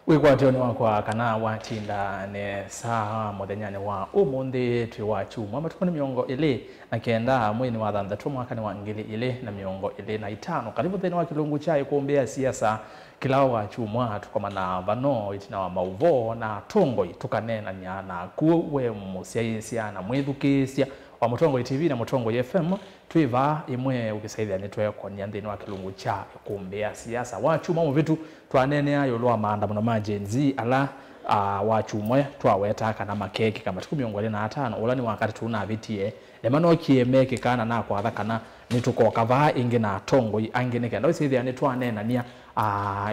Wigwatoni wakwa kana watinda ne saa muthenyane wa umundi twi wachu mwatukoni miongo ile na kenda mwini wa thanthatu mwaka ni wa ngili ile na miongo ile na itano karibu theni wa kilungu chai kuombea siasa kilao wachu mwa tukomana vano itina wa mauvo na tongo tukanena nyana kuwe musiaisia na mwithukisia wa Mutongo TV na Mutongo FM twiva imwe ukisaidha netwe kwa nyanthini wa kilungu cha kuombea siasa wachu mwa vitu twanene ayo lwa maandamano ma Gen Z ala wachu mwe twaweta kana makeki kama 15 ulani wakati tuna vitie emano kiemeke kana na kwa thakana nitukoka va ingi na tongo angine kenda usithi ane twanena nia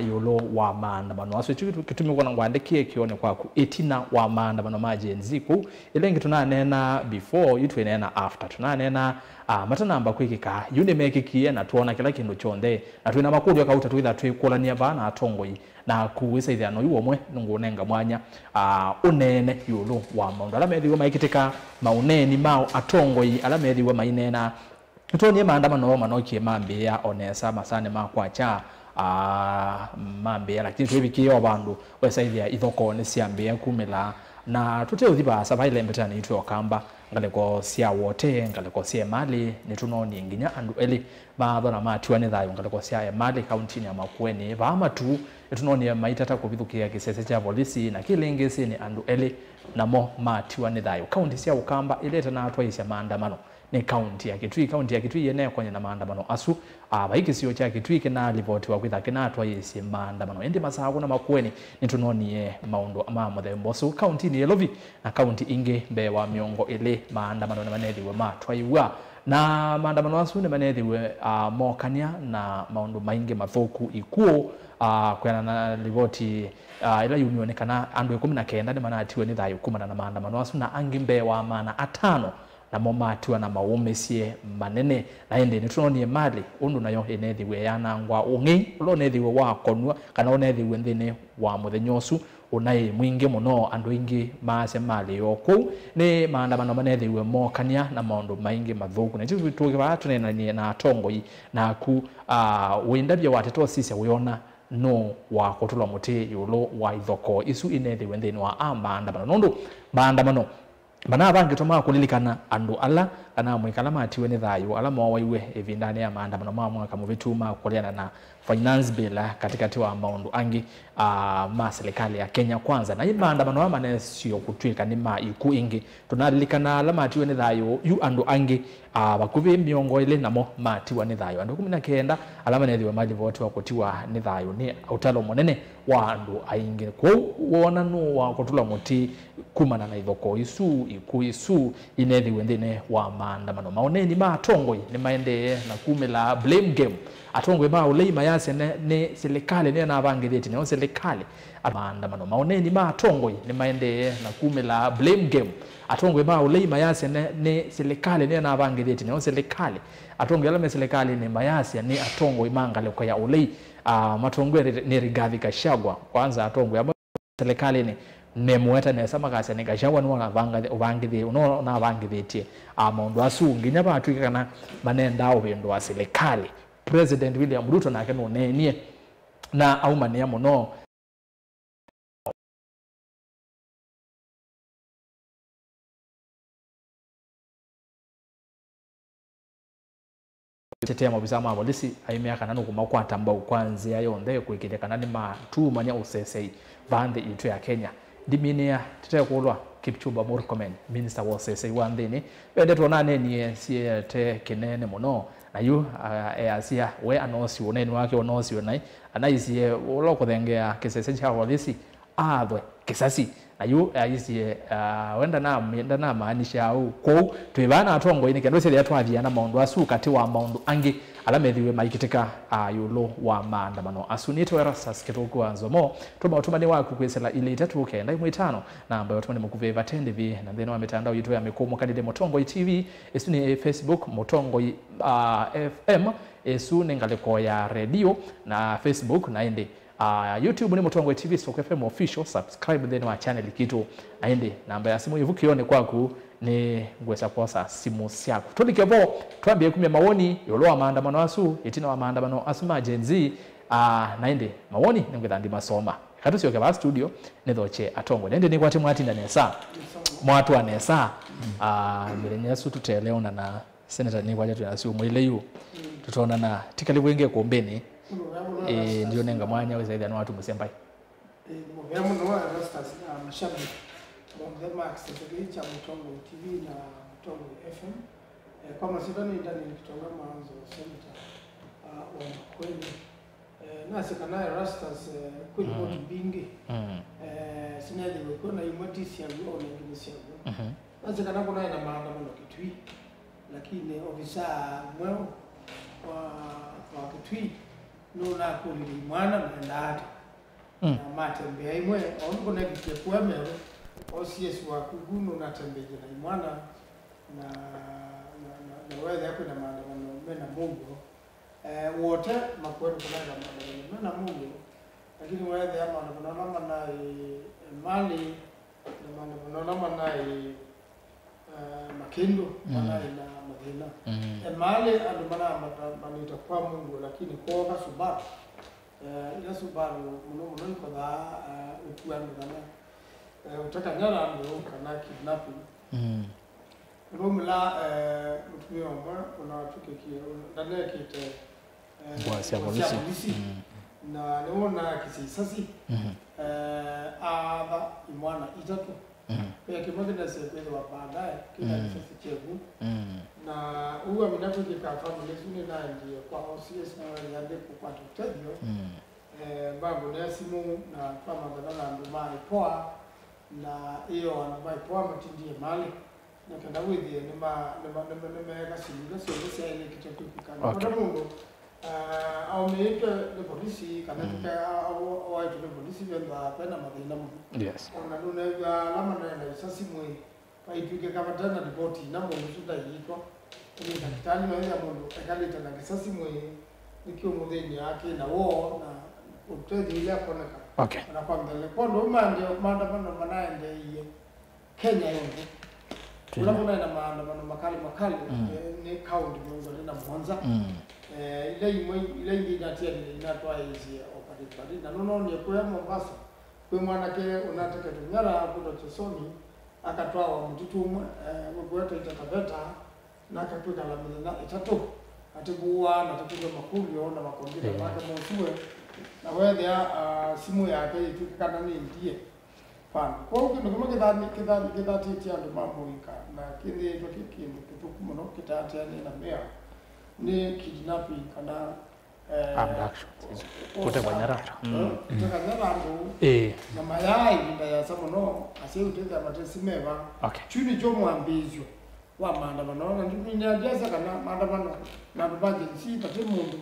yolo wa maandamano aso kitumi kona ngwandikie kione kwaku etina wa maandamano ma Gen Z ku ilengi tunanena before yitwenena after tunanena matanamba kwikika yune mekikie na tuona kila kindu chonde na twina makuru yakauta twitha twikulania bana tongo na kuwisa ithiano yuomwe nungunenga mwanya unene yulu wa maundu ala methiwa maikitika mauneni mao atongo ala methiwa mainena tutonie maandamano manokie mambia onesa masane makwacha mambia lakini twibikio bandu wesaithia ithoko ni siambia kumila na tuteo thiba sabaile mbetani itu okamba ngaleko sia wote ngaleko sia mali nitunoni nginya andu eli baadha matiwa ni thayo ngaleko sia mali county ya Makueni vama tu nitunoni maitata kubithukia kisese cha polisi na kilingisi ni andu eli namo matiwa ni thayo county sia ukamba ileta na atwaisha maandamano ni county ya Kitui yene kwenye na maandamano asu baiki sio cha Kitui kina ripoti wa kwitha kina atwaisha maandamano endi masagu na Makueni nitunoni maundu ama muthembosu county ni Elovi na county inge mbe wa miongo ile maandamano na manethiwe matwaiwa na maandamano asu ne manethiwe mokania na maundu maingi mathuku ikuo kwena na ripoti ila yumionekana andu 19 ni manatiwe ni thayo kumana na maandamano asu na angi mbe wa mana atano na momatiwa na maumesie manene na ende nitunoni mali undu nayo enethiwe yanangwa ungi ulo nethiwe wa konwa kana onethiwe nthini wa muthenyosu unai mwingi muno andu ingi maase mali yoku ni maandamano manethiwe mokania na maundu maingi mathuku na titu tukiva tunenanie na tongo na ku windabia wateto sisi wiona no wa kotula muti yulo wa ithoko isu inethiwe nthini wa maandamano nundu maandamano bana bangi toma kulilikana andu ala kana mwikala matiwe ni thayo ala mwaiwe evindane ya maandamano ma mwaka muvituma kuliana na finance bill katikati wa maundu angi ma serikali ya Kenya kwanza na hii maandamano ama nesio kutwika ni ma iku ingi tunalilikana ala matiwe ni thayo yu andu angi bakuvi miongo ile namo matiwa ni thayo andu 19 alama nethiwe mali vote wa kutiwa ni thayo ni utalo munene wa andu aingi kwa wona no wa kutula muti kumana na ithoko isu inethiwe nthine wa maandamano maoneni ma tongo ni maende na kumela blame game atongo ma ulei mayase ne serikali ne na bangithiti ne serikali maandamano maoneni ma tongo ni maende na kumela blame game atongo ma ulei mayase ne serikali ne na bangithiti ne serikali atongo yala serikali ne mayase ni atongo imangale kwa ya ulei matongwe ni Rigathi Gachagua kwanza atongo ya serikali ni nemueta nesa makase ne Gachagua no ubangithi uno na bangithi maundu asu nginya batwika kana manenda obendo wa serikali President William Ruto na keno nenie na aumania muno tetea mabisa ma polisi aimia kana no kumakwata mbao kwanza yonde kwikite kana ni matu manya usesei bande itu ya Kenya diminia tetea kulwa Kipchumba Murkomen minister wa usesei wandini bende tonane ni siete kinene muno na yu asia we anosi uneni wake onosi unai anaisie uloko thengea kisese cha polisi athwe kisasi na yu aisi wenda na maanisha au ko twibana atongo ini kendo sele atwathia na maundu asu kati wa maundu angi alamethiwe maikitika yulo wa maandamano asunito era sasketoku anzomo tumatumani waku kwesela ile 3 na ambayo tumani mukuveva tendevi na thina wa mitandao yitu ya mikomo kadide Mutongo TV esuni Facebook Mutongo FM esuni ngaleko ya radio na Facebook na ende YouTube ni Mutongo TV Stock FM official subscribe then wa channel kitu aende namba ya simu yivukione kwaku ni ngwesa posa simu syako tulikevo twambie kumya maoni yoloa maandamano asu itina wa maandamano asuma Gen Z naende maoni ngwetha ndi masoma katucio ke ba studio ne thoche atongo nende ni kwati mwatinda nesa mwatu anesa milenya su tuteleona na senator ni kwaje tunasiu mwile yu tutaona na tikali wenge kombeni ndio nenga mwanya weza ida watu musembai muvyamo no Rastas mashabiki wa Max cha Mutongo TV na Mutongo FM kwa masidani ndani nikitonga maanzo senator wa kweli nasi kana Rastas kweli bodi bingi sinaje kuna imotisi ya ngo na ngisi ya nasi kana kuna na maandamano Kitui lakini ofisa mwao wa Kitui nuna kuli mwana mndata na matembea imwe onko na kikekwa mero OCS wa kuguno na tembeje na mwana na wewe yako na maandamano mena Mungu wote makweli kuna na maandamano mena Mungu lakini wewe ya maandamano na mali na maandamano na Makindo na Madina mali adumana manita kwa Mungu lakini kwa Subaru ila Subaru muno kwa da utuandu kana utaka nyara ndo kana kidnapping rumla mtumio amba kuna tukiki ndani kite bwasi ya polisi na naona kisisasi aba imwana itatu kwa kimoja na sekweza wa baadaye kila kisasi chebu na huwa mnapoje kwa family zuni na ndio kwa OCS na yande kwa tutavyo babu ni simu na kama badala nduma ipoa na hiyo nduma ipoa matindie mali na kana withi ni ma kasimuga sio ile kitu kikana kwa Mungu au meike de polisi kana tuka au watu de polisi wenda pena madina mu yes ona nuna ya lama na sasi mwe paipike kama tena ripoti na mundu suda yiko ni daktari na ya mundu akaleta na kisasi mwe nikio mudeni yake na wo na utedi ile kona okay na kwa mbele kondo umande maandamano manaende iye Kenya yote tunapona na maandamano makali ni county mwanzo na Mwanza ile inatia inatoa hizi opadi na nono ni kwa Mombasa kwa mwanake unataka tunyara hapo Chesoni akatoa wa mtutumwe mgweta itakabeta na akapika la mzina itatu atibuwa na tatizo makulio na makombita mpaka msue na wewe simu yake itukana ni ndiye pana kwa hiyo kama kidhati tia ndo mambo ika na kile tukiki tutukumo kitati yani na mea ni kidnapping kana abduction kutekwa nyara kutekwa nyara na mayai nda ya samono asiye uteka matesi meva chuni jomo ambizyo wa maandamano na ndini ndiaza kana maandamano na baadhi si pate mundu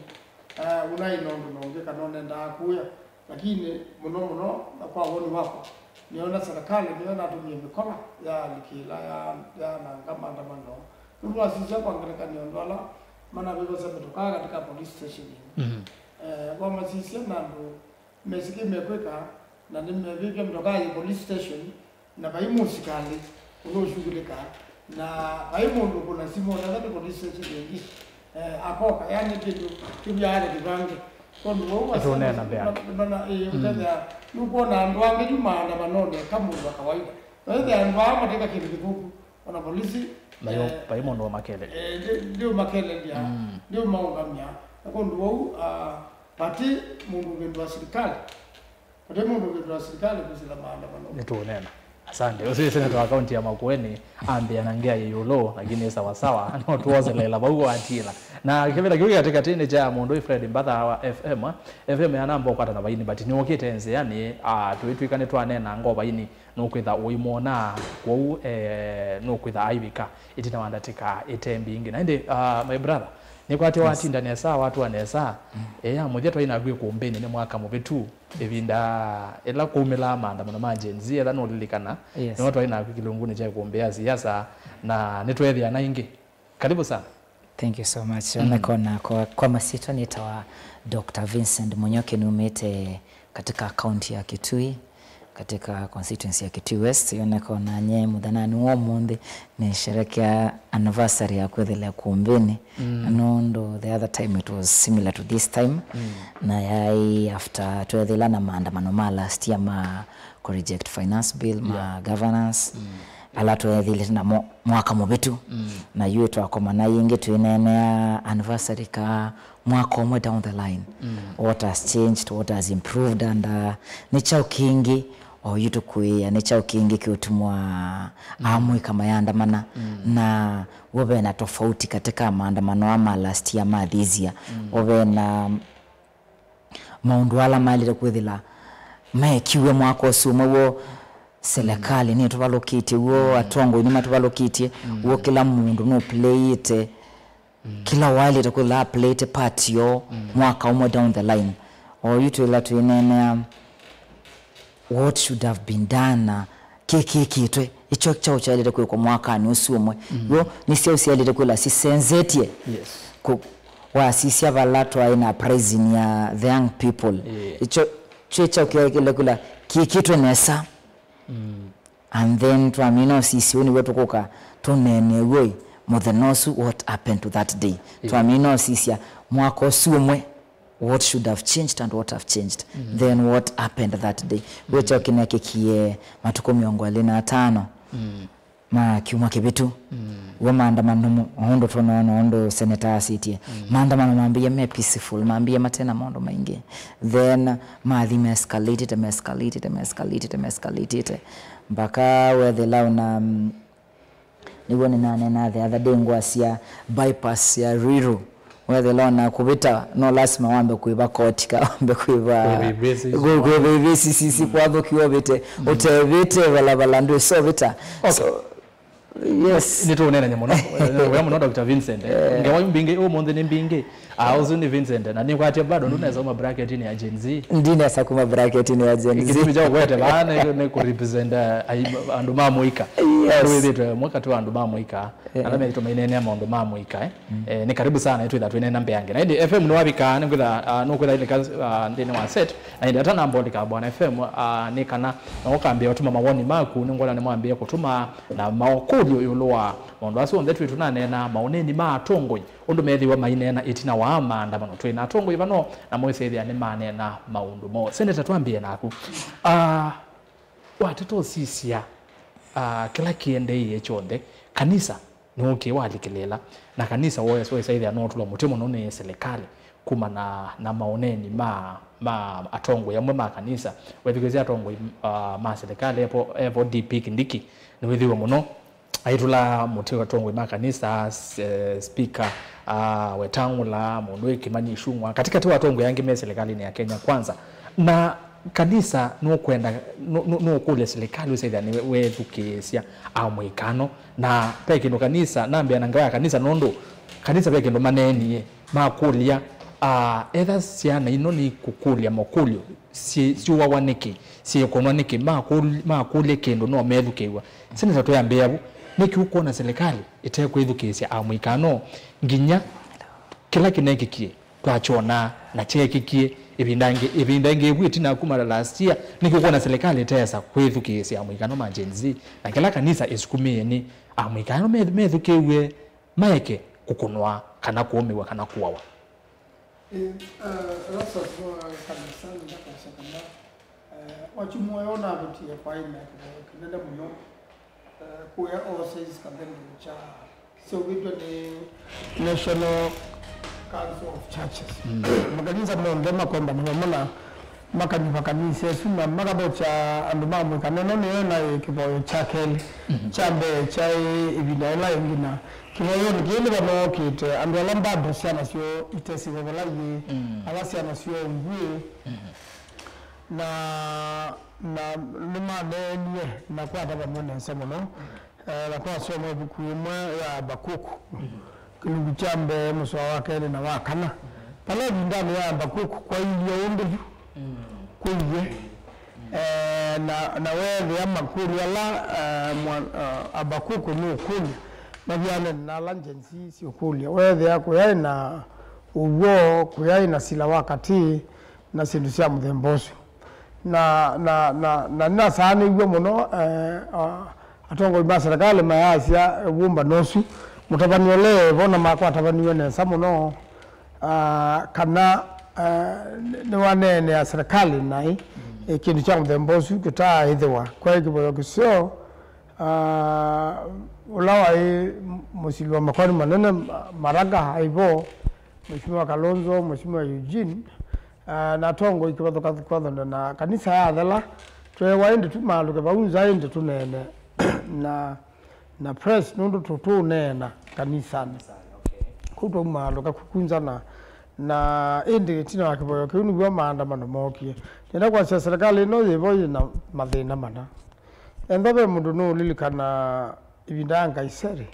unainondo naongeka nonenda akuya lakini muno na kwa woni wako niona serikali niona atumie mikola ya likila ya na kama maandamano ndio asije kwa ngeleka niondola maana bebo sasa kutoka katika police station kwa masisi na ndo mesiki mekweka na nimevika kutoka police station na baimu sikali unoshughulika na baimu ndo kuna simu na katika police station nyingi akoka yani kitu kibyale kibange kwa ndo wao bana utenda nuko na ndo ange jumana manone kama wa kawaida wewe ndo mateka kitu kifuku wana polisi baimu ndo makele ndio makele ndio maungamia kwa ndo pati mungu wa serikali pati mungu wa serikali kusila maandamano nituonena asante usisi senator wa county ya Makueni ambia nangia yulo lakini sawa sawa no tuoze lela bago atila na kivela kiwi katika tini cha mundu Fred Mbatha wa FM ya nambo kwata na baini but ni okitenze yani tuitwikane twanena ngo baini no kwitha uimona kwa no kwitha ibika itina wandatika itembi ingi na inde my brother ni kwati wati ndani ya saa watu wanesa muthia twaina gwe kumbeni ni mwaka mubitu evinda ela kumela maandamano majenzi ela no lilikana ni watu waina kilunguni cha kuombea siasa na netwethia na ingi karibu sana. Thank you so much. Nakona kwa masito nitawa Dr. Vincent Munyoke numete katika kaunti ya Kitui katika constituency ya Kitui West yoneka na nye mudhanani wo mundi ni sherekea anniversary ya kwethela kumbini nondo the other time it was similar to this time na yai after twethela na maandamano ma last year ma reject finance bill ma governance ala twethile na mwaka mubitu na yue twakoma na yingi twinenea anniversary ka mwaka umwe down the line what has changed, what has improved, and nichao kingi o yutu kuia nichao kingi kiutumwa amui kama yaandamana na wobe na tofauti katika maandamano ama last year ma this year wobe na maunduala mali kwethila kiwe mwaka osuma wo serikali ni tubalokiti wo atongo ni matubalokiti wo kila mundu no play it kila wali takula play it part yo mwaka umwe down the line or you to la to inene what should have been done kitwe icho chao cha ile kwa mwaka ni usumwe yo ni sio ile kula si senzetie ku wa sisi abalatu aina praising ya the young people icho checha kile kula kitwe nesa and then tuamino sisi uni wetu kuka tunene we mothenosu what happened to that day tuamino sisi mwaka usumwe what should have changed and what have changed then what happened that day wecho kineke kie matuko 25 ma kiuma kibitu we maandamano hondo tunaona hondo senator city maandamano maambia me peaceful maambia matena mondo maingi then maadhi escalated mpaka where the launa niwone na the other day ngwasia bypass ya Ruiru where the launa kubita no lazima wambe kuiba kotika wambe kuiba go sisi kwabo kiobete utebete wala ndo so vita so yes nito nena nyamono we muno Dr. Vincent ngewa mbinge o monde ne mbinge uzuni Vincent na ni kwate bado ndunaweza uma bracket ni ya Gen Z ndine asa kuma bracket ni ya Gen Z kitu jawo kwete bana ne ku represent andu mamuika wewe mwaka tu andu mamuika alame ito mainene ya andu mamuika ni karibu sana itu that wenena mbeange na ndi FM no wabika ngula no kwela ile kazi ndine wa set na ndi atana mbolika bwana FM ni kana okambia otuma mawoni maku ningola ne mwambia kutuma na maokuli yolowa ondo aso ndetu tunanena maoneni ma atongoi ondo methiwa mainena itina wa maandamano twina atongoi bano na moise thia ne manena maundu mo senator twambie naku watoto sisia kila kiende iye chonde kanisa ni uke walikilela na kanisa woye so thia no tulo mutimo no ne serikali kuma na maoneni ma atongoi amwe ma kanisa wethigezia atongoi ma serikali epo DP Kindiki ni wethiwa muno aitula mutego tongwe makanisa speaker Wetangula Mundu Kimani Ichung'wah katika tu watongwe yangi me serikali ni ya Kenya kwanza na kanisa no kwenda no kule serikali usaidha ni wethukesia amwikano na peke no kanisa nambia nangaya kanisa nondo kanisa peke ndo maneni makulia either siana ino ni kukulia makulio si wawaniki si ekononiki makule kendo no methukewa sina to yambia niki uko na serikali itekwithukisia amwikano nginya kila kinekikie twachona na chekikie ibindange bwiti na kumara last year niki uko na serikali itesa kwithukisia amwikano ma Gen Z na kila kanisa isikumie ni amwikano methukewe maeke kukunwa kana kuomewa kana kuwawa rasa kwa kanisa ndaka shakanda wachumuona abutie kwa ina kinenda muno kuya overseas kabendo cha so video ni National Council of Churches makanisa mwondema kwamba mwona makanisa kanisa suma magabocha anduma mkaneno ni na kiboyo chakeli chambe chai ibinaela ingina kiboyo ngile bano kite andwala mbado sana sio itesi bobalayi abasiana sio ngwe na nimane na kwa daba mwana nsemo no la kwa somo bukuyuma ya Bakuku kilungu chambe muswa wake na wakana pale ndani ya Bakuku kwa ile onde kuye na wewe ya makuru la Abakuku ni kunya na vyane na lanjensi si kulia wewe yako yaina uwo kuyaina sila wakati na sindusia mthemboso na nina sana iwe muno atongo ba serikali mayasia wumba nosu mutabaniole bona makwa tabaniwe ne samuno kana ne wanene ya serikali nai kindu cha mbosu kuta hidewa kwa hiyo kisio ulawa musilwa makoni manene maraga haibo Mheshimiwa Kalonzo, Mheshimiwa Eugene na tongo ikibato kwa na kanisa ya adala tuwe waende tu malu ke baunza ende tu nene na press nundu tutu nena kanisa kuto malu ka kukunza na ende tina wakiboyo ke unu bwa maandamano mokie nenda kwa serikali no yeboye na mathina mana endabe mundu no lilikana ibindanga isere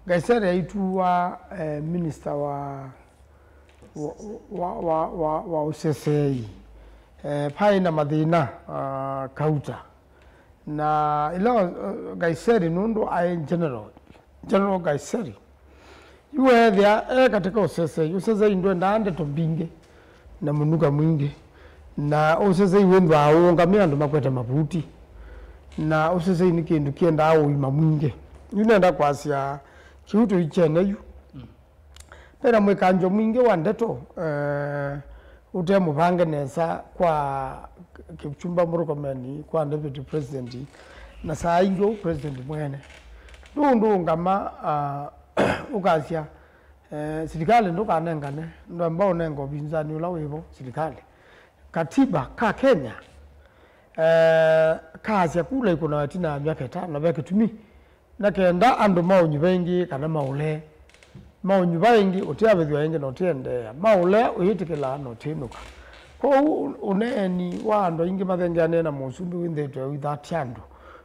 gaisere aituwa minister wa usesei paina mathina kauta na ilo gaiseri nundu ai general gaiseri iwe thia katika usesei ndo ndande tombinge na munuka mwingi na usesei wendu aunga miandu makwete mabuti na usesei ni kindu kienda au ima mwingi yunenda kwasia kiuto icheneyu pera mwekanjo mwingi wa ndeto ute mubange nesa kwa Kipchumba Murkomen kwa deputy president na saa ingo president mwene ndu ngama ukasia serikali ndo kanengane ndo ambao nengo binzani ula wevo serikali katiba ka Kenya kasia kule kuna watina miaka 5 beke tumi na kenda ando maunyu bengi kana maule maunyu bengi otiabethwa yenge no tiende maule uyitikila no tinuka ko uneni wa ando ingi mathengane na musumbi windetwe withatyandu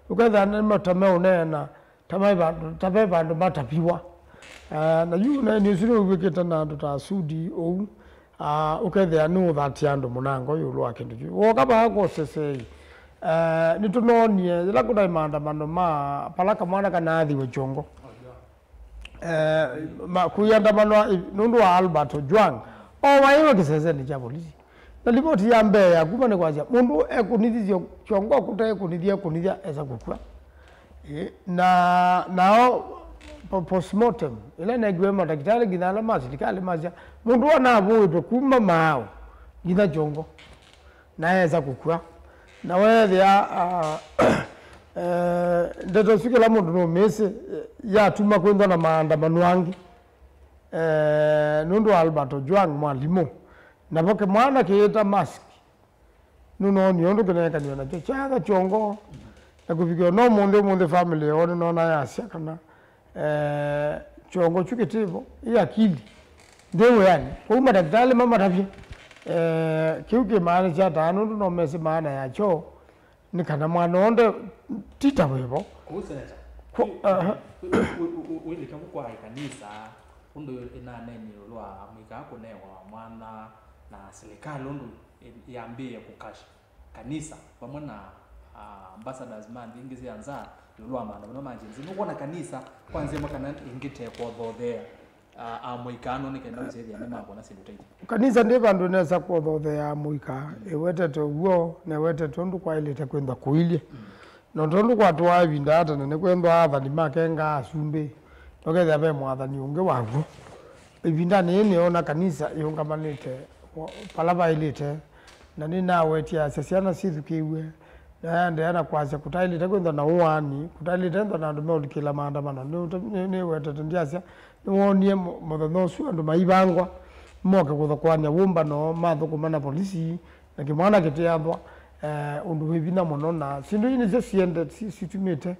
uketha na matame unena tabe bandu matapiwa na yu na ni suru wiketa na ando ta sudi ou uketha no thatyandu munango yulu akindu woka ba ko sesei nitunonie ila kuna maandamano ma palaka mwana kanathi we chongo kuyandamano nundu wa Albert Ojwang waiwe kisese ni cha polisi na ripoti ya Mbeya kuma ni kwazia mundu ekunithio chongo kuta ekunithia eza kukua nao postmortem ile negwe madaktari ginala maserikali mazia mundu anavuitwe kuma mao gina chongo na eza kukua na wewe ndeto sikila mundu no mese ya tuma kwenda na maandamano wangi nundu Albert Ojwang mwalimu na boke mwana kieta mask nuno nyondo keneka niona chaga chongo na kufikio no monde family one no na yasia kana chongo chukitivo ya akili ndewe yani kwa madaktari mama tabia kiuke maana cha tano no mese maana ya cho ni kana mwana onde tita wevo kuseneta wili kama kwa kanisa undo ina neni lwa mwika kunewa mwana na serikali undo yambie kukasha kanisa pamoja na ambassadors man ingizi anza lwa maana manjenzi nuko kanisa kwanza makana ingite kwa bodhe amoikano ni kenda uzethi ya nema bona sindutaiti kanisa ndi bandu nesa kwa bodhe ya amoika ewete to uo na wete tondu kwa ile tekwenda kuilie no tondu kwa twa ibinda ata ne kwenda atha ni makenga asumbe okethe abe mwathani unge wagu ibinda ni ona kanisa yongamanite palava ilite na nina wetia sesiana sithukiwe na ndana kwaza kutaili tekwenda na uani kutaili tendo na ndume ulikila maandamano ni wete ndiasia wonie mothosu andu maibangwa moke kuthokwania wumba no mathukumana polisi na kimwana kitiathwa undu wibina muno na sindu ini je siende situmite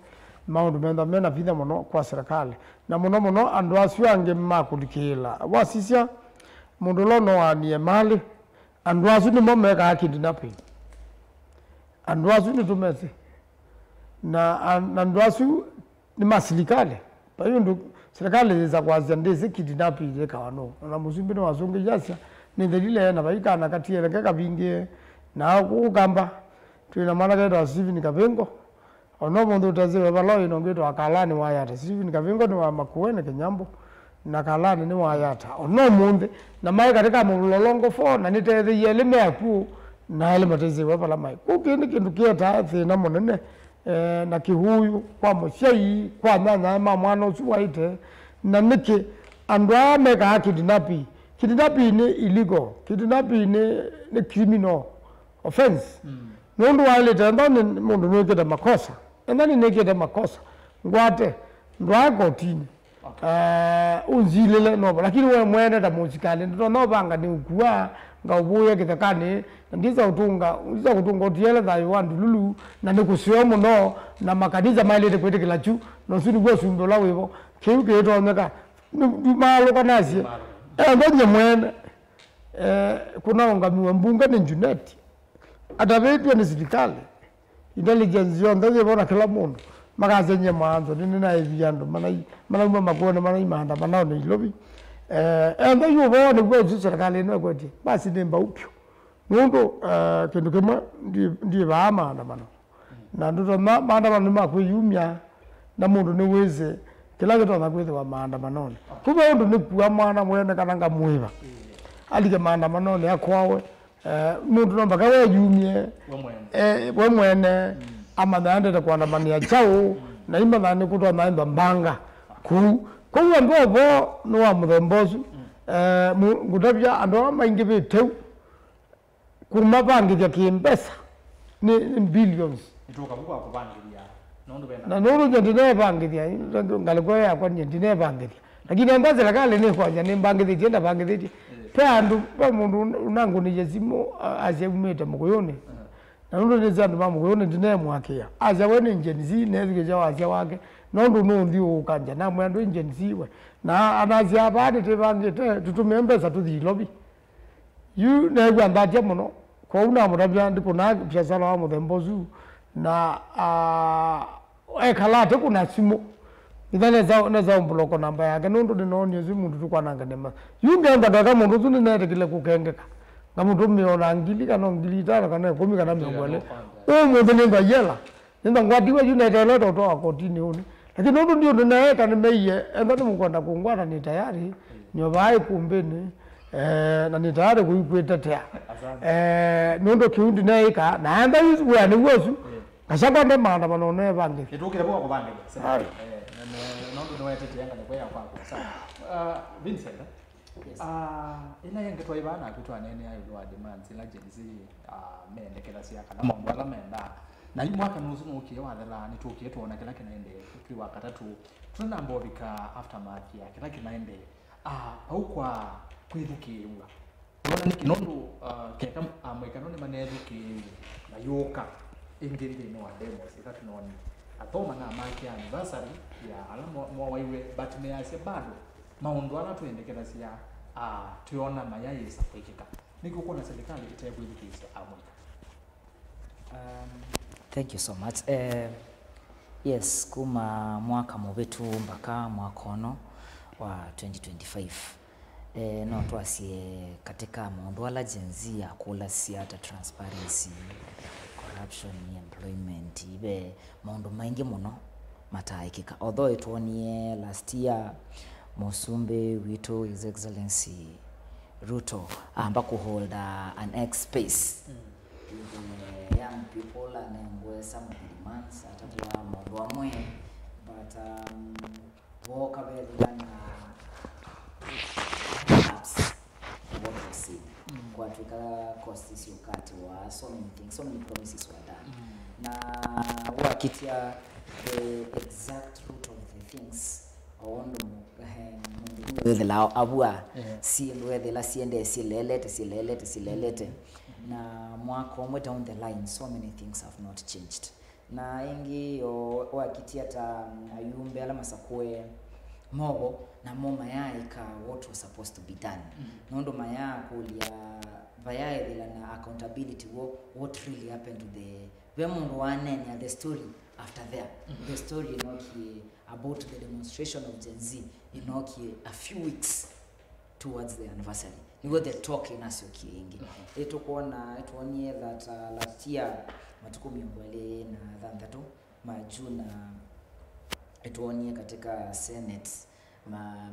maundu mena vida muno kwa serikali na muno andu acio ange makulikila wasisia mundu lono wanie mali andu acio ni momeka kidnapping andu acio ni tumese na andu acio ni masilikale payo serikali za kwazia ndezi kidnapping ile kawano na musumbi no wazungu yasa ni ndelile na baikana katiele kaka bingie na kugamba twina mana kedo Stephen Kabengo ono mundu taziwe balo inongeto akalani wayata Stephen Kabengo ni wa Makueni Kenyambo na kalani ni wayata ono munde na mai katika mulolongo fo na niteze yele meku na ile matezi wa pala mai ukini kindu kieta thina munene na kihuyu kwa mucei kwa nyanya mwana ucio waite na niki andwa mega kidnapping ni illegal, kidnapping ni criminal offense. Nundu wale tenda ni mundu nwekete makosa. Endani nekete makosa. Ngwate ndwa kotini. Unzilele no, lakini wewe mwene da muzikali ndo no banga ni ukua ngaubuye kitakani ndiza kutunga otiele da yuandu lulu na nikusiomo no na makadiza maile kwete kilachu no sudi gwo sundola wevo kiuke to oneka malo kanasi ngonye mwene kuna ngamiwa mbunga ni Juneti atavetwe ni serikali intelligence yonde bona kila mundu magazenye mwanzo nini na evyando mana makona mana imanda mana ni lobi endo yubo ni gwe serikali no kweti basi nemba upyo mundu kindu kema ndi bama na mana na ndo maandamano makuyumya na mundu ni weze kila kitu anakwethe wa maandamano kuba ndo ni kuwa mwana mwene kana ngamwiba alike maandamano yakwawe mundu nomba kawe yumye we mwene ama naende kuandamania chao na imba nani kutwa naimba mbanga kwa ndobo no wa mudhembozu ngudabya ando maingi beteu kuma bangi kimbesa ni billions ituka bukwa kubangiria nondo bena na nondo ndine bangiria ngalikoya yakwa ndine bangiria lakini ambaze lakale ni kwanja ni bangiria jenda bangiria pandu pa mundu unangu ni jezimo azemeta mukuyone na ndo nezandu mamukuyone ndine mwakia azawene njenzi nezike jawaza wake nondo nondi ukanja na mwando njenziwe na anazi abade tebangete tutumembeza tudhilobi yu negwa ndaje muno kwa una murabya ndipo na biashara wa mudhembozu na ekalate kuna simo idane za mbloko namba yake nondo dinoni zimundu tukwananga nema yungenda daga mundu zuni nete kile kukengeka na mundu miona ngili kana ngili tara kana komi kana mngwele mundu nenda yela nenda ngwadiwa yunete loto to akotini oni lakini nondo ndio ninaeka nimeye endo mkwanda kungwana ni tayari nyobai kumbeni na ni tayari kuitetea nondo kiundi naika na anda yuzwa ni wosu kasaba ndo maandamano ne bangi kitukira bwa ko bangi nondo no yatete yanga kwa kwako sawa Vincent ina yange toibana kutwa nene ayo wa demands la jenzi mende kila siaka na mambo ala menda na hii mwaka nusu nukie wadhala ni tukie tuona kila kinaende kwa wakati tu tunambo bika aftermath ya kila kinaende au kwa kwithukiwa nona ni kinondo keka amwekanone manethuki na yoka ingindi no demos ikatunoni athoma na maki anniversary ya alamo mwaiwe but me ase bado maundu ala tuendekera sia tuona mayai safikika niko kuona serikali itakwithikisa amwika. Thank you so much. Yes, kuma mwaka mubetu mpaka mwakono wa 2025 no twasie katika maundu ala jenzi ya kula siata transparency, corruption, employment ibe maundu maingi muno mataikika although itwonie last year Musumbe wito His Excellency Ruto ambako hold an X space with young people and some of the demands atakuwa maundu amwe but woka bedana apps what we see kwa tuka cost is ukati wa so many things, so many promises were done na wakitia the exact root of the things ondo mundu la abua si ndwe la siende silelete na mwaka omwe down the line so many things have not changed na ingi wakitia ta ayumbe ala masakwe mogo na moma yaika what was supposed to be done nondo maya kulia vaya ila na accountability what really happened to the wemundu wanene the story after there the story inoki about the demonstration of Gen Z inoki a few weeks towards the anniversary niwe the talk inasio kiingi etokuona etuonie that last year matuko miongwele na dhandatu majuna etuonie katika Senate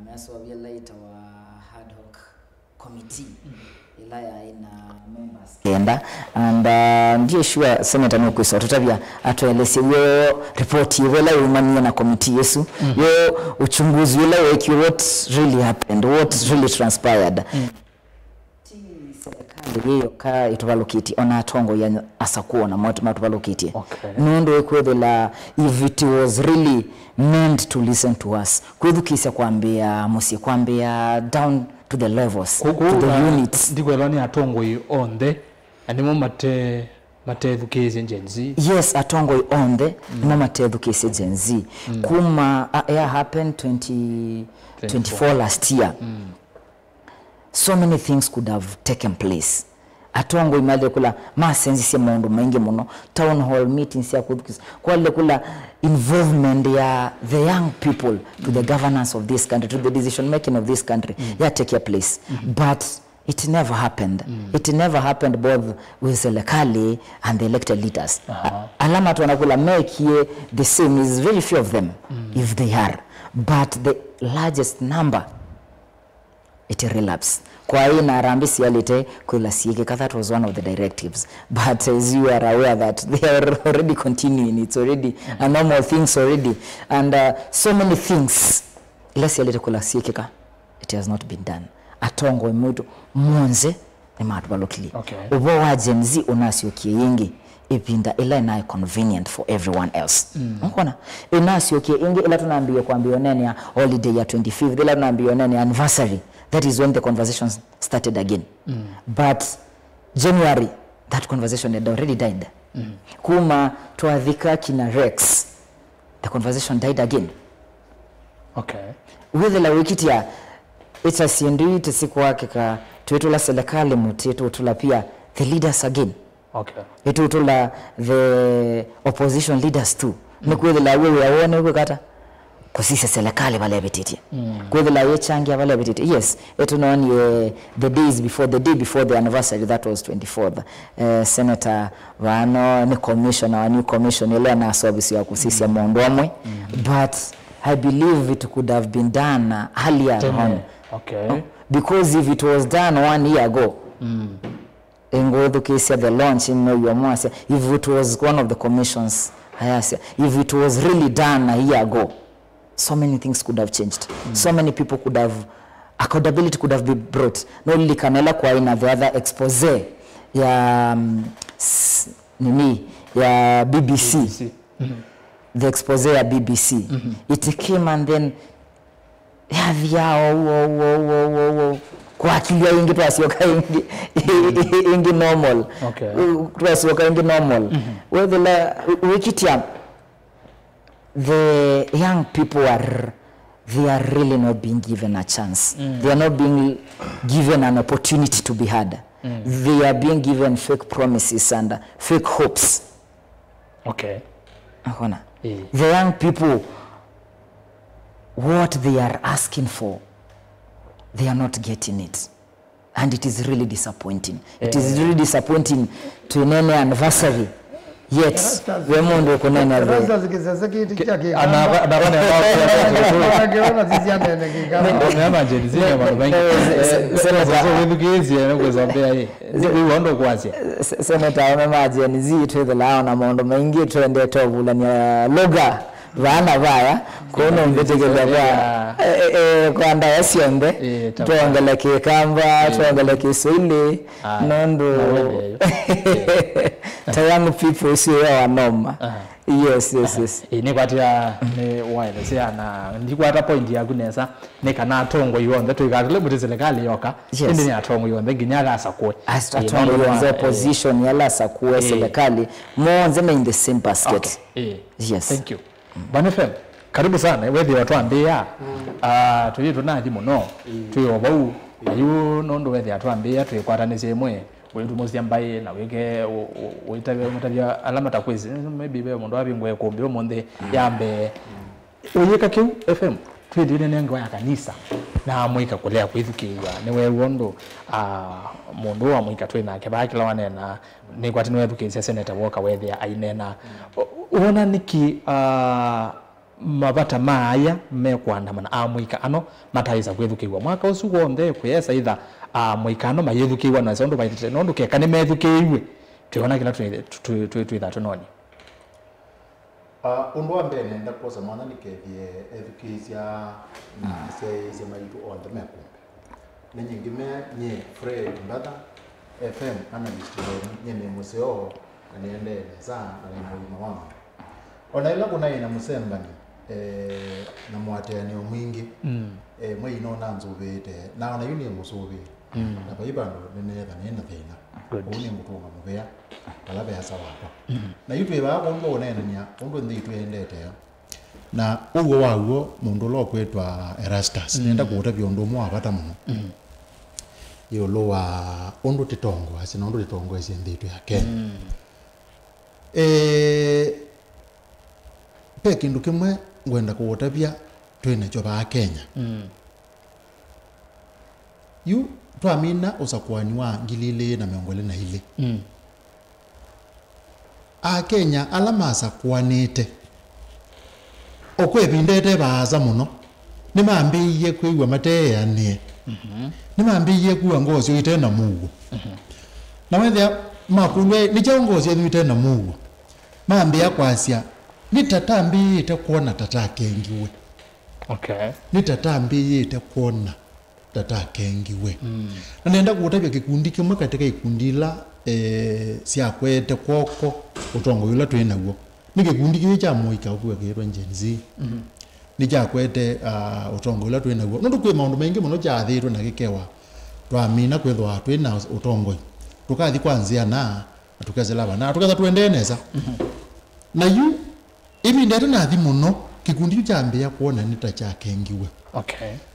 meso wabia later wa ad hoc committee ila ya ina members kenda and ndiye sure Senator Nokwiso tutabia atueleze yo report yela umania na committee yesu yo uchunguzi wala weki what really happened, what really transpired. Serikali ka ituvalokiti ona tongo ya asakuo na moto matuvalokiti nundo ekwethela if it was really meant to listen to us kwethukisa kwambia musi kwambia down to the levels to the units ndikwelani atongo on the animo mate thukisi Gen Z. Yes, atongo on the mama thukisi Gen Z kuma air happened 2024 last year. So many things could have taken place. Atongo imale kula masenzi si mundu mengi muno town hall meetings ya kudukisa kwa kula involvement ya the young people to the governance of this country, to the decision making of this country ya take place. But it never happened. It never happened both with serikali and the elected leaders. Alama tunakula make ye the same is very few of them if they are, but the largest number it relapsed. Kwa ina rambisi yalite kula sieke that was one of the directives, but as you are aware that they are already continuing, it's already a normal things already, and so many things less yalite kula sieke it has not been done. Atongo imudu monze emaatubalokili ubo wa Gen Z unasiokie yingi ipinda ila ina convenient for everyone else. Unaona unasiokie yingi ila tunaambia kwambia nene ya holiday ya 25th ila tunaambia nene anniversary. That is when the conversation started again. But January, that conversation had already died. Kuma tuadhika kina Rex, the conversation died again. With la wikiti ya ita siendui tisiku wake ka tuetula serikali mutetu utula pia the leaders again. Itu utula the opposition leaders too. Nikuwe la wewe aone uwe kata kusisa serikali wale betiti. Kwethela yechangia wale betiti. Yes, etu noni the day before the anniversary, that was 24th. Senator wano ni commissioner wa new commission ile na service ya kusisia mondomwe. But I believe it could have been done earlier on. Because if it was done 1 year ago, the case of the launch in Yomoase, if it was one of the commissions, if it was really done a year ago, so many things could have changed. So many people could have, accountability could have been brought. Not only Kanela kwa ina the other expose ya ya BBC. The expose ya BBC. It came and then kwa akili ingi tuasioka ingi normal. Tuasioka ingi normal. Whether wikitia the young people they are really not being given a chance. They are not being given an opportunity to be heard. They are being given fake promises and fake hopes. The young people, what they are asking for, they are not getting it. And it is really disappointing. It is really disappointing to an anniversary. Yet, we mondo kunena we. Senator imagine zi to the law na mondo maingi twende tovula ni loga vana vaya kono mbetegeza vya kwanda yasionde tuangaleke kamba tuangaleke swile nondo young people sio wanoma. Yes. Ni kwatia ni wile sia na ndikwata point ya kunesa ne kana atongo yonde to igatule muri serikali yoka indi ni atongo yonde ginyaga asakwe atongo yonde opposition yala asakwe serikali monze in the same basket. Yes, thank you. Banefem karibu sana wewe watu ambia tuyi tunadi muno tuyo bau ayu nondo wewe watu ambia tuyikwatanise mwe wetu mosi ambaye na weke uitavya alama takwezi maybe be mundu abingwe kumbi omonde yambe uyeka kiu FM twidine nengo ya kanisa na mwika kulea kwithukiwa niwe wondo mundu wa mwika twina kebakila wanena ni kwatino wethukicia Senator Walker wethia ainena uona niki mabata maya mekwandamana amwika ano mataiza kwethukiwa mwaka usu wonde kwesa itha mwikano mayethukiwa na sondo baitete no ndukeka ni methukiwe tuona kila twitha tunoni undu wa mbere nenda kosa mwana nikethie education se maitu on the map ni nyingime nye Fred Mbata FM analyst nye museo na niende za na mwalimu wangu ona ila kuna ina musembani na mwateani mwingi mwe inona nzubete na ona yuni musubi na baibando nenetha nena thina uni mutunga mubea ala bya sawapa na yutwe ba bondo onenanya ondo ndi twendete na ugo wawo mundu lo kwetwa Erastus nenda kuota byondo mwa abata muno yo lo wa ondo titongo asina ondo titongo ese nditu yake pe kindu kimwe ngwenda kuota bya twene cho ba Kenya yu twamina usakwani wa ngilile na miongole na ile Kenya alamasa kwanete okwebindete baza muno nimambiye kwiwa mateane nimambiye kuwa ngozi uitena mugo na wethe makulwe nije ngozi uitena mugo mambiya kwasya nitatambiite kuona tatakengiwe nitatambiite kuona tatakengiwe na nenda kutabya kikundi kimwe katika ikundila sia kwete koko utongo yula twenawo nikikundi kiwe cha moika kuwa kirwa njenzi ni cha kwete utongo yula twenawo nundu kwe maundu mengi muno cha thirwe na gikewa twamina kwethwa twena utongo tukathi kwanzia na tukazela bana tukaza tuendeneza na yu ibi ndete na thi muno kikundi cha mbia kuona nitachakengiwe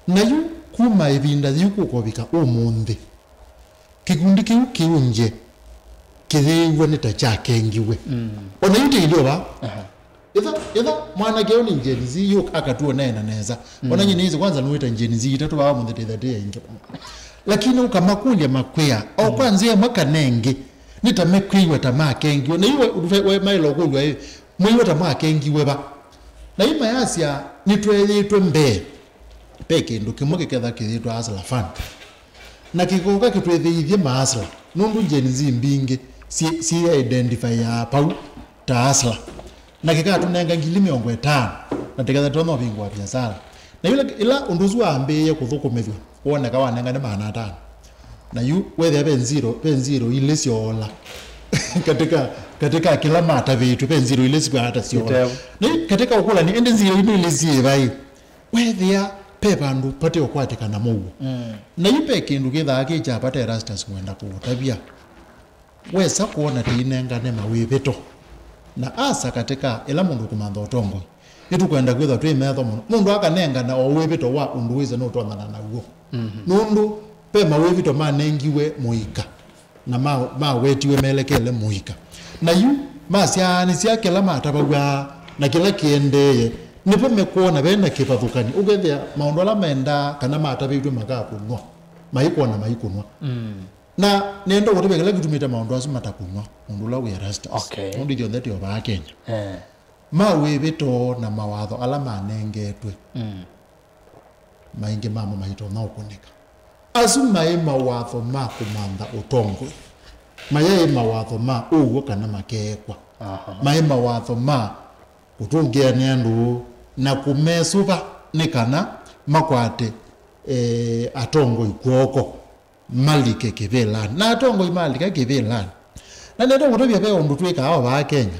na yu kuma ibinda yukukobika umundi kikundi kiunje kithewa nitachakengiwe ona yute ilio ba itha mwana geo ni njenizi yok akatuo nena neza ona nyine hizo kwanza nuita njenizi itatu ba mu ndete inge lakini ukamakulia makwea au kwanza makanenge nitamekwiwa tamakengiwe na iwe mailo kulwa mwiwe tamakengiwe ba na ima yasia nitweyitwe mbe peke ndo kimwe kiketha kithitwa asla fund na kikoka kitwethithie maasla nundu njenizi mbingi si identify ya pau ta asla na kikatunenga 50,000 na tikatha tono bingu wa biashara na yule ila unduzu ambiye kuthukumithwa wona ka wanenga ne bana 5 na yu wethe benziro ile siola katika kila mata vitu benziro ile siku hata siola ni katika ukula ni ende ziro ile sibai wethe pepa ndu pate okwatika na mugu na yipe kindu kitha kicha pate Erastus kwenda kutabia wesa kuona tinenga ne mawibito na asa katika ila mundu kumanda utongo itu kwenda kwitha twi metho muno mundu akanenga na owibito wa undu wize no tondana naguo nundu pe mawibito manengiwe muika na ma wetiwe melekele muika na yu masyani sia kila matabagwa na kila kiendeye nipo mekuona bena kipathukani ugethia maundu ala menda kana matabiitwe makakunwa maikunwa na nendo gutebe kila gitumite maundu asu matakunwa mundu la we Erastus mundu jo ndeti oba Kenya mawibito na mawatho ala manengetwe maingi mama maito na ukunika asu mawatho ma kumanda utongo mawatho ma ugo kana makekwa mawatho ma utungia nyandu na kumesuba nikana makwate atongo ikwoko malike kibelani na atongo imalika kibelani na nendo ngotobya pe undu twika hao ba Kenya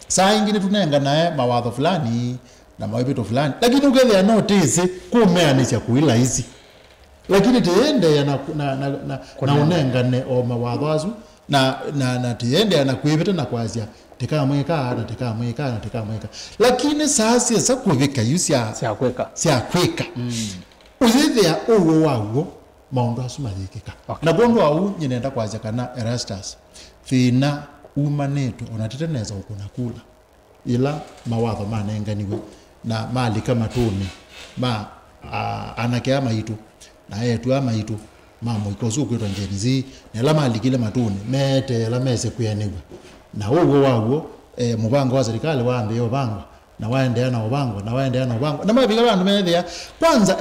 saa ingine tunenga naye mawatho fulani na mawibito fulani lakini ukethia notice kumeanisha kuila hizi lakini tiende ya na unengane o mawatho asu na tiende ya na kuibita na kwazia tikamweka lakini sasa sakuvika yusia siakweka uzithia uwo wawo maundu asumathikika na bondo au nyinenda kwazia kana Erastus fina umanetu onatiteneza ukuna kula ila mawatho manenganiwe na malika matuni anakea maitu na yetu ama itu mamo ikosu kwetwa njenzi na la malikile matuni mete la mese kuyaniwe na uwo wawo mubango wa serikali waambe yo bangwa na waendelea na ubango na waendelea na ubango na mabika bandu methia kwanza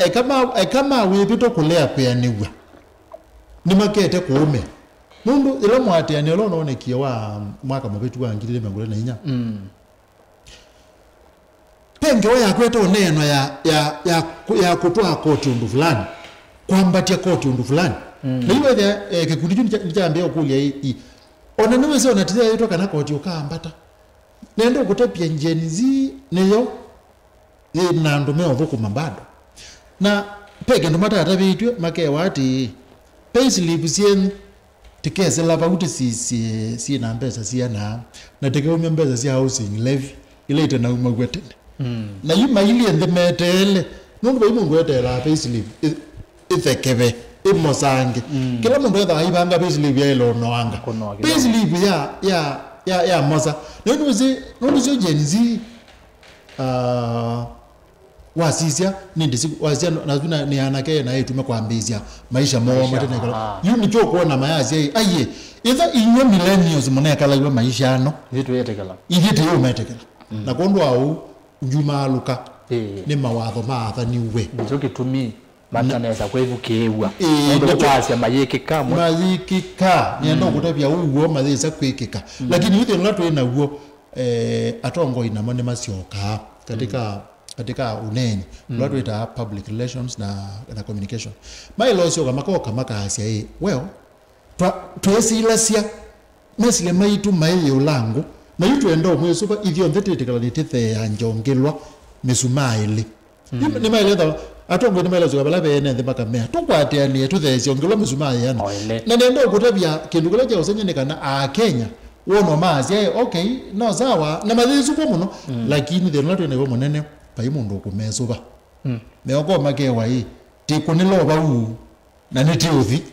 ekama wipito kulea kuyaniwa ni makete kuume mundu ila mwati ani lo nonekia wa mwaka mubitu wa ngirire mengule na inya penge wa kweta oneno ya kutoa koti undu fulani kwambatia koti undu fulani na iwe the kikundi nijaambia okulia hii ona niwe se onatizia yetu kana koti ukambata nendo kutapia njenzi neyo na ndume ovuku mambado na pege ndo mata atabitwe make wati payslip sien tikeze lava kuti si na mbeza sia na teke mbeza sia housing levy ile ite na umagwetende na yima ili ende metele nundu ba imungu etela payslip ithekebe imosange kila mundu etha aibanga payslip ya ilo noanga payslip ya moza nundu zi jenzi wasisia nindi wasisia nazuna ni anake na yetu mekwambizia maisha mo matene kala yuni cho kuona mayazi aye either inyo millennials monekala iwe maisha ano vitu yetekala igite yo metekala na kondo au njuma luka ni mawatho maatha niwe ndicho kitumi mataneza kwevu kewa ndo kwasi mayekeka mayekeka nienda kutabia uwo mathisa kwekeka lakini yote nlatwe na uwo atongo ina mone masioka katika uneni watu ita public relations na communication mailo sio kama kwa kama kasia hii well twesilasia mesile maitu maiyo langu na yitu endo mwe super ithio ndetetekala nitithe ya njongelwa misumaili ni maile da atongo ni maile zo kabala bene ndhe makamea tukwate ani tuthe njongelwa misumaili yana na nendo kutabia kindu kile cha usenyenikana a Kenya wono mazi okay no sawa na madhisu kwa muno lakini the not ne monene pa imundu kumezuba meoko makewa hii tikunilo ba u na nitiuthi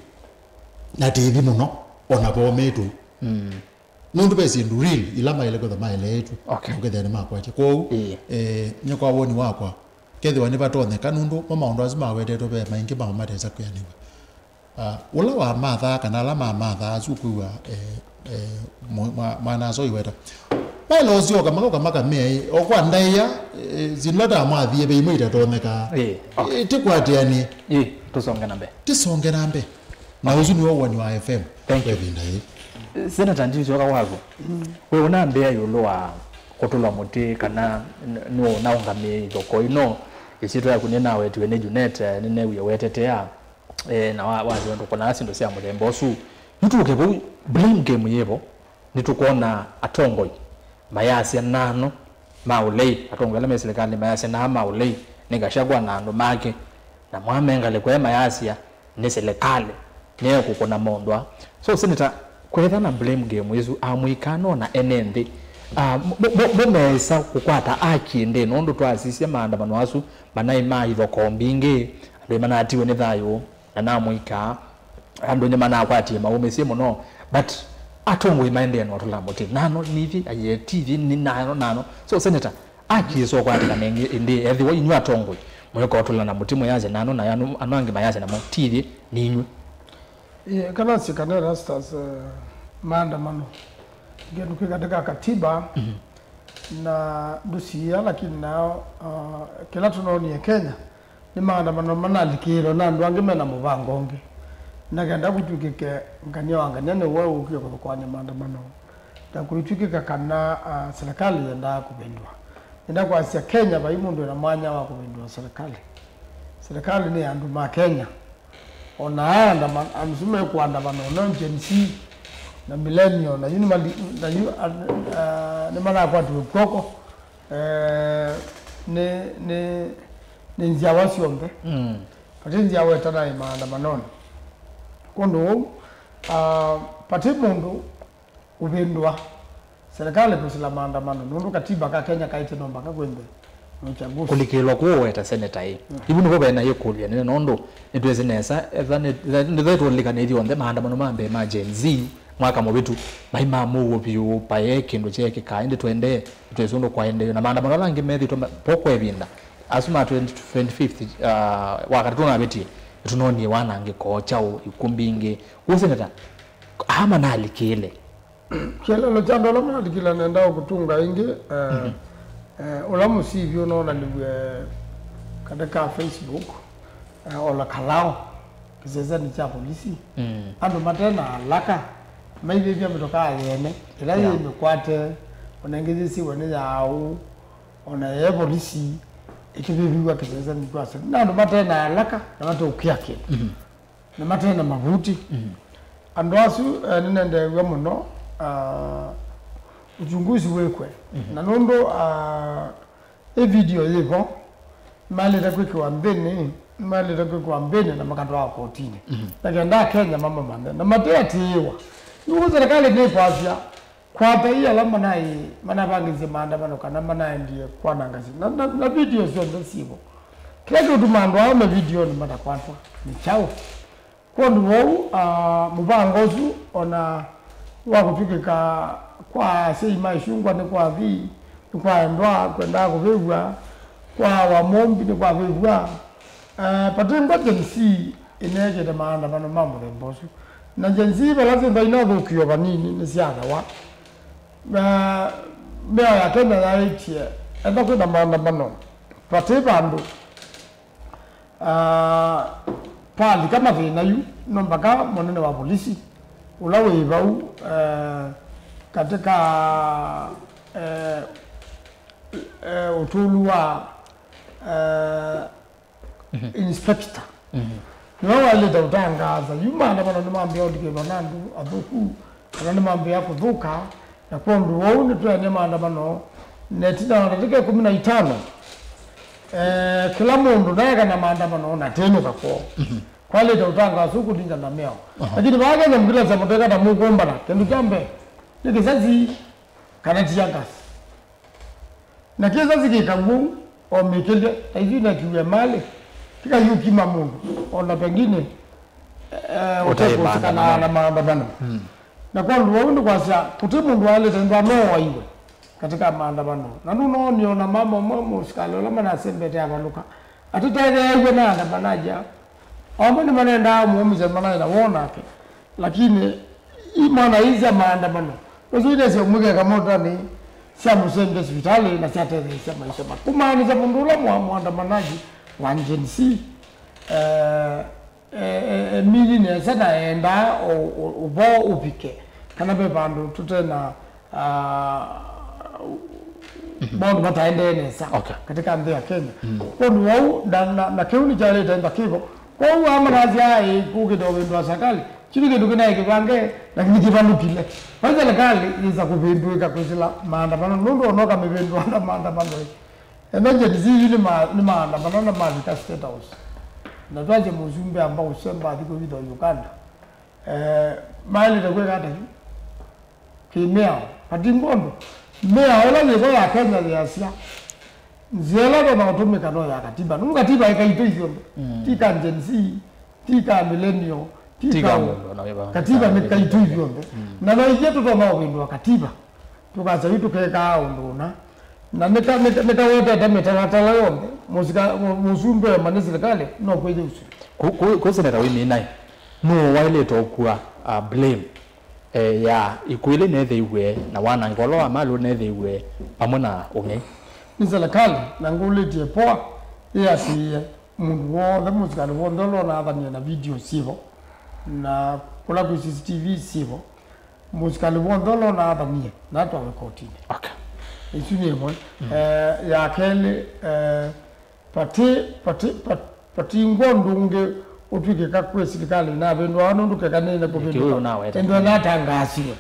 na tivi muno ona bometu nundu besi ndu real ila maile kwa maile yetu ukethene makwache ko nyakwa woni wakwa kethi wani batone kanundu mama ndo azima weteto be maingi ba matesa kuyaniwa ula wa matha kana la matha azukuwa mwana so iweta bailo sio kama me okwa ndaya zinlada amathi ebe imwita toneka tikwate yani tusonge nambe na uzuni wo wani wa FM thank you Senator Njisi waka wako we unambea yoloa kotula muti kana no naungame thoko ino isitwa kunena wetu ene Junet nene uye wetetea na wazi ndo kona asindo sia mulembo su nituke bo blame game yebo nitukona atongoi mayasi nano maulei atongela meselekani mayasi na maulei ningashagwa nando make na mwamenga lekwe mayasi ne selekale ne kukona mondwa so Senator kwetha na blame game yesu amwikano na enende bomesa kukwata akinde nondo twasisia maandamano asu banaima ivo kombinge ndo manatiwe ne thayo na namwika ando nyamana akwati maumesie muno but atongo imaende no tulamoti nano nivi aye TV ni nano so Senator akiso kwata mengi indi every inyu atongo mweko tulana mutimo yaze nano na yanu anwange mayaze na TV ninyu kana sikana rastas maandamano ngenu katika katiba na dusia lakini nao kila tunaoni Kenya ni maandamano manalikiro na ndwange mena mubangonge nagenda kutukike ngania wangania ne wewe ukiyo kwa maandamano na kutukika kana serikali yenda kubendwa nenda kwa Asia Kenya baimundo na mwanya wa kubendwa serikali ni andu ma Kenya ona andamano amsume kwa andamano no Gen na millennial na ni mana kwa tukoko ne nzia wasiombe pati nzia wetana maandamano kondo pati mundu ubindwa serikali kusila maandamano nundu katiba ka Kenya kaite nomba ka kwende uchaguzi kulikilwa kuweta Senator hii ibu nuko bena yokulia ne nondo etweze nesa ethane twolika ne thionde maandamano mambe ma Gen Z mwaka mubitu maima muwo biyo paeke ndo cheke kaende twende twezundo kwaende na maandamano langi methi to poko ebinda asuma 25th wakati tunabeti tunoni wanange kochao ikumbinge Senator ama nalikile kile lo jando lo malikila nenda kutunga ingi ola musivi unaona ni katika Facebook ola kalao kisasa ni cha polisi ando matena laka maybe pia mtoka yene ila yeye mekwate onangezi wone yao ona ye polisi ikibibiwa kisasa ni kwa sababu ando matena laka na watu ukiake na matena mavuti ando asu nende wemuno uchunguzi wekwe na nondo video yiko mali takwikwa mbene na makato wa kotini lakini Kenya mama mande na matea tiwa yuko serikali ni pasya kwa taia lama naye mana bangize maandamano kana mana ndiye kwa nangazi na video sio ndasibo kile kitu mando au video ni mata kwanza ni chao kwa ndio mubangozu ona wakupikika kwa sei maishungwa ni kwa vi ni kwa ndoa kwenda kuvewa kwa wamombi ni kwa vewa patengo jensi ineje de maandamano mambo rembosu na jensi balaze baina dhukio banini ni siaga wa bea ya Kenya ya itie enda kwa maandamano pate bandu pali kama vina yu nombaka monene wa polisi ulawe ibau katika utulu wa inspector no wale dautangaza yumana bana nimambia odike banandu abuku kana nimambia kudhuka na kondu wao ni tu nyama andamano netina ndike 15 kila mundu naye kana maandamano na teno kako kwale dautangaza huku dinga na meo lakini baada ya mgila za moteka na mugombana kendo jambe ni kizazi kana tiyangas na kizazi kikagu o mikele hivi na kiwe mali kika yuki mamundu ona pengine utakosekana na maandamano na kwa ndio kwa sasa kutimundu wale tendo no waiwe katika maandamano na nuno niona mama mama usikalo lama na sembete abanuka atutayewe na andamanaja ambo ni manenda muomiza manenda wona ke lakini imana hizi maandamano uzile sio mwige kama ndani sia musembe hospitali na sia tena sia maisha kumani za mundula muandamanaji wanjensi mili ne sana enda ubo upike kana be bandu tutena bondu bataende nesa katika mbe ya Kenya kwa ndio na keuni jale tenda kibo kwa amanazi ai kukidogo ndo sakali chini kidogo na kibange lakini kibandu kile kwanza lekali iza kupinduka kuzila maandamano ndo onoka mebendwa na maandamano emergency yule ni maandamano na Malika State House na twaje muzumbe ambao usemba adiko video Uganda mali takwe kata kimea patingondo mea wala ni kwa Kenya ya Asia nzela na utumika no ya katiba nu katiba ikaito hivyo tika agency tika millennial tika katiba ikaito hivyo na na yetu tuna windu katiba tukaza vitu keka ndona na nika wote tametala yombe musika musumbe manezi lekale no kweje usu ko senera wini nai no wale to kwa blame ya ikwile nethe iwe na wana ngolo amalo nethe iwe pamona onge nizelekale na ngulitie poa ya si mundu wothe musikali wothe lona athania na video sivo na kula ku CCTV sivo musikali wothe lona athania na twa kotini okay isuni mo ya kele pati ngondunge utwike kakwe serikali na bendo anonduke kanene ko bendo endo na tangasiwe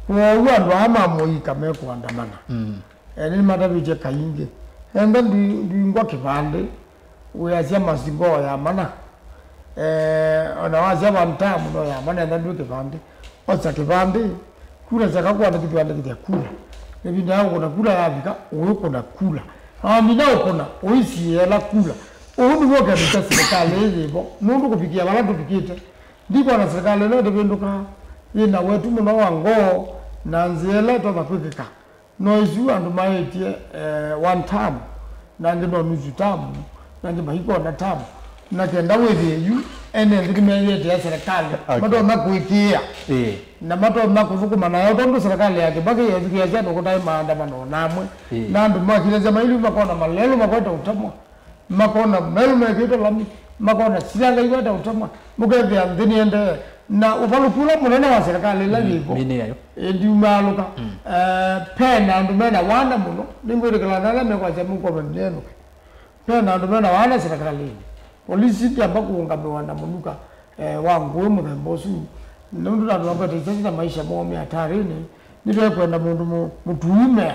kwa ndo ama moika meko andamana ni madabije kainge enda ndingwa kibande uyazia mazingo ya mana ona wazia bantamu no ya mana enda nduke kibande oza kibande kula zaka kwa na kibande kia kula ebi nao kuna kula yabika uko na kula amina uko na oisi yela kula uhudu woka bita serikali yebo nundu kupikia balatu pikite ndiko na serikali no debenduka ina wetu muno wango na nzela to bakwika noizu andu maetie one time nange no nuzu tamu nange bahiko na tamu na kenda wewe yu ene ndikimeye ya serikali mato makuikia na mato makuvukuma na yondo serikali yake baki yazikia jato kutai maandamano namwe na ndu makileza mailu makona malelo makota utamwa makona melu mekito lami makona silanga iwata utamwa mukevya ndini ende na uvalukula munene wa serikali la lipo mini yayo ndi umaluka pena ndu mena wana muno ningwirikala nala mekwa jamu kwa mendeno pena ndu mena wana serikali polisi tiamba kuungamewa na munuka wangu murembosu nundu na ndomba tizeza maisha momi hatarini nitwe kwenda mundu mutuume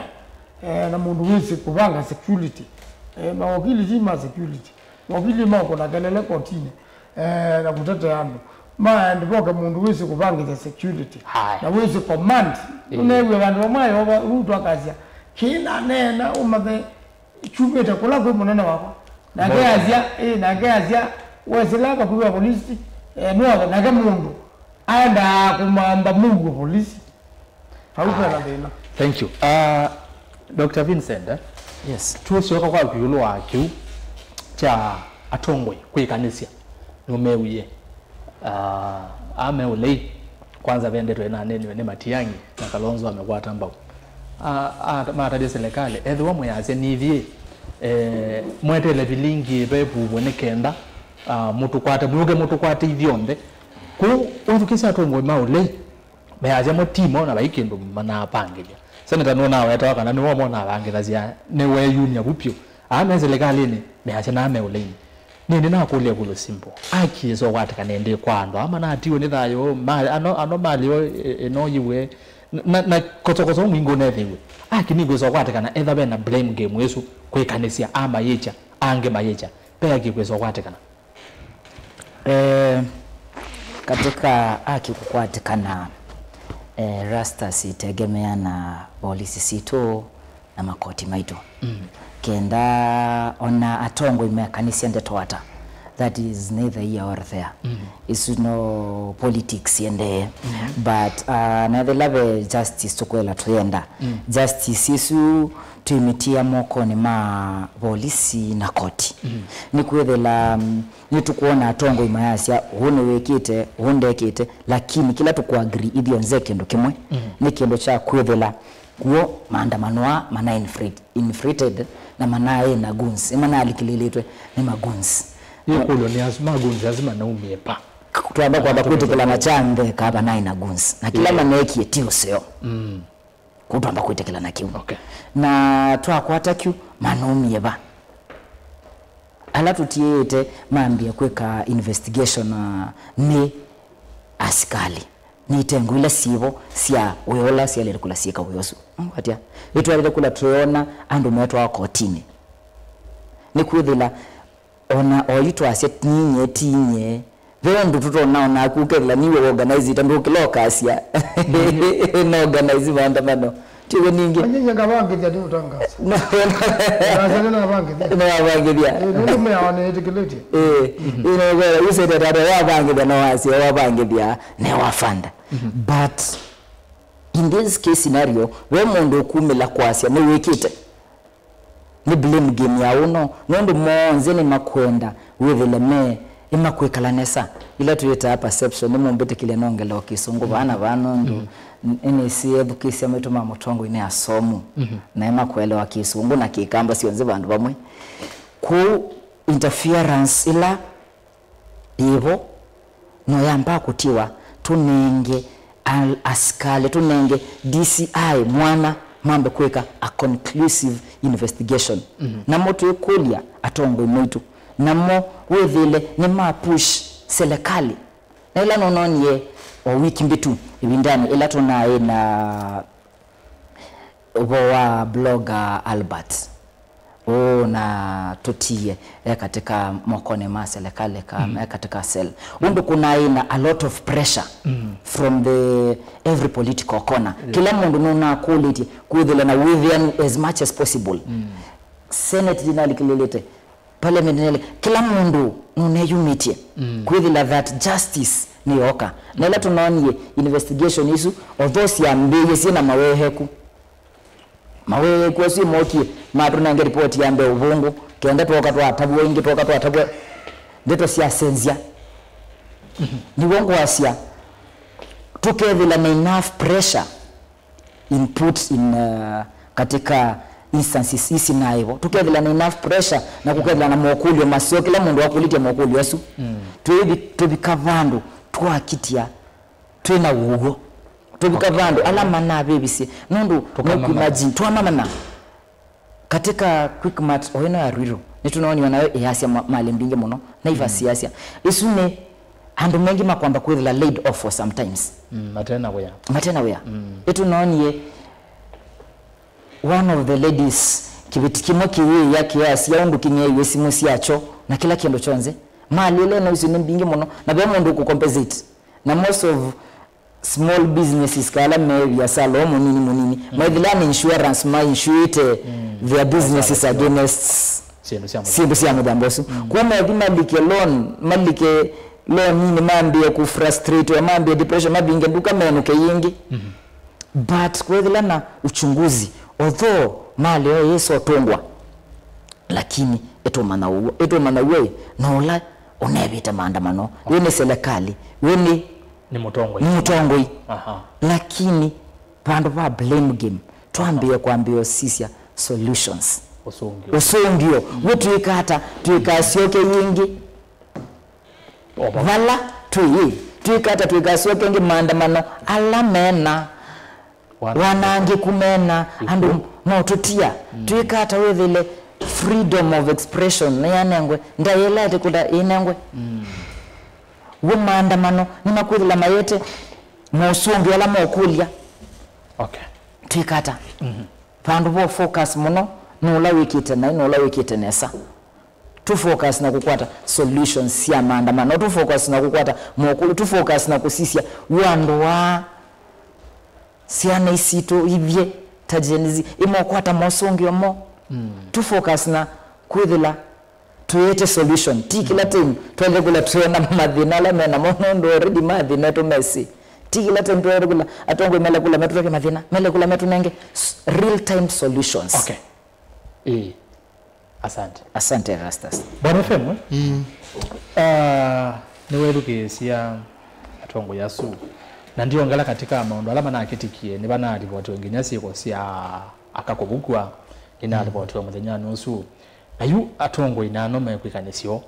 na mundu wese kuvanga security mawakili zima security wakili mako na kelele kotini na kutetea ando ndipo kwa mundu wese kuvanga security na wese command unewe vandu vamwayo rutu akazia kina nena umathe chumeta kula kwa munene wako nageazia wesilaka kuwa polisi nuwa nage mundu aenda kumamba mungu polisi haupa na dena. Thank you. Dr. Vincent, yes, tuosioka kwa vyulo wakiu cha atongwe kwikanisia numewiye ameulei kwanza vende twena neni wene matiyangi na Kalonzo amekwata mbao matadi serikali ethu wamwe yase nivie mwetele vilingi rebu wene kenda mutu kwate ivyonde ku uthukisa atongwe maulei meaje motimo na baikendo mana pangelia seneta nona weta kana ni womo na bangira cia ne we yunya bupyo ame serikali ni meaje na meulei nini na kulia kulo simple akizo kwati kanende kwando ama na atiwe ni thayo ano malio eno yiwe na kotokozo mwingo nethiwe akini gwezo kwati kana etha bena blame game wesu kwikanisia ama yecha ange mayecha pea kigwezo kwati kana katika akikukwatikana rasta sitegemea na polisi sito na makoti maito kenda ona atongo imekanisia ndetwata that is neither here or there it's no politics yende but na the love justice tukwela tuyenda justice isu tuimitia moko ni ma polisi na koti ni kwethela ni tukuona atongo imayasia hune wekite hundekite lakini kila tukuagree ithio nze kendo kimwe ni kendo cha kwethela kuo maandamano mana infrated na manae na guns mana alikililitwe ni maguns yekulo ni azima guns azima na umiepa tuamba kwa kwitikila na chande kaba nae na guns na kila maneki tio seo kutamba kwitikila na kiu na twakwata kiu manumie ba ala tutiete maambia kweka investigation ni askali ni tengu ila sivo sia weola sia lele kula sieka weosu atia etu alele kula tuona andu meto wa kotini ni kwithila ona oyitu aset ninye tinye vero ndu tutona ona kukela niwe organize itambo kiloka asia no organize maandamano tiwe ningi anyenya ngabange dia utangasa no na bange dia no bange dia ndio meone etikelete ino use that wa bange dia no asia wa bange dia ne wafanda but in this case scenario we mundu kumela kwasia ne wekite ni blame game ya uno nondo monze ni makwenda withile me imakwekanesa ila tuyeta perception ni mumbete kile nongela okisungu bana banondo ene siebu kisi ametuma mutongo ine asomu na imakwelewa kisungu na kikamba sionze bandu bamwe ku interference ila ivo no yamba kutiwa tunenge askale tunenge DCI mwana mambe kweka a conclusive investigation na moto ekulia atongo mwitu namo wethile ni mapush serikali na ila nononye o wiki mbitu ibindani ila tunaye na wa blogger Albert na tutie katika mokone ma serikali kama katika cell undu kuna ina a lot of pressure from the every political corner kila mundu nuna quality kuithila na within as much as possible senate dinali kilelete parliament nele kila mundu nune unity kuithila that justice ni oka na ila tunaonye investigation isu although siambeye sina maweheku si moki matuna nge report yambe ubungu kenda toka to atabu wengi toka to atabu ndeto cia senzia ni wongo asia tukethila na enough pressure input in katika instances hizi na hivyo tukethila na enough pressure na kukethila na mokulio masio kila mundu wakulitia mokulio asu tubika vandu twakitia twina ugo tubika vandu alama na bebisi nundu imagine twamamana katika quick mat oyeno ya riro nitunaoni wanayo yasia mali mbinge muno na iva siasia isune andu mengi makwamba kwithila laid off for sometimes matena wea itunaoni one of the ladies kibitikimo kiwi ya kiasi ya undu kinye yesimu siacho na kila kiendo chonze mali ile na usine mbinge muno na be mundu ku compensate na most of small businesses kala maybe ya salomo nini maidhilani insurance ma insure their businesses against simbu siya mudambosu kwa maidhima like loan nini mambi ya kufrustrate mambi ya depression mambi ingenduka menuke yingi but kwa dhilana uchunguzi although mali yo yeso tongwa lakini eto manauwe na ola unebita maandamano wene serikali wene ni mutongoi lakini pandu pa blame game tuambie kwambio sisia solutions usungio wetu ikata tuikasioke yingi vala tuikata tuikasioke yingi maandamano alamena wanangi kumena andu no tutia tuikata wethile freedom of expression na yanengwe ndayelete kuda inengwe maandamano ni makwithila mayete mosungi wala mokulia tuikata pandu bo focus muno nula wikite nesa tu focus na kukwata solutions ya maandamano tu focus na kukwata mokulu tu focus na kusisia wandu wa siana isito ivye tajenizi imokwata mosungi omo tu focus na kwithila tuete solution tikila time twende kula tuona madhina la mena monondo already madhina to messi tikila time twende kula atongo mele kula metu toke madhina mele kula metu nenge real time solutions asante Rastas bwana femu ni weruke sia atongo yasu na ndio ngala katika maondo alama na akitikie ni bana ripoti wengine siko sia akakobukwa ina ripoti wa muthenya nusu ayu atongo inano mekwikanisio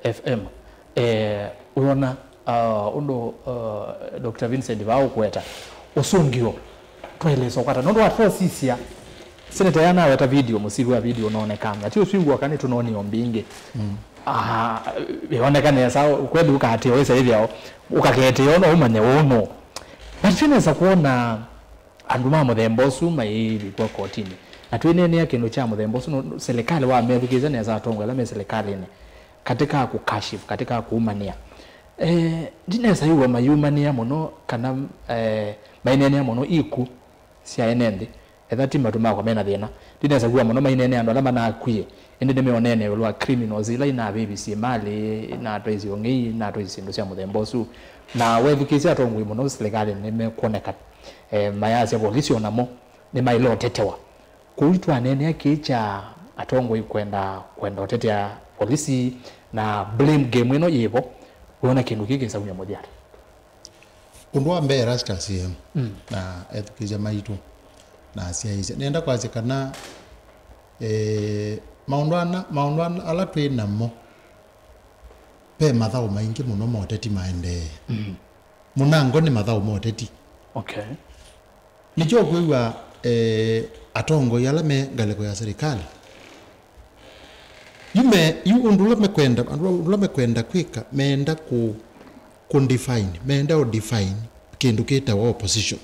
FM urona undo Dr. Vincent Vao kweta usungio tweleso kwata nondo wa sisia seneta yana weta video musiru wa video unaonekana ati usingwa kani tunaoni ombinge bionekana sawa kwedi ukati wese hivi ao ukakete yono umanye wono batineza kuona anduma muthembosu mai kwa kotini atwene yake no cha muthembosu serikali wa Amerika neza atongo la serikali ne katika kukashifu katika kuumania dineza yuwa mayumania muno kana mainene muno iku sia enende ethati matuma kwa mena thina dineza yuwa muno mainene ando alama na akwie ende demeonene lwa criminals ila ina BBC mali na twezi ongi na twezi ndo cia muthembosu na wethikisi atongo muno serikali nimekuoneka mayasi ya polisi onamo ni mailo tetewa kuitwa nene akicha atongo ikwenda otetea polisi na blame game ino yivo uona kindu kiki saunya moja undu wa mbere Rastas na ethikiza maitu na siaise nenda kwaze kana maundwana ala twina mo pe mathao maingi muno moteti maende munango ni mathao moteti nicho kuiwa atongo yala me galeko ya serikali undula mekwenda kwika meenda ku define kindu kita wa opposition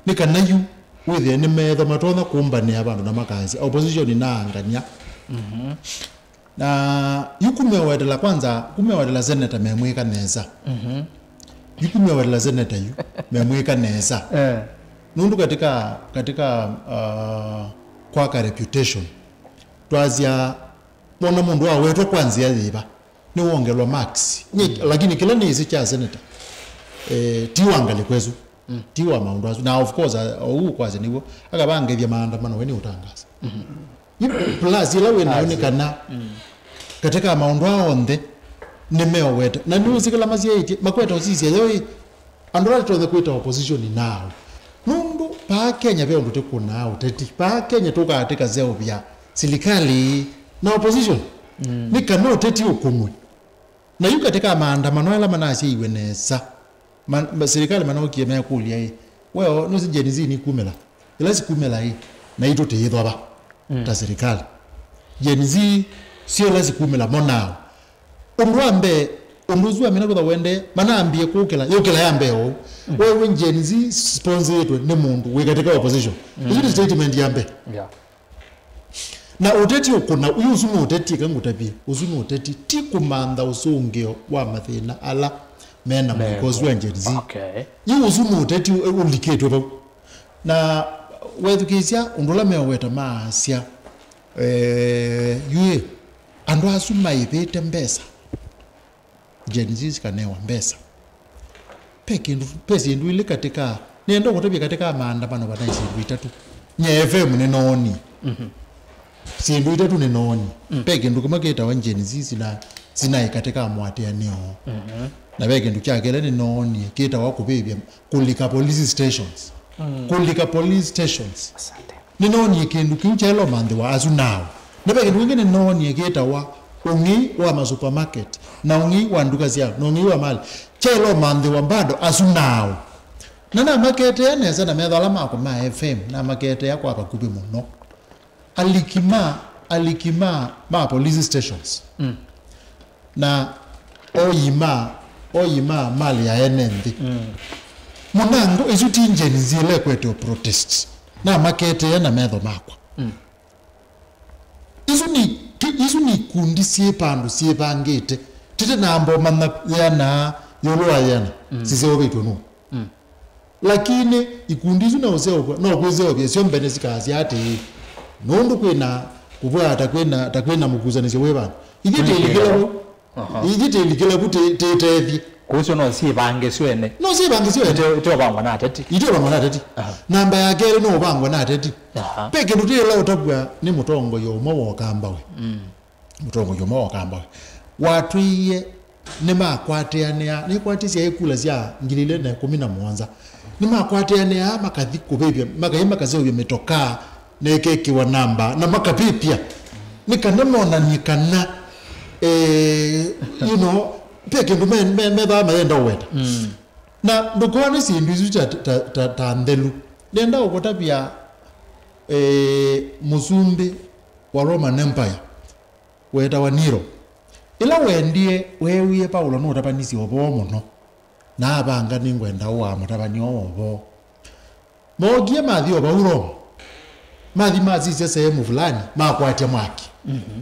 nikana yu withe ni metho matona kumbania abandu na makazi opposition inaangania na yukumewedela kwanza kumewedela senator memwika neza yukumewedela senator yu memwika neza nundu katika kwa reputation twazia mwana mundu wawetu kwanzia liba ni wongelwa max lakini kila ni isi cha senator tiwangale kwezu tiwa maundu azu na of course au kwaze niwo akabangethia maandamano weni utangaza plus ila we naonekana katika maundu aonde nimeweta na ni usikala mazieti makweta usisi yoi andora to the kweta opposition now nundu pa Kenya vyo ndute kuna uteti pa Kenya toka atika zeo bya serikali na opposition ni kama uteti ukumwe na yuka teka maandamano yala manasi iwenesa serikali manao kiemea kulia hii wewe no sijenizi ni kumela ila sikumela hii na ito teithwa ba ta serikali jenizi sio lazi kumela monao umwambe umuzwa mina kutha wende manaambie kukela yokela yambeo wewe jenizi sponsor yetu ni mundu wekatika opposition hiyo statement yambe na uteti ukuna uyuzumu uteti kangutapia uzumu uteti tikumanda usungio wa mathina ala mena mkozwa njezi yuzumu uteti uliketwe na wethukisia undula meweta maasya yue andu asuma ivete mbesa jenzi kanewa mbesa pesi ndu ile katika nendo kutapia katika maandamano banaisi vitatu nyefe mnenoni sindu itatu ni noni peke ndu kama keta wanjeni sina katika mwate aneo na peke ndu kyakele ni noni keta wako bebya kulika police stations kulika police stations asante ni noni kindu kiuchelo mande wa azu now na peke ndu ngene noni keta wa ungi wa ma supermarket na ungi wa nduka zia na ungi wa mali chelo mande wa bado azu now na market ene sana medhala mako ma FM na market yako apakubi muno alikima ma police stations na oyima mali ya enendi munango izuti injeni zile kweto protests na makete yana medho makwa izu ni kundi siepandu siepangete tete nambo manna yana yolwa yana sise obeto no lakini ikundi izu na oseo no kwezeo byesyo mbene sikazi ati nundu kwina kubwa atakwena mukuzanise webana igite ilikela kutetethi kuso no sibange swene ito bangwa na ateti namba ya gere no bangwa na ateti peke ndutela otabwa ni mutongo yo mo wakamba we mutongo yo mo wakamba watu iye ni makwateania ni kwatisia ekula sia ngilile na 17 ni makwateania makathiko bebya makayema kazeo yemetoka nekeki wa namba na makapipia nikanamona nikana you know peke ndo meda maenda weta na ndokone sindu izu ta ndelu nenda okotapia Musumbi wa Roman Empire weta wa Nero ila wendie wewie Paulo no tapanisi obo muno na abanga ningwenda wa mutapani obo mogie mathi oba Roma mathi mazise sehemu fulani makwatia mwaki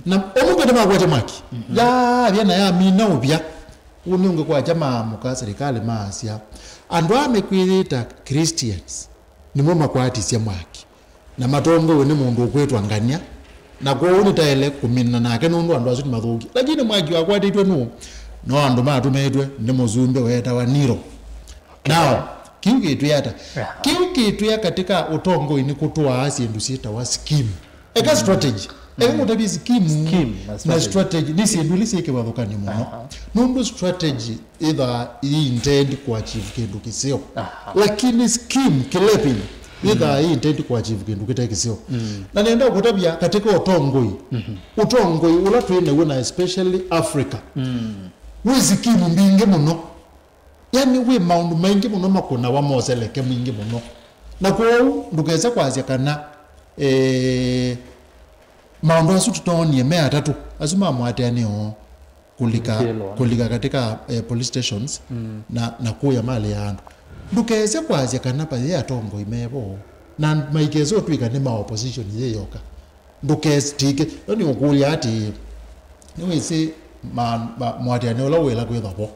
na omukwete makwatia mwaki ya byana ya mina ubya ununge kwa jamaa muka serikali maasya andu amekwirita Christians nimwe makwatisia mwaki na matongo we ni mundu okwetwa ngania na kwa uni taele kumina nake nundu andu azuti mathuki lakini mwaki wakwatitwe no andu matumetwe ni Musumbi weta wa Nero now kiukitu yata kiukitu ya katika utongo ini kutoa asindu sita wa scheme eka strategy mutabi scheme na strategy nisi ndulisi yake wadhokani muno nundu strategy either intend ku achieve kindu kisio lakini scheme kilepi either intend ku achieve kindu kitakisio na nenda kutabia katika utongo utongo ula twene wona especially Africa we scheme mbinge muno yani we maundu maingi muno makona wa moseleke mwingi muno na kwa ndukeza kwazia kana maundu asu tutonie mea tatu azuma mwateaneo kulika katika police stations na kuya mali ya andu ndukeze kwazia kana pa ya tongo imebo na maikezo twika ni ma opposition yeyoka ndukeze tike yani okulia ati niwe se mwateaneo la wela kwethabo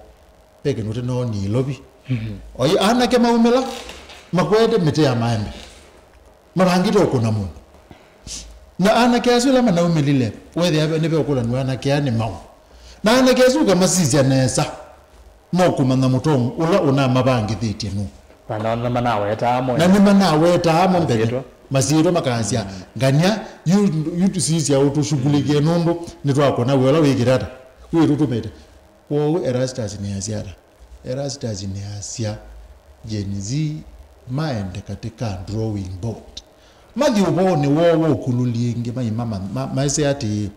peke note no ni lobi oyi anake maumela makwede mete ya maembe marangito kuna mundu na anake asula manaumelile wethe abe nebe okula nwa anake ani mau na anake asuka masizia nesa no kumana mutongo ula una mabangi thitie no na manawe taamo na ni manawe taamo mbele masiro makasia ngania you to sisi ya utushughulikie nundu nitwako na wela wigirata we rutumete kwa Erastus ni asiara Erastus ni asia Gen Z maende katika drawing board madhi ubone wowo kululinge mayimama maise ati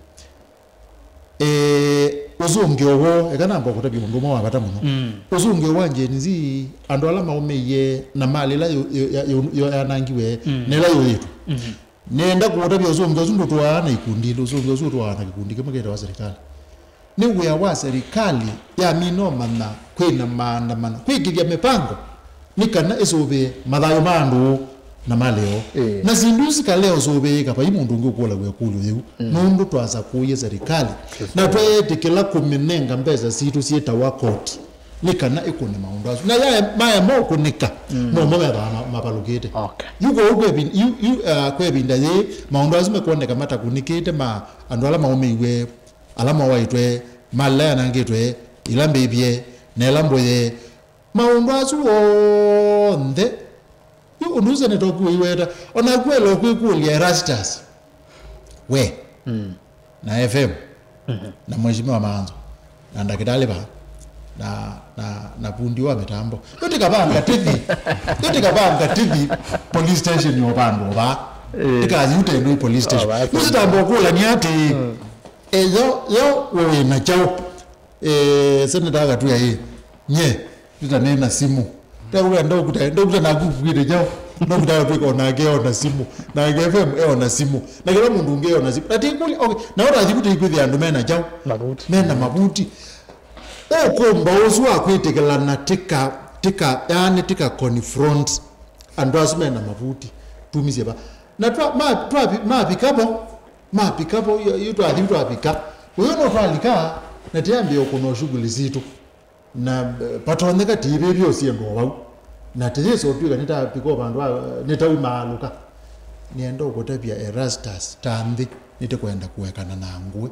uzunge owo ekanamba kutabi ngoma wabata muno uzunge wanje nzi andola maumeye na mali la yo yanangiwe nela yo yetu nenda kutabi uzunge uzungu twana ikundile uzunge uzungu twana ikundike maketa wa serikali ni uya wa serikali ya minoma na kwina maandamano kwikiria mipango nikana esobe madhayo mandu na maleo na zinduzi kaleo zobe kapa imundu ngokola kwekulu yeu nundu twaza kuye serikali na twete kila kuminenga mbeza situ sieta wa court nikana ikone maundu azu na ya maya moko nika no mama mapalukete yuko ukwe kwebinda ye maundu azu mekoneka mata kunikete ma andwala maumiwe alama waitwe malaya nangetwe ilambebye nelamboye maundu azu onde unuze netoku iweta ona kwelo kwikulia Erastus we na FM na mheshimiwa Manzo na ndakitale ba na pundi wa mitambo yote kabanga TV police station yo bandu ba tikazi utendo police station usitambo kula ni ati yo wewe na chao seneta gatu ya hii nye tutanena simu tawe ndo na kukwire jao ndo kutaka na geo na simu na FM na simu na kila mundu ngeo na simu ati kuli okay na ora azikuti ikwithi andu mena jao mabuti okomba ozu akwitekela na tika confront andu asumena mabuti tumize ba na mapikapo yuto adhitu apika uyo no twalika na tiambe okono shughuli zitu na patoneka tibe byosi ndo wau na teyeso tuika nita piko bandu nita umaluka nienda ukotabia Erastus tambi nite kwenda kuwekana na ngwe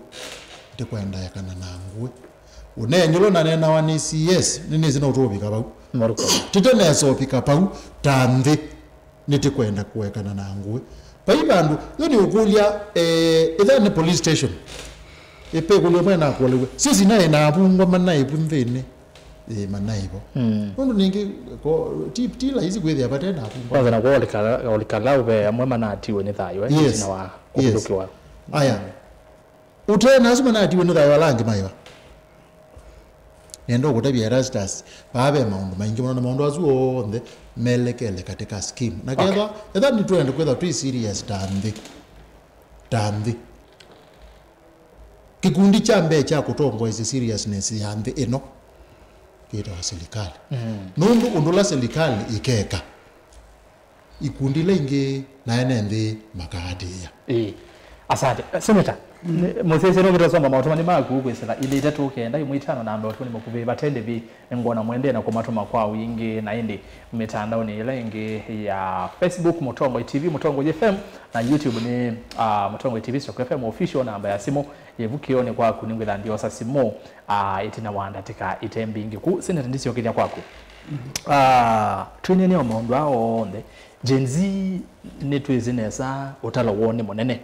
unenjulo na nena wani CS nini zina utobika bau titene so pika pau tambi nite kwenda kuwekana na ngwe paibandu yoni ukulia either police station epe kulomwe na kolewe sisi naye na abungwa manaye pumvene manaibo ndo ningi ko tila hizi kwethia batena abungwa kwanza na olikala ube amwe manatiwe ni thayo yes. na wa kudukiwa aya utena asuma na atiwe ni thayo alangi maiwa nendo kutabia Erastus babe maundu maingi mwana maundu azuo onde melekele katika scheme na kedha edha ni tuende kwetha tu serious tambi kikundi cha mbe cha kutombo isi seriousness ya mbe eno kita wa serikali nundu undula serikali ikeka ikundi lengi na enende makadia asante seneta Moses no bitasoma matumani maku kwesela ile tatu kenda imwitano na ambayo tuni mukube batende bi ngona mwende na kumatuma kwa wingi na indi mitandao ni ile ingi ya Facebook Mutongo TV Mutongo FM na YouTube ni Mutongo TV Stock FM official namba ya simu yevukione kwa kuningwela ndio sasa simu itina wanda tika itembingi ku seneta ndisio kinya kwako twinene omondo aonde Gen Z netwezinesa utalo wone monene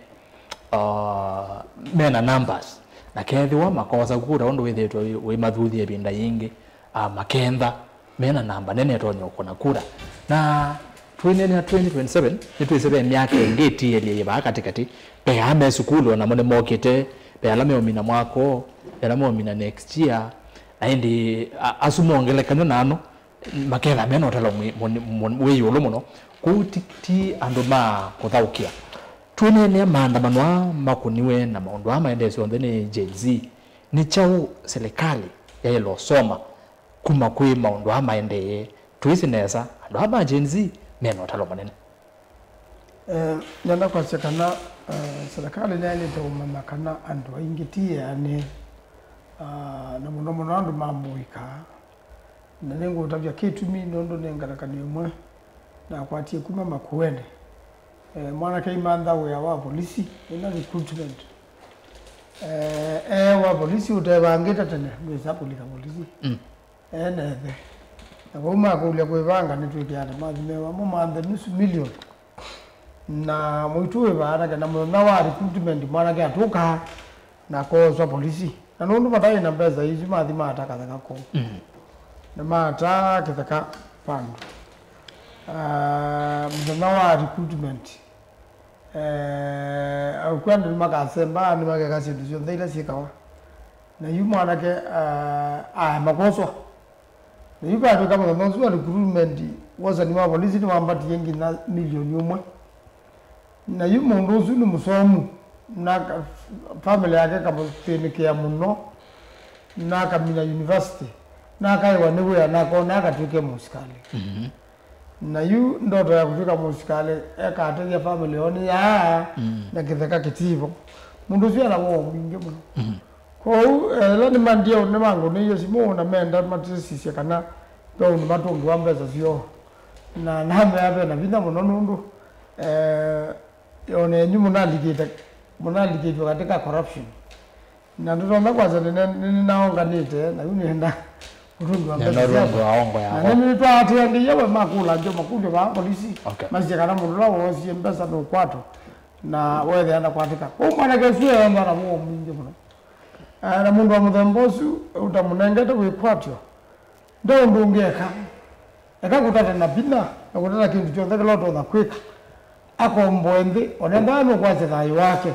mena numbers na kethiwa makosa kura ondo wethetwa we mathuthi ebinda yingi makenda mena namba nene tonyo kona kura na twinene na 2027 nitwesebe myaka ingeti yeli yeba katikati pe ame sukulu na mone mokete pe alame omina mwako alame omina next year aindi asumongelekana nano makenda mena otalo we yolo muno kuti andoma kuthaukia twinene maandamano makuniwe na maundu amaendesyo onthe ni Gen Z ni chao serikali ya ilo soma kuma kwi maundu amaendeye twisinesa andu ama Gen Z mena otalo manene nyanda kwa sekana serikali nene taumama kana andu aingitie ane na muno andu mamuika na nengo utavya kitumi nondo nengarakani mwe na kwatie kuma makuene mwana kai manda wa polisi ina recruitment wa polisi utawangeta tena mweza polika polisi nebe na goma kulia kwevanga nitwekiana mazimewa mumanda nusu milioni na mwituwe baada kana mwana wa recruitment mwana ke atoka na kozwa polisi na nundu matai na mbeza hizi mathi mataka thaka ko na mata kithaka pandu mzana wa recruitment kwenda makasemba ni makakasi ndio ndaila sikawa na yu mwanake makoso na yu bado kama mwanzo wa recruitment waza ni wa polisi ni wambati yengi na milioni umwe na yu mundu usu ni musomu na family yake kama tenikia muno na kamina university na kaiwa niwe anako na akatuke musikali na yu ndoto ya kufika musikali akateja family oni ya na kitheka kitivo mundu usu ana wo mwingi muno ko la ni mandia ne mango ne yesi mo na menda matisisi kana ndo ni matundu ambeza sio na name abe na vinda muno nundu yone nyumu naligite katika corruption na ndo na kwanza ni naonganite na yuni henda urundu ambeza na mimi to ati ndi yewe makula ndio makundi ba polisi masije kana mundu la wosi mbesa no kwato na wewe anda kwatika ko mwana kesue ndo na mo mwingi muno na mundu wa muthembosu utamunengete wikwatyo ndo ndungeka ekakutata na bina ekutata kintu kyothe kiloto na kwika akomboendi onenda no kwase thayo wake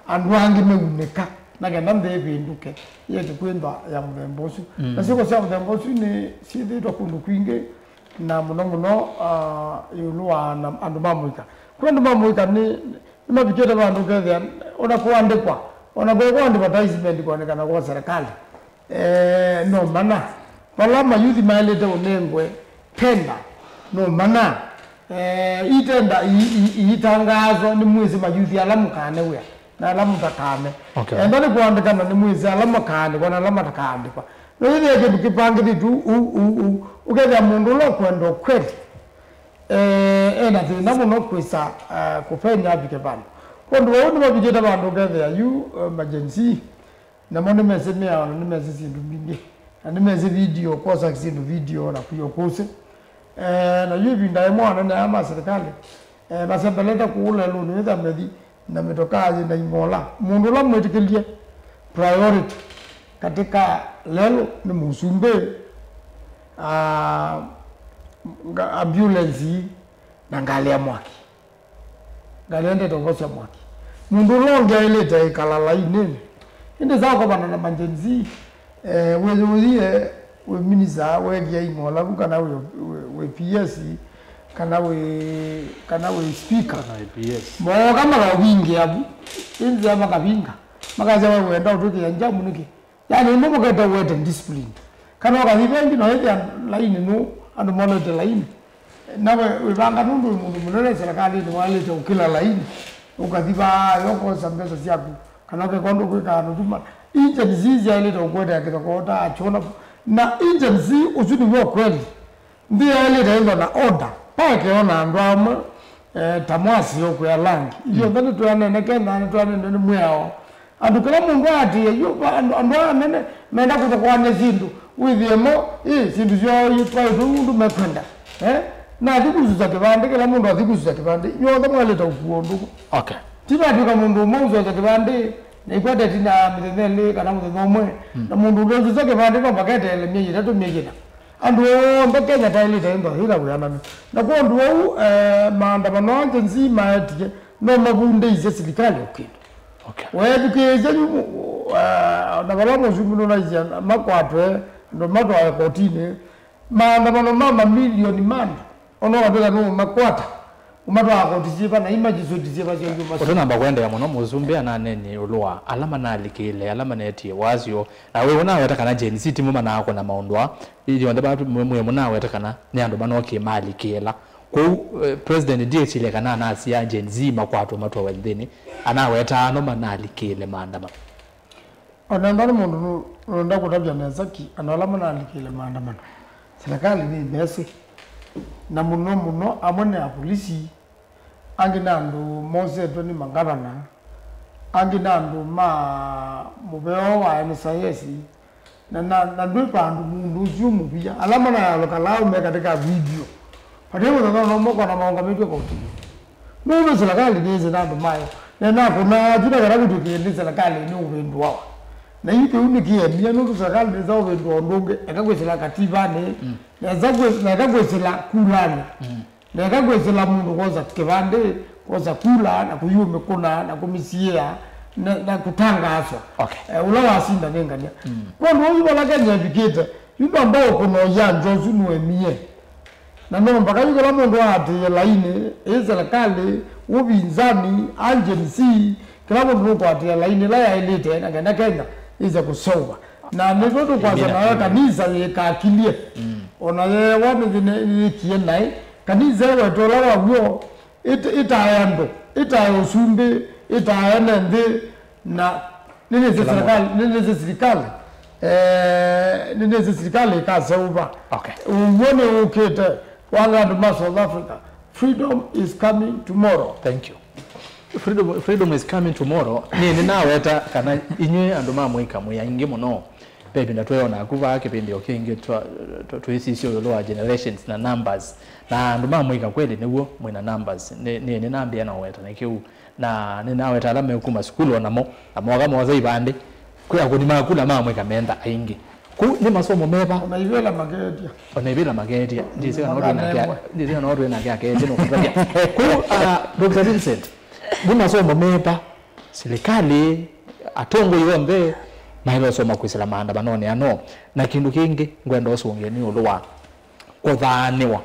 andu angi meunika nagenda mbebinduke yete kwenda ya muthembosu na siko cia muthembosu ni cithitwo kundu kwingi na muno yulu wa andu mamuika kwendu mamuika ni mabikete bandu kethia ona kuandikwa ona kwa advertisement kuonekana kwa serikali no mana palama youth mailete unengwe tenda no mana itenda itangazo ni mwezi mayuthi alamu kane we na alamu takane ndani kuandikana ni mwezi alamu kane kwa alamu takane kwa no ile yake tukipangili tu uketha mundu lo kwendo kweli na thina muno kwisa kupenya abike bana kondo wonu mabijeta bandu gethe yu emergency na mone mesemea ni mesisi ndumbi na ni mesi video kosa kisindu video na kuyo kuse na yu binda mwana na ama serikali basembeleta kuula lu ni da medi na metokazi na imola mundu la mwetikilie priority katika lelo ni musumbe ambulance na ngalia mwaki galende tongosa mwaki mundu longe ile tai kalala inene inde zako bana na manjenzi we minisa we gia imola kana we PS kana we speaker na PS mo kama la wingi abu inzi ama kabinga makaza we wenda utoke yanja muniki yani ndomo kata wete discipline kana kazibengi no ile line no ando monitor line nawe wibanga nundu mundu munene serikali ni wale to kila laini ukathiba yoko sambesa siaku kana ke kondo kwika nutuma agency ya ile to kwenda kitokota achona na agency usudi wo kweli ndio ile ndio na order pake ona ndwama tamwasi yoko ya langi iyo ndani tuanene kenda tuanene ni mwao andukala mungu ati yo andwa nene menda kutokwane zindu withiemo zindu zyo yitwa ndu mekwenda na dikuzuza kibande kila mundu adikuzuza kibande yonda mwaleta ukuondu tiba tuka mundu mauzo za kibande na ikwade tina mithele kana muthomwe na mundu uzuza kibande no bakete ele myeji tatu myeji andu mbekenya taili tendo hila kuyana na kwa ndu maandamano agency maetike no mabunde ize serikali okindo wewe kije na bala muzungu na ize makwatwe ndo matwa ya kotini maandamano mama milioni manda ono wadela no makwata umatwa akotisipa na imajizo disipa sio yuma otona kwenda ya muno muzumbe ananeni ulwa alama nalikile alama neti wazio na wewe nawe atakana Gen Z timu mana ako na maundwa ili wanda batu mwe munawe atakana ni ando bano mali kila ko president DH ile kana na asia Gen Z makwatu matwa wendeni anawe atano manalikile maandama onandani mundu ronda kutabya nezaki analama nalikile maandamano serikali ni mbese na muno amone ya polisi anginandu mose toni mangabana anginandu mubeo wa NSIS na ndwipa andu mundu zumu pia alama na lokalao me katika video patemo na moko na maungamito kwa uti mundu serikali nize nandu mayo na kuna jina karabu tukiende serikali ni uvendu wao na yike unikie mia no serikali neza obendu ondunge akakwesela katiba ne na akakwesela kulani na akakwesela mundu koza kibande koza kula na kuyume kuna na kumisia na kutangazo ula wasinda nengania kwa ndo wala kanya biketa yundo ambao kuno yanjo zunu emie na ndo mpaka yuko la mundu ati laini serikali ubinzani agency kila mundu kwa ati laini la ya elite na Kenya iza kusoma na ndoto kwanza na kanisa yekakilie ona ye wanu ni kienai kanisa wetu la wao itayando itayosumbe itayanende na nini serikali kasauba uone ukete wanga ndo South Africa freedom is coming tomorrow. Thank you. Freedom is coming tomorrow. Ni naweta kana inywe andu mamwika muyange muno baby natweyona kuva kipindi okinge twisisio yolo generations na numbers na andu mamwika kweli niguo mwina numbers ni nambia na weta nikiu na ninaweta alame kuma skulu onamo amoga moza ibande kwa kunima kula mamwika menda aingi ku ni masomo meba onaibela magedia ndise na orwe na kya kete no kupatia ku Dr. Vincent buna somo meba serikali atongo yombe mahilo soma kwisela maanda banone ano na kindu kingi ngwenda osonge ni ulwa kothaniwa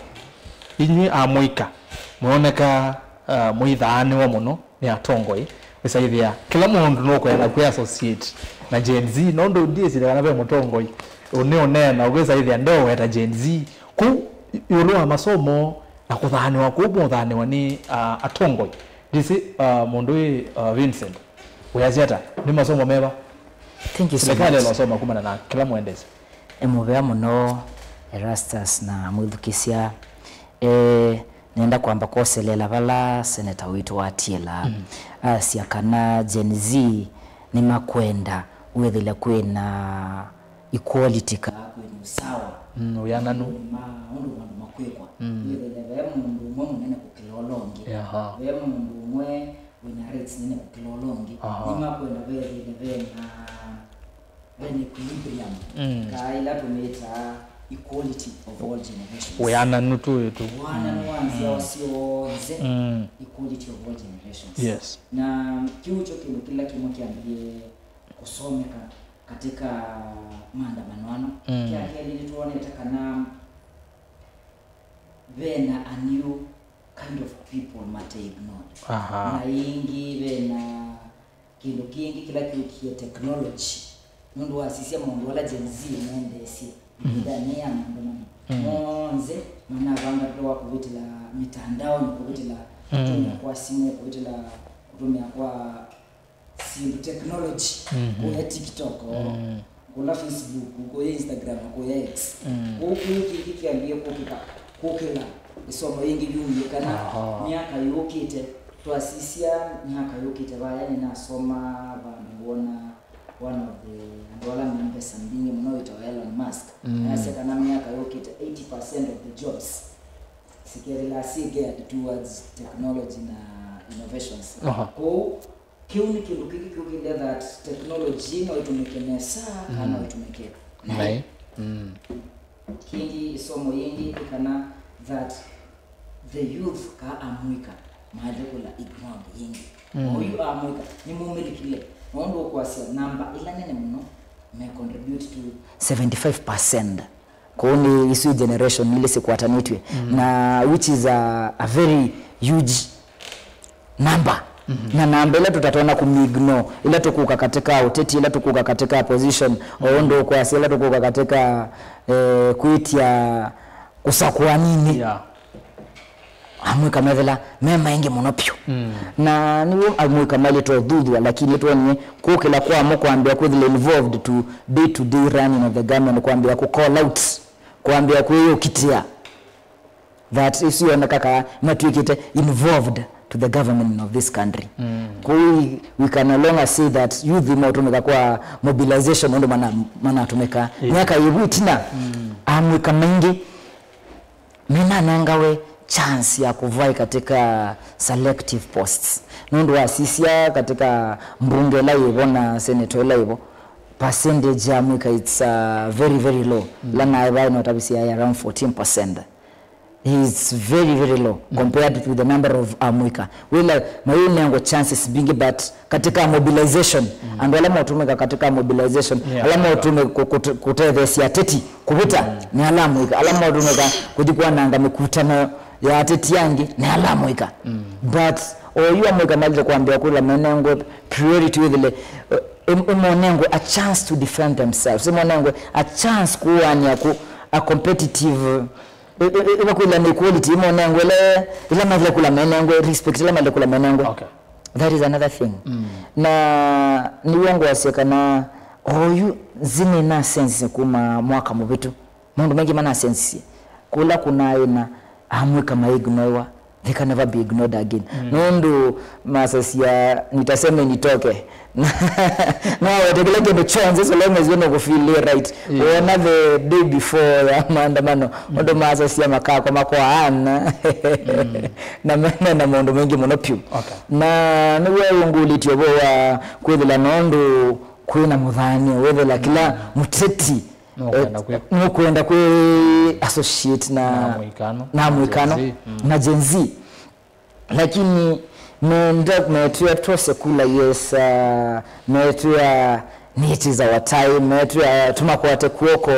inyi amuika muoneka muithaniwa muno ni atongoi wisaithia kila mundu no kwenda ku associate na Gen Z no ndo ndiye kana be mutongoi one na wisaithia ndo weta Gen Z ku ulwa masomo na kothaniwa ku muthaniwa ni atongoi disi mundu Vincent uyaziata ni masomo meba. Thank you so much. Serikali losoma kumana na kila muendezi. Emuvea muno Erastus na Mwithukisia nenda kwamba koselela bala senator witu wa Tiela asia kana Gen Z ni makwenda wethile kwina equality ka kwina usawa uyana no mundu makwekwa wethile be mundu mwe munene kukilolongi be mundu mwe wina rates nene kukilolongi ni makwenda wethile when equilibrium kaila tumeta equality of all generations uyana nutu wana nuanzia wasionze equality of all generations. Yes. Na kiucho kila kimo kiambie kusomeka katika maandamano kia lilituone takana vena a new kind of people mate ignore na ingi vena kindu kingi kila kiukia technology mundu wasisia mundu wala Gen Z mwendesi ndani ya monze mana vanga kwa kuvitila mitandao ni kuvitila kutumia kwa simu kuvitila kutumia kwa simu technology kwa TikTok kwa Facebook kwa Instagram kwa X huko kikiambia kukila isomo yingi yungi kana miaka yokite twasisia miaka yokite baya ninasoma banduona one of the dollar members and being mnoito Elon Musk asa kana miaka yokite 80% of the jobs sikirila geared towards technology na innovations ko kiuni kilukiki that technology no itumike mesa kana itumike nai kingi somo yingi kana that the youth ka amwika madekula ignore yingi oyu amwika ni mumilikile nondo kwa sia namba ila nene muno me contribute to 75% kuni isu generation ile sikwatanitwe na which is a very huge number na namba ile tutatona kumignore ile tukuka katika uteti ile tukuka katika position ondo kwa sia ile tukuka katika kuitia kusakwa nini amwika mevela mema ingi monopio na niwo amwika mali to dhudwa lakini to ni kukila kwa mko ambia kuthile involved to day running of the government kuambia ku call out kuambia ku hiyo kitia that is you kaka matwikite involved to the government of this country we can no longer say that youth motumeka kwa mobilization ndo maana tumeka miaka yibutina amwika mengi mina nangawe chance ya kuvai katika selective posts. Nundu wasisia katika mbunge la hivyo na senator la hivyo percentage ya mwika it's very very low. Lana I not around 14%. Is very very low compared to the number of Amwika. Wila mayuni yango chances bingi but katika mobilization and alama utumika katika mobilization alama utume kutevesi ya teti kubuta ni Alamwika alama utumika kujikuwa nanga mikutano ya teti yangi ni Alamwika but oyu Amwika malile kuambia kula menengo priority withile umonengo a chance to defend themselves umonengo a chance kuwa ni a competitive ila kula ni quality monengo ila mavile kula menengo respect ila mavile kula menengo okay. That is another thing na ni wangu waseka na oyu zini na sense kuma mwaka mubitu mundu mengi mana sense kula kuna ina Amwika maignoiwa they can never be ignored again nundu masasia nitaseme nitoke no watekeleke no chance so long as you know feel right another day before ya maandamano ndo masasia makako makoana na mena na mundu mengi monopio na ni wewe ngulitio wa kwethela nondo kwina muthani wethela kila muteti nukwenda kwe associate na mwikano na Gen Z lakini menda metuya tose kula yes metuya niti za watai metuya tumakwate kuoko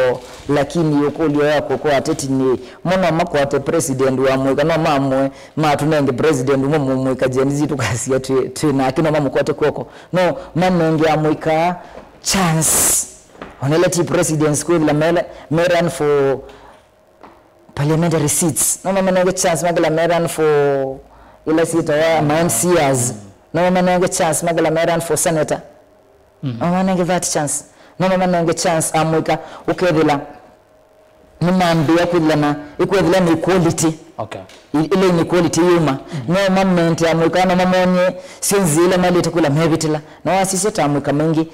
lakini ukulio yako kwa ateti ni mwana makwate president wa mwikano mamwe matunenge president mwika Gen Z tukasia tuna akina mamukwate kuoko no manenge amwika chance Honorable President School la may run for parliamentary seats. No man get chance magala may run for ila sita wa MCAs. No man get chance magala may run for senator. No man get that chance. No man get chance Amwika ukedela ni mambia kudlana ikwedela ni equality. Okay. Ile inequality yuma. No moment Amwika no mamonye sinzile mali tukula mebitila. No asisi Amwika mengi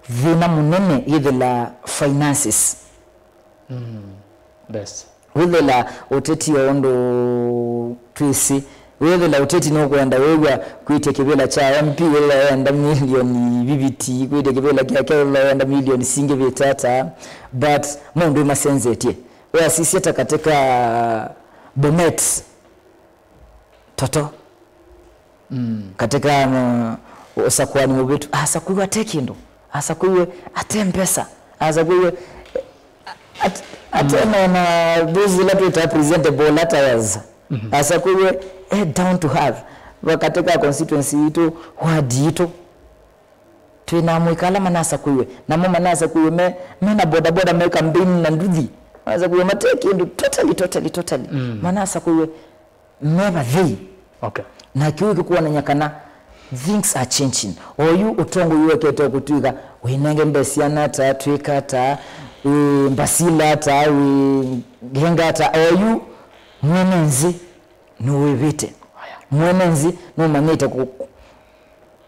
vina munene idhila finances best idhila uteti ondo twisi idhila uteti no kwenda wewe kuitekebela cha MP wala enda milioni BBT kuitekebela kia enda milioni singe vitata but mundu masenzetie wewe sisi hata katika Bomet toto katika usakwani mbitu asakuwa tekindo asakuwe atempesa asakuwe atena na those that are presentable letters asakuwe down to have wakatika constituency itu wadi itu tuna mwikala manasa kuwe na mama nasa kuwe mena boda boda meka mbini na nduthi asakuwe mateki ndu totally manasa kuwe never they okay na kiwe kuwa na nyakana things are changing oyu utongo yuwekete kutwika winenge mbesiana ta twika ta mbasila ta genga ta oyu mwenenzi nuwevite mwenenzi no manyete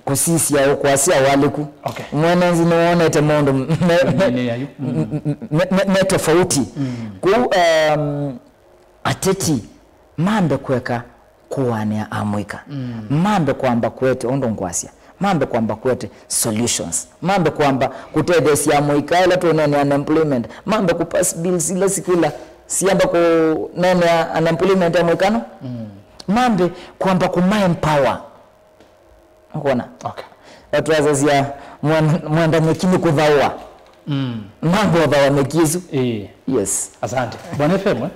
kusisi ya kwasia waliku okay mwenenzi nuonete mondo me tofauti ku ateti mambe kweka kuwania Amwika mambe kwamba kwete ondo ngwasia mambe kwamba kwete solutions mambe kwamba kutedesi Amwika ila tuonene unemployment mambe kupass bills ila sikula siamba ku nene unemployment ya Amwikano mambe kwamba empower unaona okay watu wazazia mwenda mekini kudhawa mambo wa mekizu yes asante bwana FM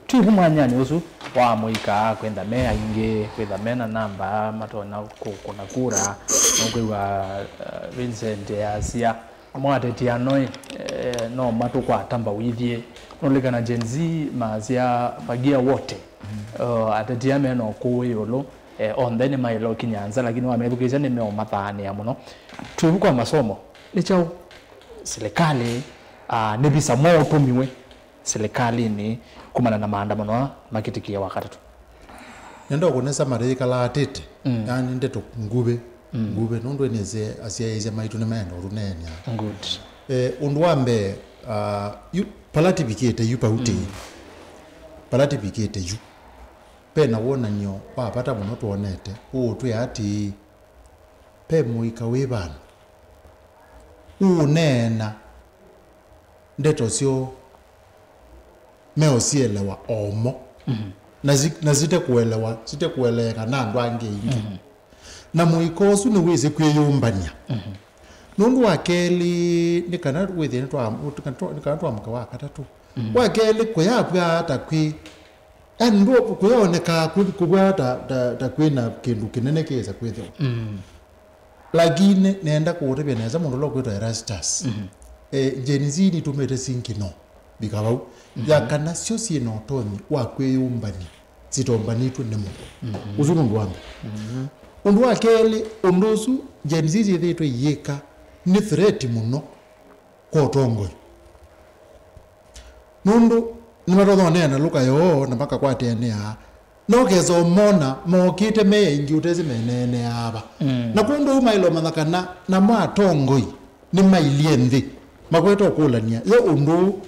tu humanyani usu wa Amwika kwenda mea inge kwenda mena namba matona kuna kura ngwa Vincent Asia mwate tianoi no matu kwa tamba withie nolikana Gen Z mazia bagia wote atatia meno kuwe yolo on then my lo kinyanza lakini wamebukiza ni meo mathani ya muno tu kwa masomo lichao serikali nebisa moto miwe serikali ni kumana na maandamano makitikia wakati nendo kunesa marika la atete yani ndeto ngube nondo eneze asiya maitu ne meno runene good undwambe you palati bikete yu pauti palati bikete yu pena wona nyo pata muno tuonete utwe ati pe muika webana unena ndeto sio meosielewa omo na zite kueleka na andu ange ingi na muikosu ni wize kwiyumbania nundu wakeli nikana withi nikana twa wa katatu wakeli kuyapwa hata kwi yani ndo kuyoneka kubwa ta kwina kindu kinene keza kwitho lakini nenda kuutebya neza mundu lokwitwa Erastus jenizini tumete sinkino bikabau yakana sio sino toni wa kwiyumbania zitombanitwe ne mundu uzundu wangu undu wakeli undusu jenizizi thitwe yika ni threat muno ko tongo nundu nimatotho na luka yo na mpaka kwatenia no kezo mona mokite me ingi utezi menene aba na kundu mailo mathakana na matongoi ni mailie nthi makweto kulania yo undu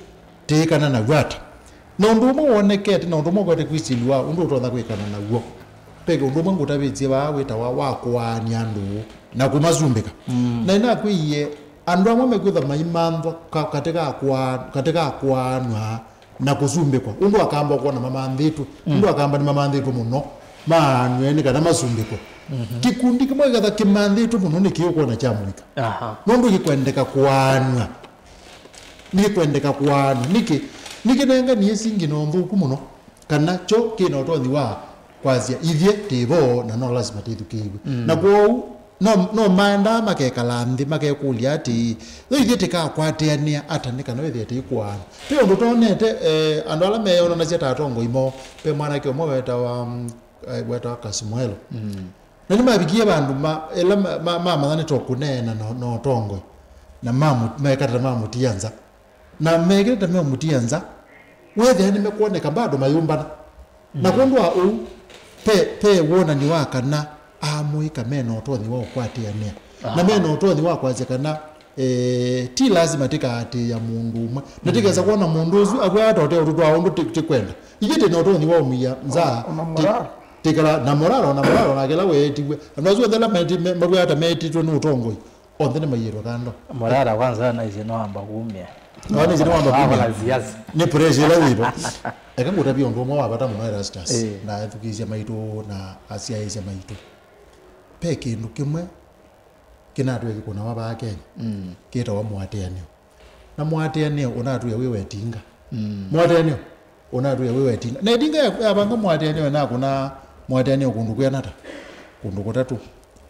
tikana na gwata na undu mo wonekete na undu mo kwete kwisilwa undu utotha kwikana na guo pege undu mo ngutabitie ba wita wa kwani andu na kumazumbika na ina kwiye andu amwe mekwitha maimandwa katika kwanwa na kuzumbikwa undu akamba kuona mama ndhitu undu akamba ni mama ndhitu muno manweni kana mazumbikwa kikundi kimwe gatha kimandhitu muno nikiuko na chamulika nundu gikwendeka kwanwa niki nenga ni singi no nthuku muno kana cho kino tothi wa kwazia ithie tibo na no lazima tithukiwe na kwa no manda makekala nthi makekulia ati ithie tikakwateania atanika no ithie tikwana pe undu tonete andu ala meona na cia tatongo imo pe mwana kio mo weta Kasimuelo na ni mabikie bandu mathane tokunena no tongo na mekata mamutianza na megeta memutianza wethe ni mekuoneka bado mayumbana na kundwa u pe wona ni wakana amuika meno tothi wa kwatiania na meno tothi wa kwazekana ti lazima tikati ya mundu umwe na tikeza kuona mundu uzu akwata hote ututu aundu tikwenda igite no tothi wa umia nza tikala na moralo na kela wetiwe anazo ndela meti hata meti tu no tongo ondene mayiro kando morala kwanza na izino amba kuumia Wani zino wamba kumia ni pressure la wibo eka ngutabia ndo mwa wapata muno Erastus na tukizia maito na asia izia maito peke ndu kimwe kinatwe kikuna waba Kenya kita wa mwateanio na mwateanio unatu ya wewe tinga mwateanio unatu ya wewe tinga na tinga ya banga mwateanio na kuna mwateanio kundu kyanata kundu kutatu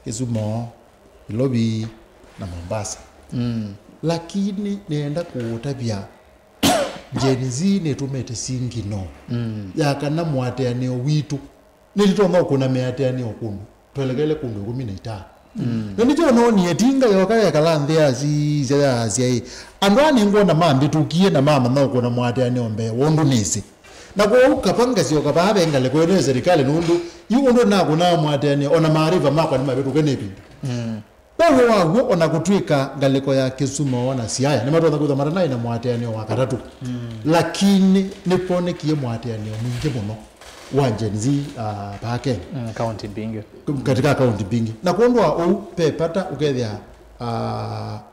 Kisumu Ilobi na Mombasa lakini nenda kuutabia jenzi netumete singi no yakana mwateanio witu nilitonga kuna meateanio kundu twelekele kundu 15 na nicho no ni etinga yokaya kalanthi azi andwani ngona mambi tukie na mama no kuna mwateanio mbe wondu nisi na kwa ukapanga sio kababe ngale kwene serikali nundu yundo na kuna mwateanio ona maarifa makwa ni mabetu kenepi Wewe wago ona kutwika ngaliko ya Kisumu ona Siaya nimatotha kutha marana ina mwateanio wa katatu lakini nipone kie mwateanio mwingi muno wa jenzi pa Kenya county bingi katika county bingi na kuondwa u pepata ukethia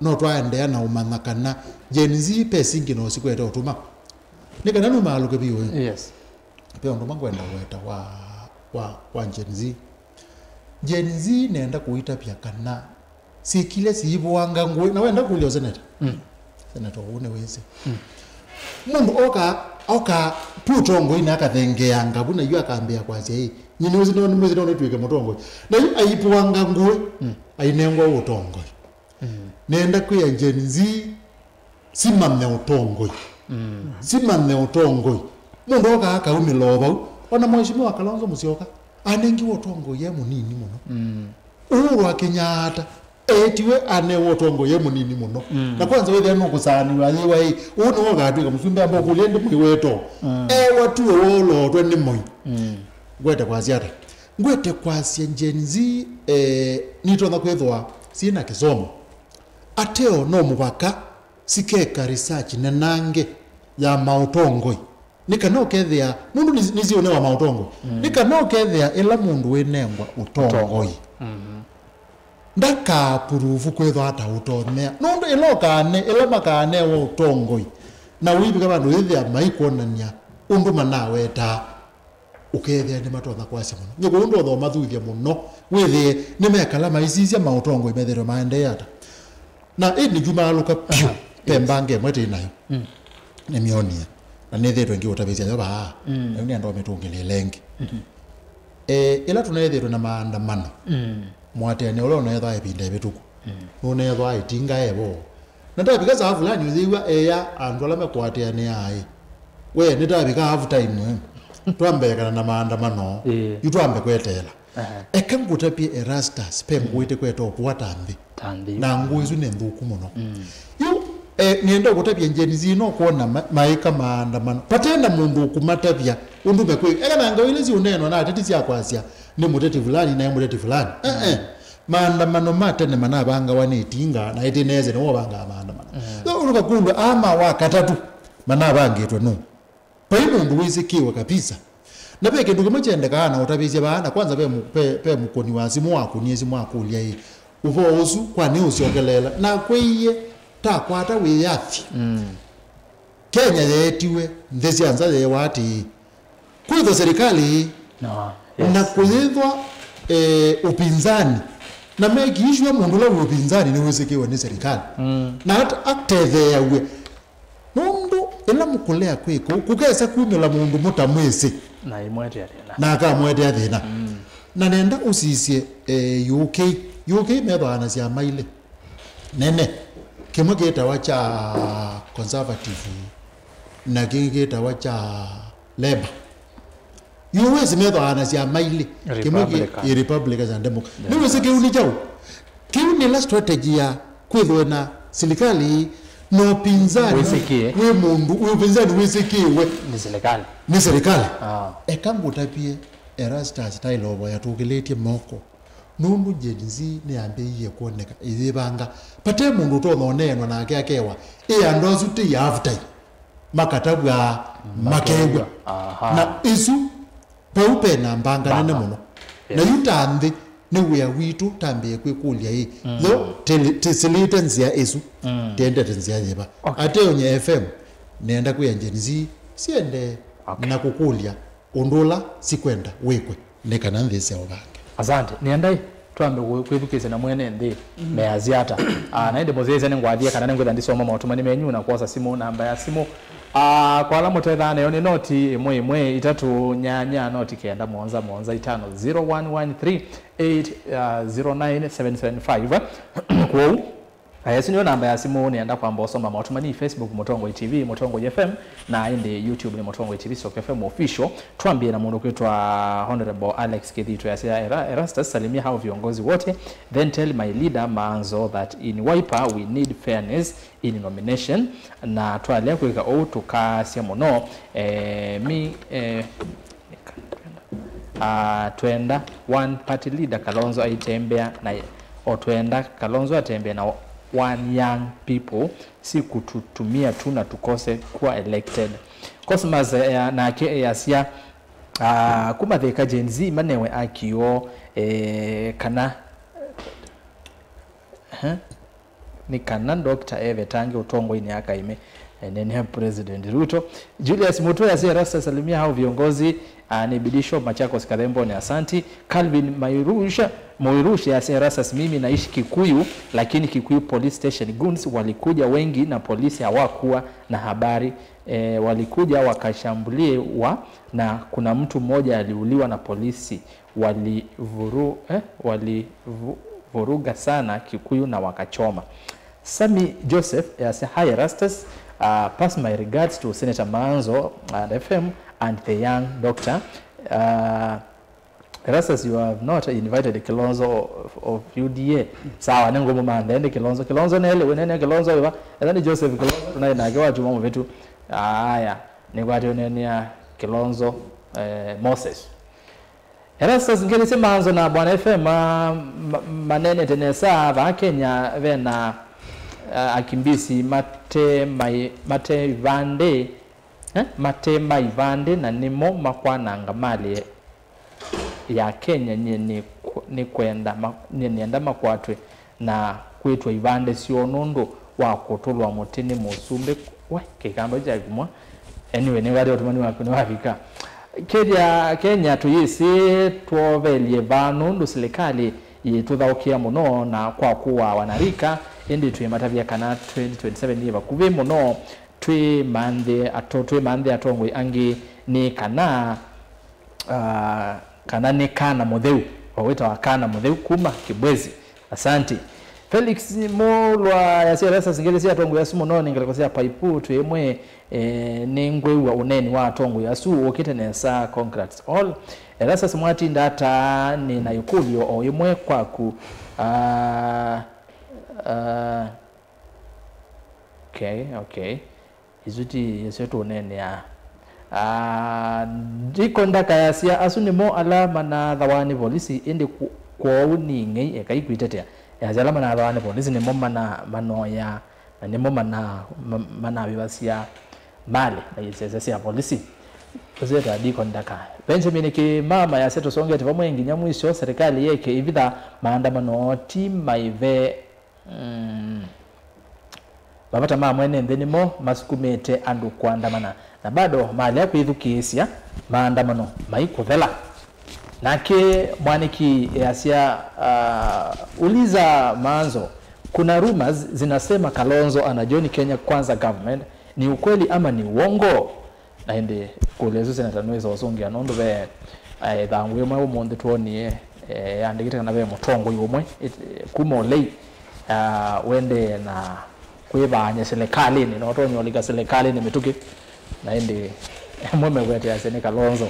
no twaendea na umanakana jenzi pe singi no sikweta utuma nikana no maluke biwe yes pe ndo mangwenda weta wa jenzi nenda kuita pia kana si kile siibwanga ngwe na wenda kulio seneta seneta une wese mundu oka putongo ina akathengea ngabuna yu akambia kwazia hii nyini uzino ni mwezi ndo twike mutongo na yu aipwanga ngwe ainengwa utongo nenda kuya jenzi simame utongo mundu oka akaumiloba ona mheshimiwa Kalonzo Musyoka anengi utongo ye munini muno Uhuru wa Kenyatta etiwe ane wotongo ye munini muno na kwanza wethe no kusani wa yiwe uno ogatwika musumbe ambo kulende mwiweto watu wolo twende moyo gwete kwaziata gwete kwasia jenzi nitonda kwethwa sina kisomo ateo no mubaka sikeka research nenange ya mautongo nikano kethia mundu nizione wa mautongo nikano kethia ila mundu wenengwa utongoi ndaka purufu kwetho ata utomea nondo ilokane ilamakane wo utongoi na wibi kama ndo ithia maikonania undu manaweta ukethia ni matotha kwase muno nyugo undu otho mathuithia muno withie ni mekala maicisia mautongoi methero maende ata na ni juma luka pembange mwete nayo ni mionia na nethetwe ngi utavizia yoba na ni ando metungile lengi ila tunethetwe na maandamano mwatene ule unaweza ipinda ibituku unaweza itinga ebo ndatabika za fulani uziwa eya andola mekwate ne ai we ndatabika half time twambeka na maandamano yutwambe kwetela ekangutapie Erastus pengwite kweto kwatambi na nguizu nendhuku muno yu nienda kutapia njeni zino kuona maika maandamano patenda mundu kumatapia undu mekwe eka ngawile zi uneno na atiti ya kwasia ni muteti fulani na muteti fulani maandamano matene manabanga wanetinga na itineze no banga maandamano uruka kundu ama wakatatu manabangetwe no paimo mundu wizikiwa kabisa na peke ndugu mchendeka na utabizia bana kwanza pe mukoni wazimu wako niezi mwako ulia hii uvozu kwa ni usiogelela na kweye takwata wiyathi Kenya yetiwe ndezi anza yewati kuitho serikali na kuithwa upinzani na meki issue ya mundu la upinzani ni wezekewa ni serikali na hata active yawe mundu ila mukulea kwiko kugesa kumela mundu mutamwese na imwete athina na akamwete athina na nenda usisie UK mebana cia maile nene kimwe gitawa cha conservative na gitawa cha Labour US mebana cia maile kimwe Republicans and Democrats ni wese kiuni chao kiuni la strategy ya kwithwe na serikali no pinzani we mundu upinzani wisikiwe ni serikali ekangutapie Erastus Tailobo yatugiletie moko nundu jenzi ni ambiye kuoneka izibanga pate mundu tothonenwa na akewa ando zuti ya after makatabwa makegwa na isu paupe na mbanga nene muno na yutambi ni wea witu tambe kwikulia hii no tisilite nzia isu tende nzia yeba ate onye FM nenda kuyenjenizi siende na kukulia ondula sikwenda wekwe nekana nthese obange asante niendai twambe kwithukise na mwene nthi meaziata na inde mozeze ne ngwathia kana ngwetha ndisoma mautumani menyu na kuosa simu namba ya simu kwa ala mutethane yo ni noti imwe itatu nyanya noti kenda monza 5 0113809775 kwa ayesi niyo namba ya simu nienda kwamba osoma mautumani Facebook Mutongo TV Mutongo FM na inde YouTube ni Mutongo TV Soka FM official tuambie na mundu kwitwa Honorable Alex Kithito ya Erastus salimia hao viongozi wote then tell my leader Manzo that in Wiper we need fairness in nomination na twalea kuweka tukasia muno twenda one party leader Kalonzo aitembea na twenda Kalonzo atembea na one young people si kututumia tu na tukose kuwa elected cosmas na yasia kumatheka Gen Z manewe akio kana ni kana Dr. Eve Tange utongo ini akaime nene President Ruto Julius Muto ya Erastus salimia hao viongozi ni Bidisho Machakos Kadembo ni asanti Calvin Moirusha ya Erastus mimi naishi Kikuyu lakini Kikuyu police station goons walikuja wengi na polisi hawakuwa na habari walikuja wakashambulie na kuna mtu mmoja aliuliwa na polisi walivuruga sana Kikuyu na wakachoma Sami Joseph ya Hi Erastus pass my regards to Senator Manzo and FM and the young doctor Erastus you have not invited Kilonzo of UDA sawa nengo mama ndende Kilonzo nele wenene Kilonzo iwa and Joseph Kilonzo tunaye na kwa juma wetu haya ni kwa tionene ya Kilonzo Moses Erastus ngeli Manzo na bwana FM manene tenesa ba Kenya vena akimbisi mate Maivande na nimo makwana ngamali ya Kenya ni kwenda nienda makwatwe na kwitwa ibande cionondo wa kutulwa mutini musumbe we kikamba cha kumwa anyway ni wale otumani wapino wafika Kenya tuyisi tuovelie vanu ndo serikali yituthaokia muno na kwa kuwa wanarika indi tuimatavia kana 2027 yiva kuvi muno twi manthe atongwe angi ni kana ni kana mutheu wawita wa kana mutheu kuma Kibwezi. Asante Felix Molwa ya siasa singeli sia tongo ya sumo no ningelekosea paipu tu yemwe ni ngwewa uneni wa tongo ya su okite nesa congrats all sasa simwati ndata ni na yukulio o yemwe kwaku okay izuti yeseto uneni ya diko ndaka ya sia asuni mo alama na thawani polisi indi kwa uningi ekaikuitetea ya zalama na thawani polisi ni moma na manoya na ni moma na mana vivasia mali na yesese ya polisi kuzeta diko ndaka Benjamin ki mama ya seto songe tivamwe nginya mwisho serikali yeke ivitha maandamano ti maive babata mama ene ndenimo masukumete andu kuandamana na bado mali yako ithukisia maandamano maikuthela nake mwaniki yasia uliza manzo kuna rumors zinasema Kalonzo anajoin Kenya Kwanza government ni ukweli ama ni uongo na ende kulezo senata noise osongia nondo be thangwe mwe monde tuonie andikite kana be mutongo yomwe kuma lei wende na kwibanya serikali ni no tonyo liga serikali ni mituki na ende mweme wete ya sene Kalonzo.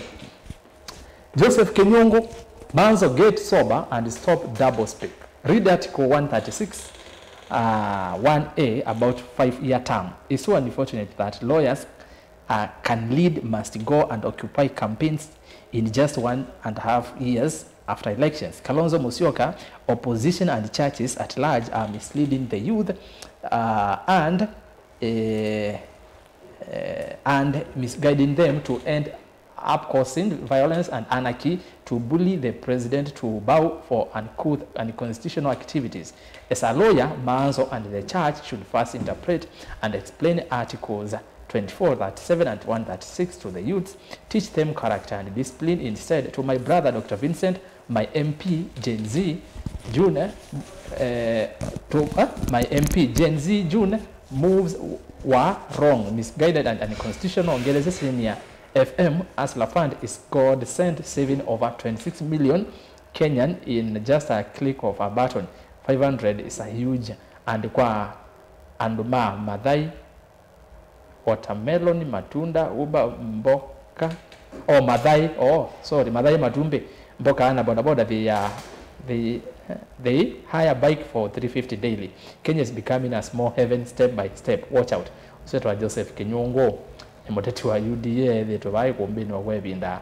Joseph Kenyongo, Manzo get sober and stop double speak. Read article 136 1A about 5-year term. It's so unfortunate that lawyers can lead, must go and occupy campaigns in just 1.5 years after elections. Kalonzo Musyoka, opposition and churches at large are misleading the youth and misguiding them to end up causing violence and anarchy, to bully the president, to bow for uncouth and unconstitutional activities. As a lawyer, Manzo and the church should first interpret and explain articles 24, 37 and 136 to the youths, teach them character and discipline. Instead, to my brother Dr. Vincent, my MP Gen Z June, my MP Gen Z June moves were wrong, misguided and unconstitutional. Ngeleze senior FM Asla Fund is God sent, saving over 26 million Kenyan in just a click of a button. 500 is a huge and kwa anduma madhai watermelon matunda uba mboka madhai madhai matumbe mboka ana boda they hire bike for 350 daily. Kenya is becoming a small heaven step by step. Watch out. Usetwa Joseph Kenyongo moteti wa UDA theto vai kombeni wa kwebinda.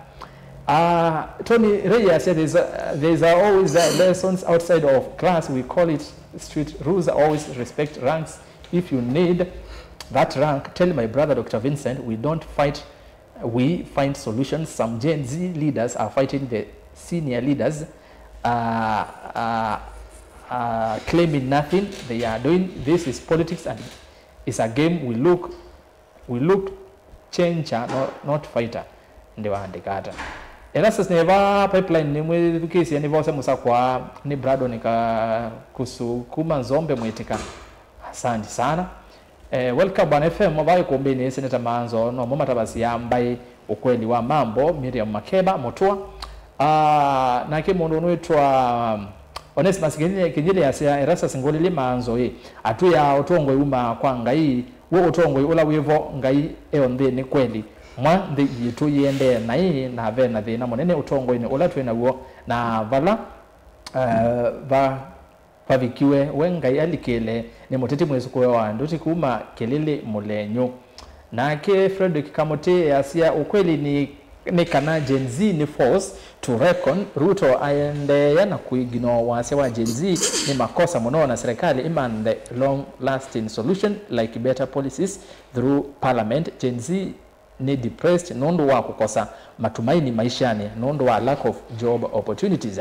Tony Reyes said there's always lessons outside of class. We call it street rules. Always respect ranks. If you need that rank, tell my brother Dr. Vincent, we don't fight, we find solutions. Some Gen Z leaders are fighting the senior leaders, claiming nothing. They are doing this is politics and it's a game. We look changer, not fighter. Ndio andikata. Erastus neva pipeline ni mwezi ya nivosa musa kwa ni brado nika kusukuma Nzombe mwetika. Asante sana. Welcome Bwana FM mwabaye kumbini Senator Manzo no mama tabasi ya mbaye ukweli wa mambo Miriam Makeba Motua. Na kimondo nwetwa Onesmus Kinyile ya siya Erastus Ngolili Manzo atu ya otongwe uma kwa ngai wo otongwe ula wivo ngai eonde ni kweli mwa the yitu yende na vena the na monene otongwe ni ula twena wo na vala vavikiwe wengai alikele ni moteti mwesu kwa wanduti kuma kelele mulenyo na ke Frederick Kamote asia ukweli ni kana Gen Z ni force to reckon. Ruto aende yana kuigino wase wa Gen Z ni makosa muno na serikali iman the long lasting solution like better policies through parliament. Gen Z ni depressed nondo wa kukosa matumaini maishani nondo wa lack of job opportunities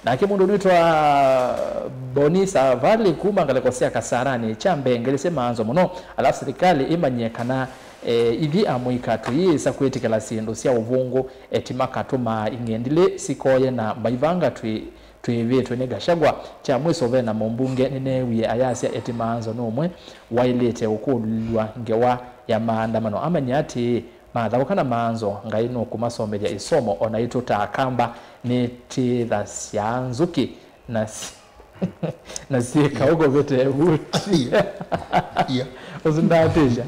na kimundu nitwa Bonisa Valley kuma ngalekosea kasarani chambe ngelisema anzo muno alafu serikali imanyekana ivi amuika tuyisa kwetikala sindu sia uvungu etimaka tuma ingendile sikoye na maivanga tuivitu ni Gachagua cha mwiso vena mumbunge ninewie ayasia etimanzo nomwe wailete ukulwa ngewa ya maandamano amanyati mathawukana manzo ngaino kumasomelia isomo onaito takamba ni tithasyanzuki na sika ugo vete buti yeah uzindatisha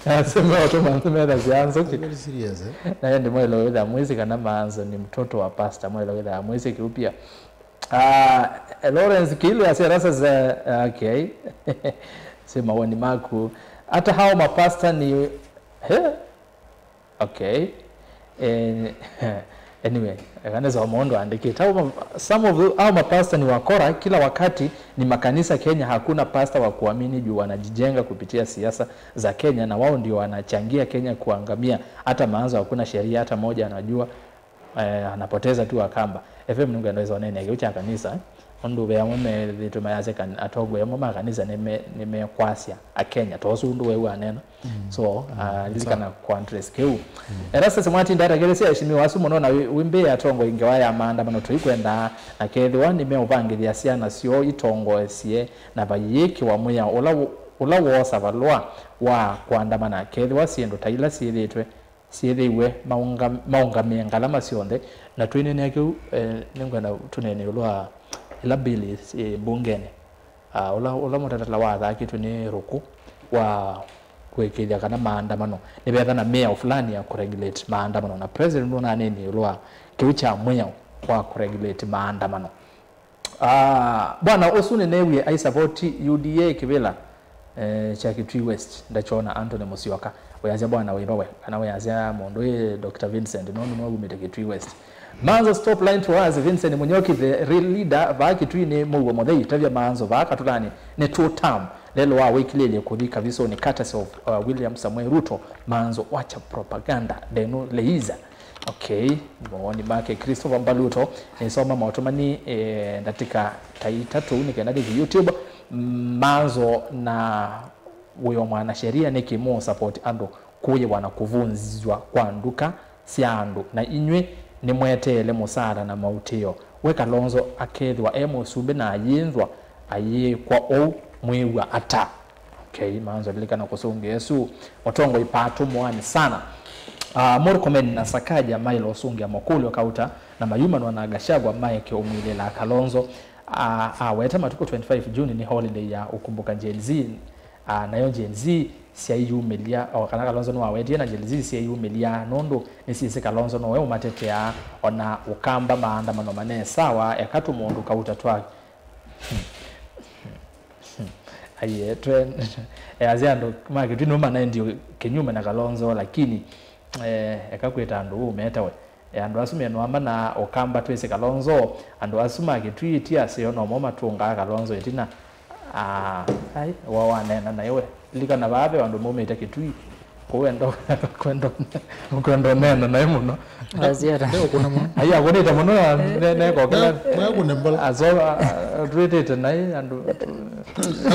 asema watu manthumera syanzuki very serious na yende mwelo wetha mwezi kana manzo ni mtoto wa pastor mwelo wetha mwezi kiupia Lawrence Kilu ya serasa za okay sema wani maku hata hao mapasta ni okay anyway kanaweza muondo andike some of hao mapasta ni wakora kila wakati ni makanisa Kenya hakuna pasta wa kuamini juu wanajijenga kupitia siasa za Kenya na wao ndio wanachangia Kenya kuangamia hata maanzo hakuna sheria hata moja anajua anapoteza tu akamba FM nungu anaweza onene ucha kanisa ndu be amwe vitu mayaze kan atogwe yamwe kanisa nimekwasia a Kenya tosu ndu wewe anena so likana contrast keu erasa semwati ndara gerese ashimi wasu muno na wimbe atongo ingewaya maandamano tuikwenda na kethwa nimeuvangithia ciana cio itongo esie na bayiki wa muya ula wosa valwa wa kuandamana kethwa ciendo taila ciithiwe maungamia ngalama cionthe na twinene akiu ningwenda tunene ulwa ila bili bungene ula mutatala wa thaki tuni ruku wa kwekithia kana maandamano ni betha na mayor fulani ya kuregulate maandamano na president nuna nini ulwa kiucha mwya wa kuregulate maandamano bwana usune newe I support UDA kibela cha Kitui West ndachona Anthony Musyoka wayaza bwana webawe kana wayaza mondo Dr Vincent nono gumite Kitui West manzo stop line to us Vincent Munyoki the real leader ba Kitui ni mugo modei tavya manzo ba katulani ne two term lelo wa wikilele kudhika viso ni courtesy of William Samuel Ruto manzo wacha propaganda deno leiza okay mwoni make Christopher Mbaluto nisoma mautomani ndatika taitatu nikaenda YouTube manzo na uyo mwana sheria nikimo support ando kuye wana kuvunzwa kwa nduka siandu na inywe ni mwetele musara na mautio weka lonzo akethwa sube na ayinzwa aye kwa o mwiwa ata okay manzo likana kusunga Yesu watongo ipatu mwani sana Murkomen na Sakaja mailo osungia mokuli wakauta na mayuma na Gachagua Mike umwilela Kalonzo weta matuko 25 June ni holiday ya ukumbuka Gen Z na yo Gen Z CIU melia kana Kalonzo no waweti na Gen Z CIU melia nondo ni sisi Kalonzo no wewe matetea ona ukamba maandamano mane sawa yakatu mundu kauta twa aye trend aziando maki twinoma na ndio kenyuma na Kalonzo lakini ekakweta andu umeta we andu asumye no amana okamba twese Kalonzo andu asuma kitwiti asio no moma tunga Kalonzo itina ai wawanena na yewe likana babe andu mometa kitwi kwendo nena na muno aziara kuna muno aya koneta muno ne ko kala kuna mbala azoba tweete nai andu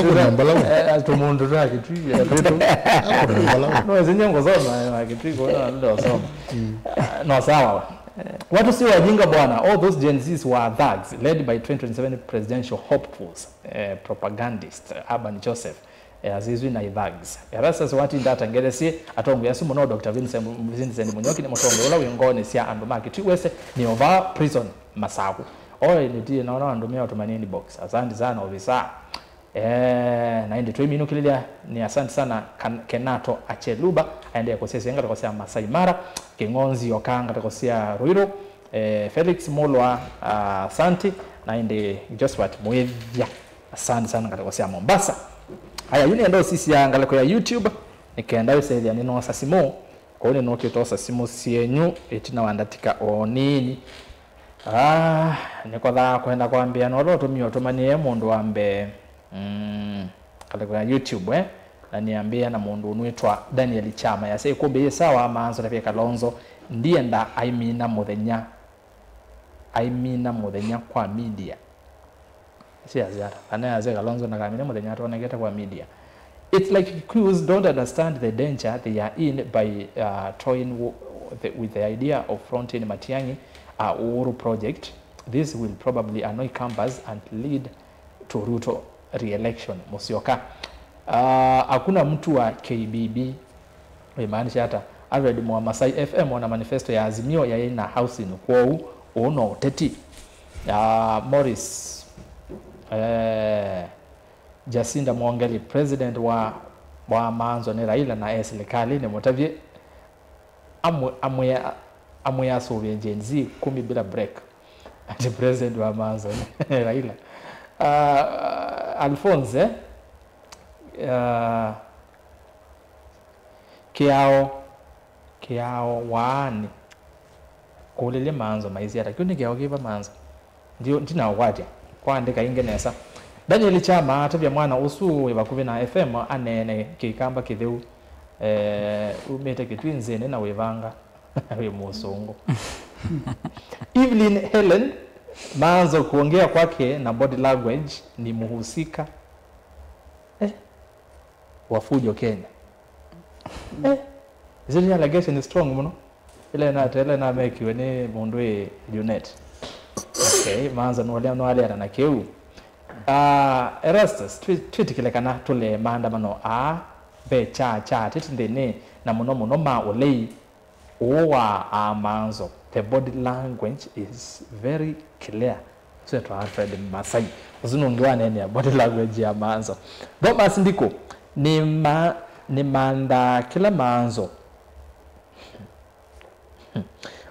kuna mbala atumundu ra kitwi tweete kuna mbala no zinyengo zona kitwi ko ndo soma no sawa watu si wajinga bwana all those Gen Zs were thugs led by 2027 presidential hopefuls propagandist Urban Joseph azizwi na thugs erasa swati ndata ngelesi atongo yasumo no Dr Vincent Munyoki ni motongo ola wingone sia andu market wese ni over prison masaku oye ni tie naona andu mia otumanini box asante sana ofisa na ndi twimi nukilia ni asante sana Kenato Acheluba aende kosese ngata kosia Masai Mara Kingonzi Okanga kosia Ruiro Felix Molwa asante na ndi Josphat Mwevya asante sana ngata kosia Mombasa haya yuni ndo sisi angala kwa YouTube nikaenda yoseli anino sasimo kwa one no kito sasimo sienyu etina wandatika onini niko da kwenda kwambia no loto miyo tumanie mundu ambe kale kwa YouTube na niambia na mundu unwitwa Daniel Chama yase kumbe sawa Manzo na Kalonzo ndiye nda aimina muthenya kwa media si azara anayaze Kalonzo na kamina muthenya tuoneketa kwa media. It's like Kikuus don't understand the danger they are in by toying with the idea of fronting Matiang'i Uhuru project. This will probably annoy campers and lead to Ruto re-election. Musyoka hakuna mtu wa KBB imaanisha hata Alfred Masai FM wana manifesto ya Azimio ya ina house in kwao uno teti Morris Jacinda Mwangeli president wa Manzo ni Raila na serikali ni Mutavye amwe asovye Gen Z 10 bila break ati president wa Manzo Raila Alphonse kiao wani kulele Manzo maizi hata kyoni kiao kiva Manzo ndio ndina watia kwandika ingenesa Daniel Chama atabya mwana usu webakuve na FM anene kikamba kitheu umete kitwinzene na wevanga we musongo Evelyn Helen Manzo kuongea kwake na body language ni muhusika wafujo Kenya zile allegation is strong mno ile na make wene mundu unit okay Manzo no wale na keu Erastus tweet kile kana tole maandamano be cha titindene na muno ma olei owa Manzo. The body language is very clear. So to Alfred Masai uzunungwa nene ya body language ya Manzo. Boma sindiko ni manda kila Manzo.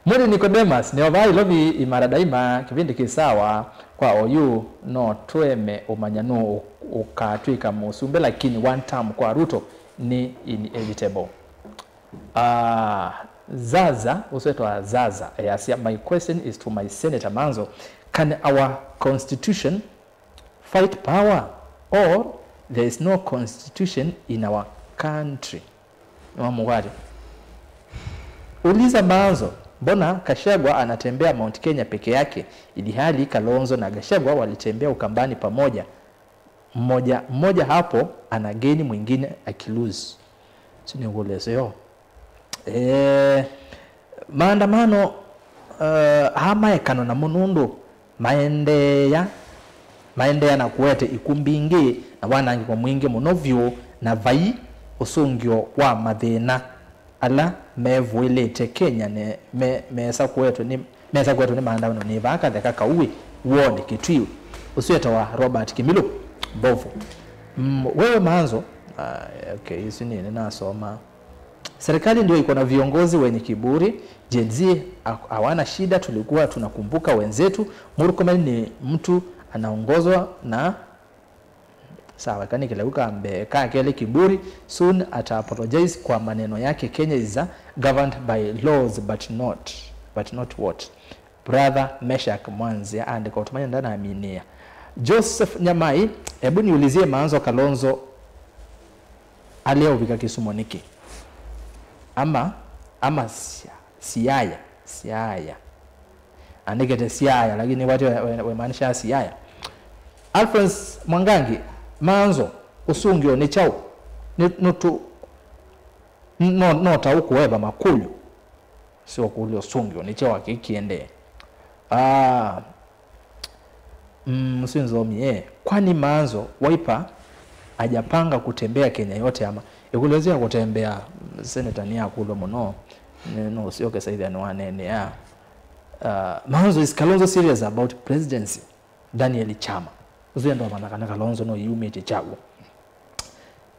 Muri Nicodemus ni obai lobi imara daima kipindi kisawa kwa oyu no tweme umanyano ukatwika musumbe lakini one term kwa Ruto ni inevitable. Zaza uswetwa Zaza yes, my question is to my Senator Manzo, can our constitution fight power or there is no constitution in our country? Mwamwari uliza Manzo, mbona Gachagua anatembea Mount Kenya peke yake ilihali Kalonzo na Gachagua walitembea Ukambani pamoja, mmoja hapo anageni mwingine akilose. Sini ngolese yo maandamano hama ekano na munundu maendeya na kuwete ikumbingi na wanangi kwa mwingi munovyo na vai usungyo wa mathina ala mevwelete Kenya ne mesa kwetu ni maandamano ni vaka theka kauwe wodi kitwiwe usiweta wa Robert Kimilo Bovu. Wewe Manzo okay hizi ni nasoma serikali ndio iko na viongozi wenye kiburi. Gen Z hawana shida, tulikuwa tunakumbuka wenzetu. Murkomen ni mtu anaongozwa na sawa kani kileuka ambe kile kiburi soon ata apologize kwa maneno yake. Kenya is governed by laws but not what brother Meshak Mwanzi and kwa tumanya ndana aminia. Joseph Nyamai, hebu niulizie Manzo Kalonzo aleo vika Kisumu niki ama Siaya andikete Siaya lakini watu wemaanisha Siaya. Alphonse Mwangangi, Manzo usungyo ni chao nutu nota ukuweba makulu sio kulio sungyo ni chao akikiende msinzomi kwani Manzo Wiper hajapanga kutembea Kenya yote ama ikulezea kutembea Senator ni akulo muno no sio kesa hivi anwane ya Manzo is Kalonzo serious about presidency? Daniel Chama uzendo manakana Kalonzo no yumete chago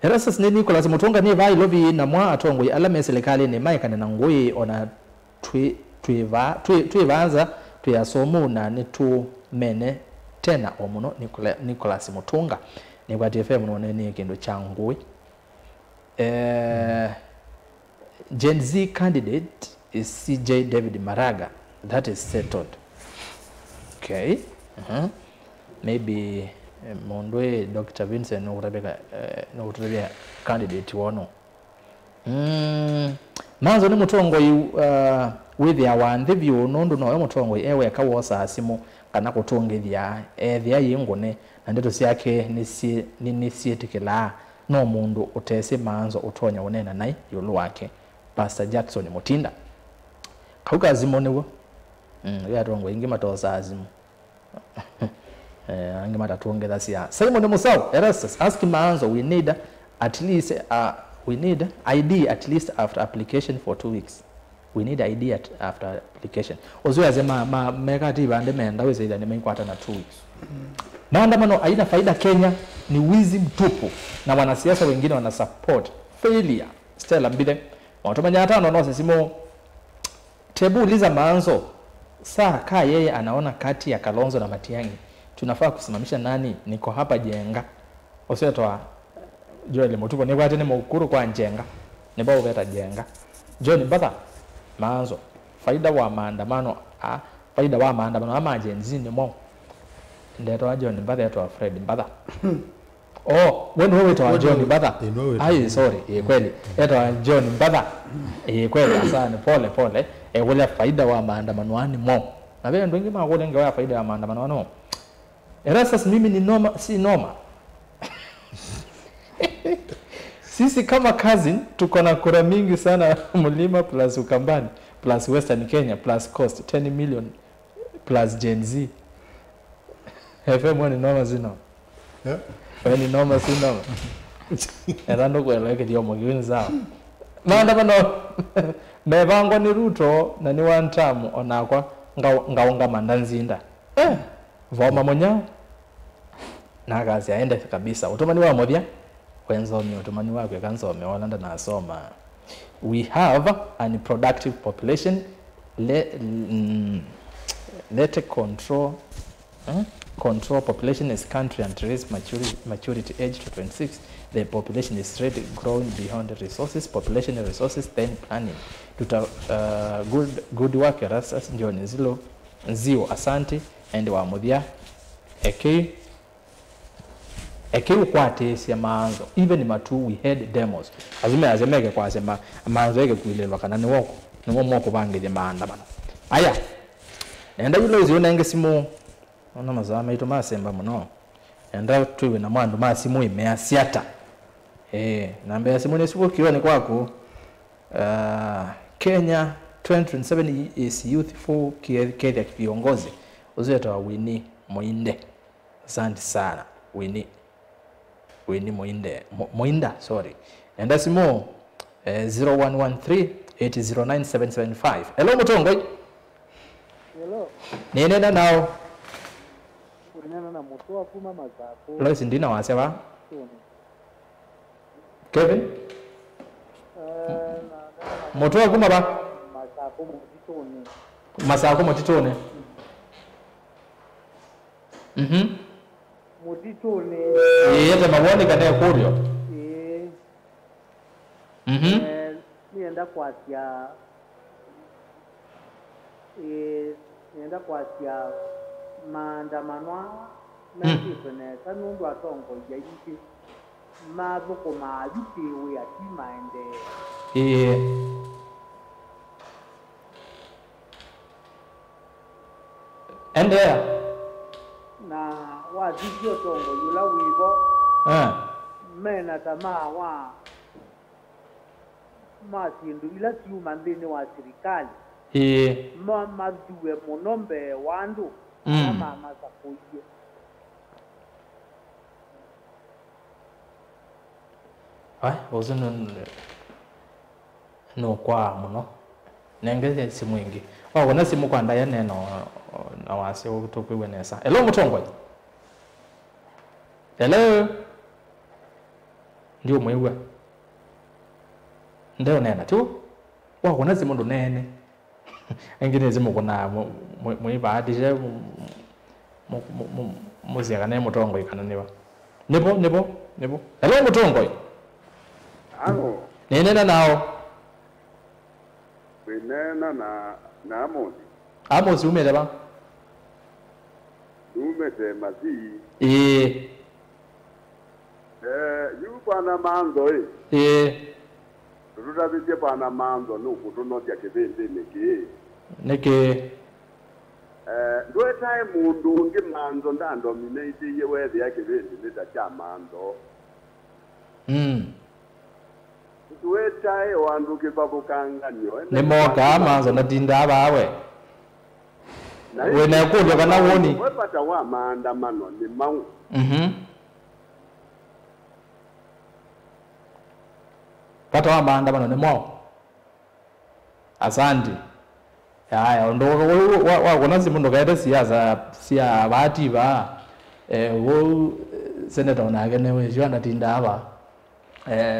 Erastus nini kwa lazima Mutunga ni vai lobby na mwa atongo alame serikali ni maika na ngoi ona tuivaanza tuyasomu na nitu mene tena omuno Nicholas Mutunga ni kwa TFM no nene kindo changui. Gen Z candidate is CJ David Maraga. That is settled. Okay. Maybe Mondwe Dr. Vincent no kutabia candidate wono manzo ni mutongo with ya wande byo nondo no mutongo ewe kawosa asimo kana kutongethia ethia yingone na ndeto ciake ni cietikila no mundu utese manzo utonya unena nai yulu wake Pastor Jackson Mutinda kauka azimo niwo ya tongo ingi matosa azimo ange matatuongeza sia Simon Musau Erastus ask manzo we need at least ID at least after application for 2 weeks. We need ID after application. Ozo yazema mekati bande menda weze ila nimekwata na 2 weeks. Maandamano haina faida Kenya, ni wizi mtupu na wanasiasa wengine wana support failure. Stella Mbide watomanya hatano no sisimo tebu uliza manzo saa kaa yeye anaona kati ya Kalonzo na Matiang'i tunafaa kusimamisha nani? Niko hapa Jenga osetoa Joel Mutuko ni kwate ni mukuru kwa Njenga ni bao beta Jenga John Mbata manzo faida wa maandamano ama Gen-Z ni mo ndeto John Mbata yeto Fred Mbata when wewe to John Mbata sorry kweli yeto John Mbata kweli asante pole wale faida wa maandamano ani mo na wewe ndio ngima wale ngewa faida ya maandamano ano Erastus mimi ni noma si noma sisi kama cousin tuko na kura mingi sana Mlima plus Ukambani plus Western Kenya plus Coast 10 million plus Gen-Z FM ni noma zino ni noma si noma erando kueleweke ndio mgeni zao maandamano mevango ni Ruto na ni one term onakwa ngaunga mandanzinda voma monya na kazi aende kabisa utomani wa modya kwenzomi utomani wake kanzome walanda na asoma we have an productive population let control population is country and raise maturity age to 26 the population is ready growing beyond the resources population and resources then planning good work Erastus John Nzio asante and wa modya ukwate sia manzo even matu we had demos azimeke kwa sema manzo yake kuilelwa kana ni woko bangeje maandamano aya enda yulo ziona ngesimo ona mazama ito masemba muno enda tuwe na mwandu masimu imeasiata namba ya simu nesipo kione kwako Kenya 2027 is youthful Kenya kiongozi uzeto wa Winnie Moinde asante sana Winnie Moinda sorry and that's more 0113809775 hello Mutongo hello nenda nao kunena na moto akuma mazako Lois ndina wasema Kevin moto akuma ba masako motitone motitone yete mawoni kana kurio nienda kwatia maandamano mekifene kanundu atongo yaiki mabuko majuki we atimaende and there na wazizio tongo yula wibo mena tamaa wa masindu ila siuma ndini wa serikali maduwe munombe wandu mama sakoye ozo no kwa muno nengeze simu ingi wana simu kwa ndaya neno na wase utopwe nesa hello Mutongo hello ndio mwewe ndio nena tu wana simu ndo nene engine simu kuna mwibaadije muzika ne Mutongo ikananiwa nipo hello Mutongo Alo. Nena nao. Nena na Amos. Amos umele ba? umete mazi yu pana mando ruda bije pana mando no kutono ya kebende neke ndo time mundu ngi mando ndando minate ye wethe ya kebende nda cha mando tuwetae wandu kibabukang'anio ni moka manzo na dinda bawe wena kulyo kana woni wepata wa maandamano ni mau pata wa maandamano ni mau asante haya ndo wa kuna simu ndo kaida siasa sia bati ba wo senator onake newe jwana dinda aba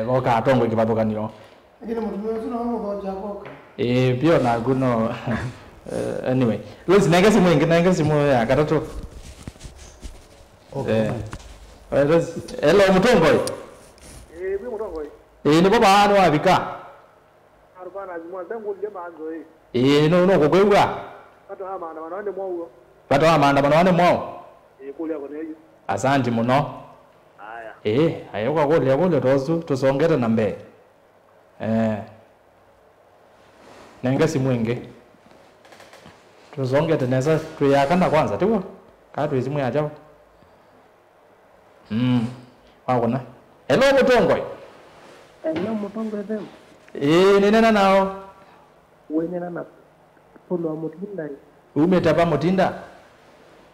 boka atongo kibabukanio lakini mtu wetu na ngoja boka pia na guno anyway let's nanga simu ya katato okay hello mutongoi bi mutongoi ni baba ano abika arubana zimwa dangu manzo no kokwewa pato ha maandamano ande mwawo pato ha maandamano ande mwawo kulia kwa neyo asante muno ayo kwa kule tozu tusongete na mbe nanga simwenge tuzongete neza tuyakana kwanza tiwo katu izimu ya jao wakona hello mutongoi hello mutongoi them ninena nao wenena na polo mutinda umetapa mutinda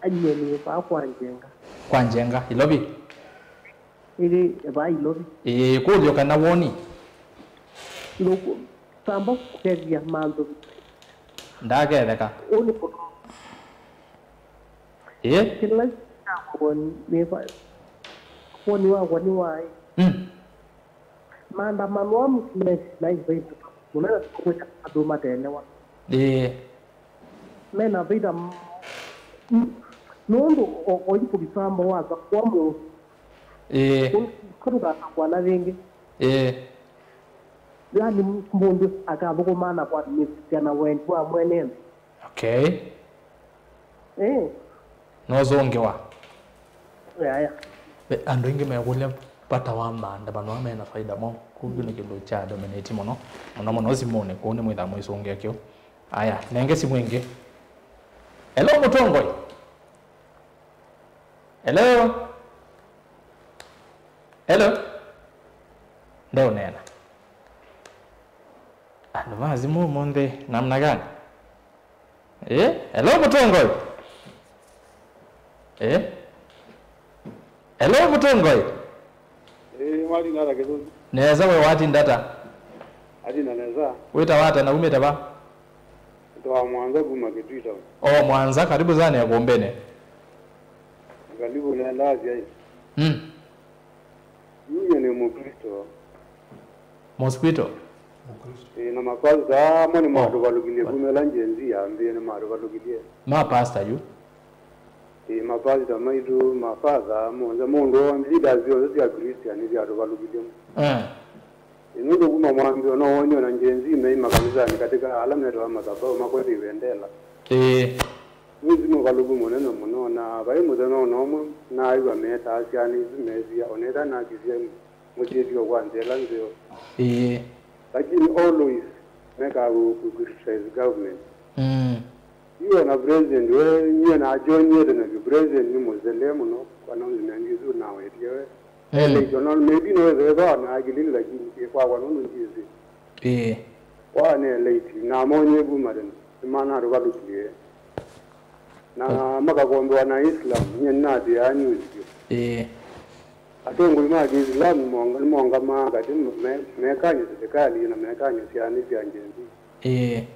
anyeni pa kwa njenga ilobi ili ba ilobi kulyo kana woni loko samba kuzia manzo ndagereka oni ko kila kwa nefa kwani wa maandamano wa mkimesi na hivi mwana kuweka adoma tena wa mena vida nondo oyipo bisamba waza kwa mu kuruka kwa na vingi yani mbundu akabuko mana kwa misiana wendwa mwenene okay nozongewa ya ando inge mekule pata wa maandamano amena faida mo kugune kindu cha dominate muno simone ko ni mwitha mwisonge kyo aya nenge simwenge hello mutongoi hello ndio nena ando mazimu monde namna gani hello mutongoi hello mutongoi mali nara kezo neza we wati ndata adina neza wita wata na umeta ba to Mwanza guma kitwita Mwanza karibu sana ya Gombene karibu na ndazi hii yeye ni Mkristo mosquito na makazi za mwana madu balugilie kumela njenzi ya mbie na madu balugilie ma pastor you mapazi da maidu mafaza mwanza mundo leaders yote ya Christian ya balugilie inundo kuma mwambi onaonyo na njenzi meima kanisa ni katika alama ya madhabahu makweli iendela Wizimu kalugu moneno monona bai mudano nomu na aiwa meta asiani zimezia oneda na kizia mujezi kwa ndela ndio lakini always make our criticize government hiyo na president we nyie na jonye na president ni muzalemu no kana unangizu na wewe regional maybe no wewe na agilini lakini kwa wanono njizi wane late na monye bumaden mana ro balukie na makakombe na Islam nyena dia news atongo ma Islam monga ma kati mekanya serikali na mekanya siani njenzi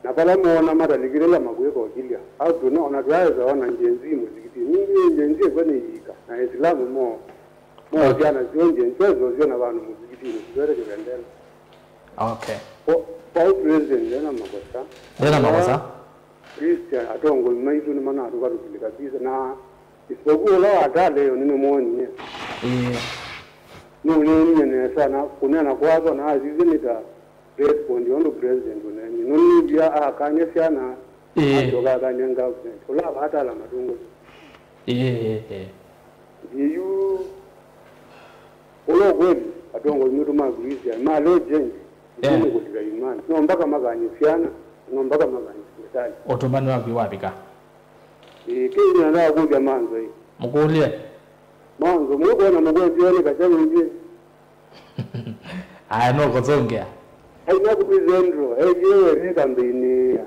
na pala muona mara ligirela magweko kilia au tunaona tuweza ona njenzi muzikiti nyingi njenzi kwani yika na Islam mo jana zionje nchezo ziona bana muzikiti nzere kirendela okay kwa president na makosa Christian atongo maitu ni mana atuka kabisa na isipokuwa la atale nini muone nuni ne sana kunena kwazo na azizi nita respond on president nani nuni bia akanya sana atoka kanyanga kula hata la madungu Iyo ulo kweli atongo nyuto magulisi ma legend ni kutika imani no mpaka maganyisiana no mpaka maganyisiana otomani wapi wapi ka kile ndio kuja manzo hii mukulie manzo muko na mugwezi wale kachana nje aya no kozongea haina kubizendro ejiwe reka mbini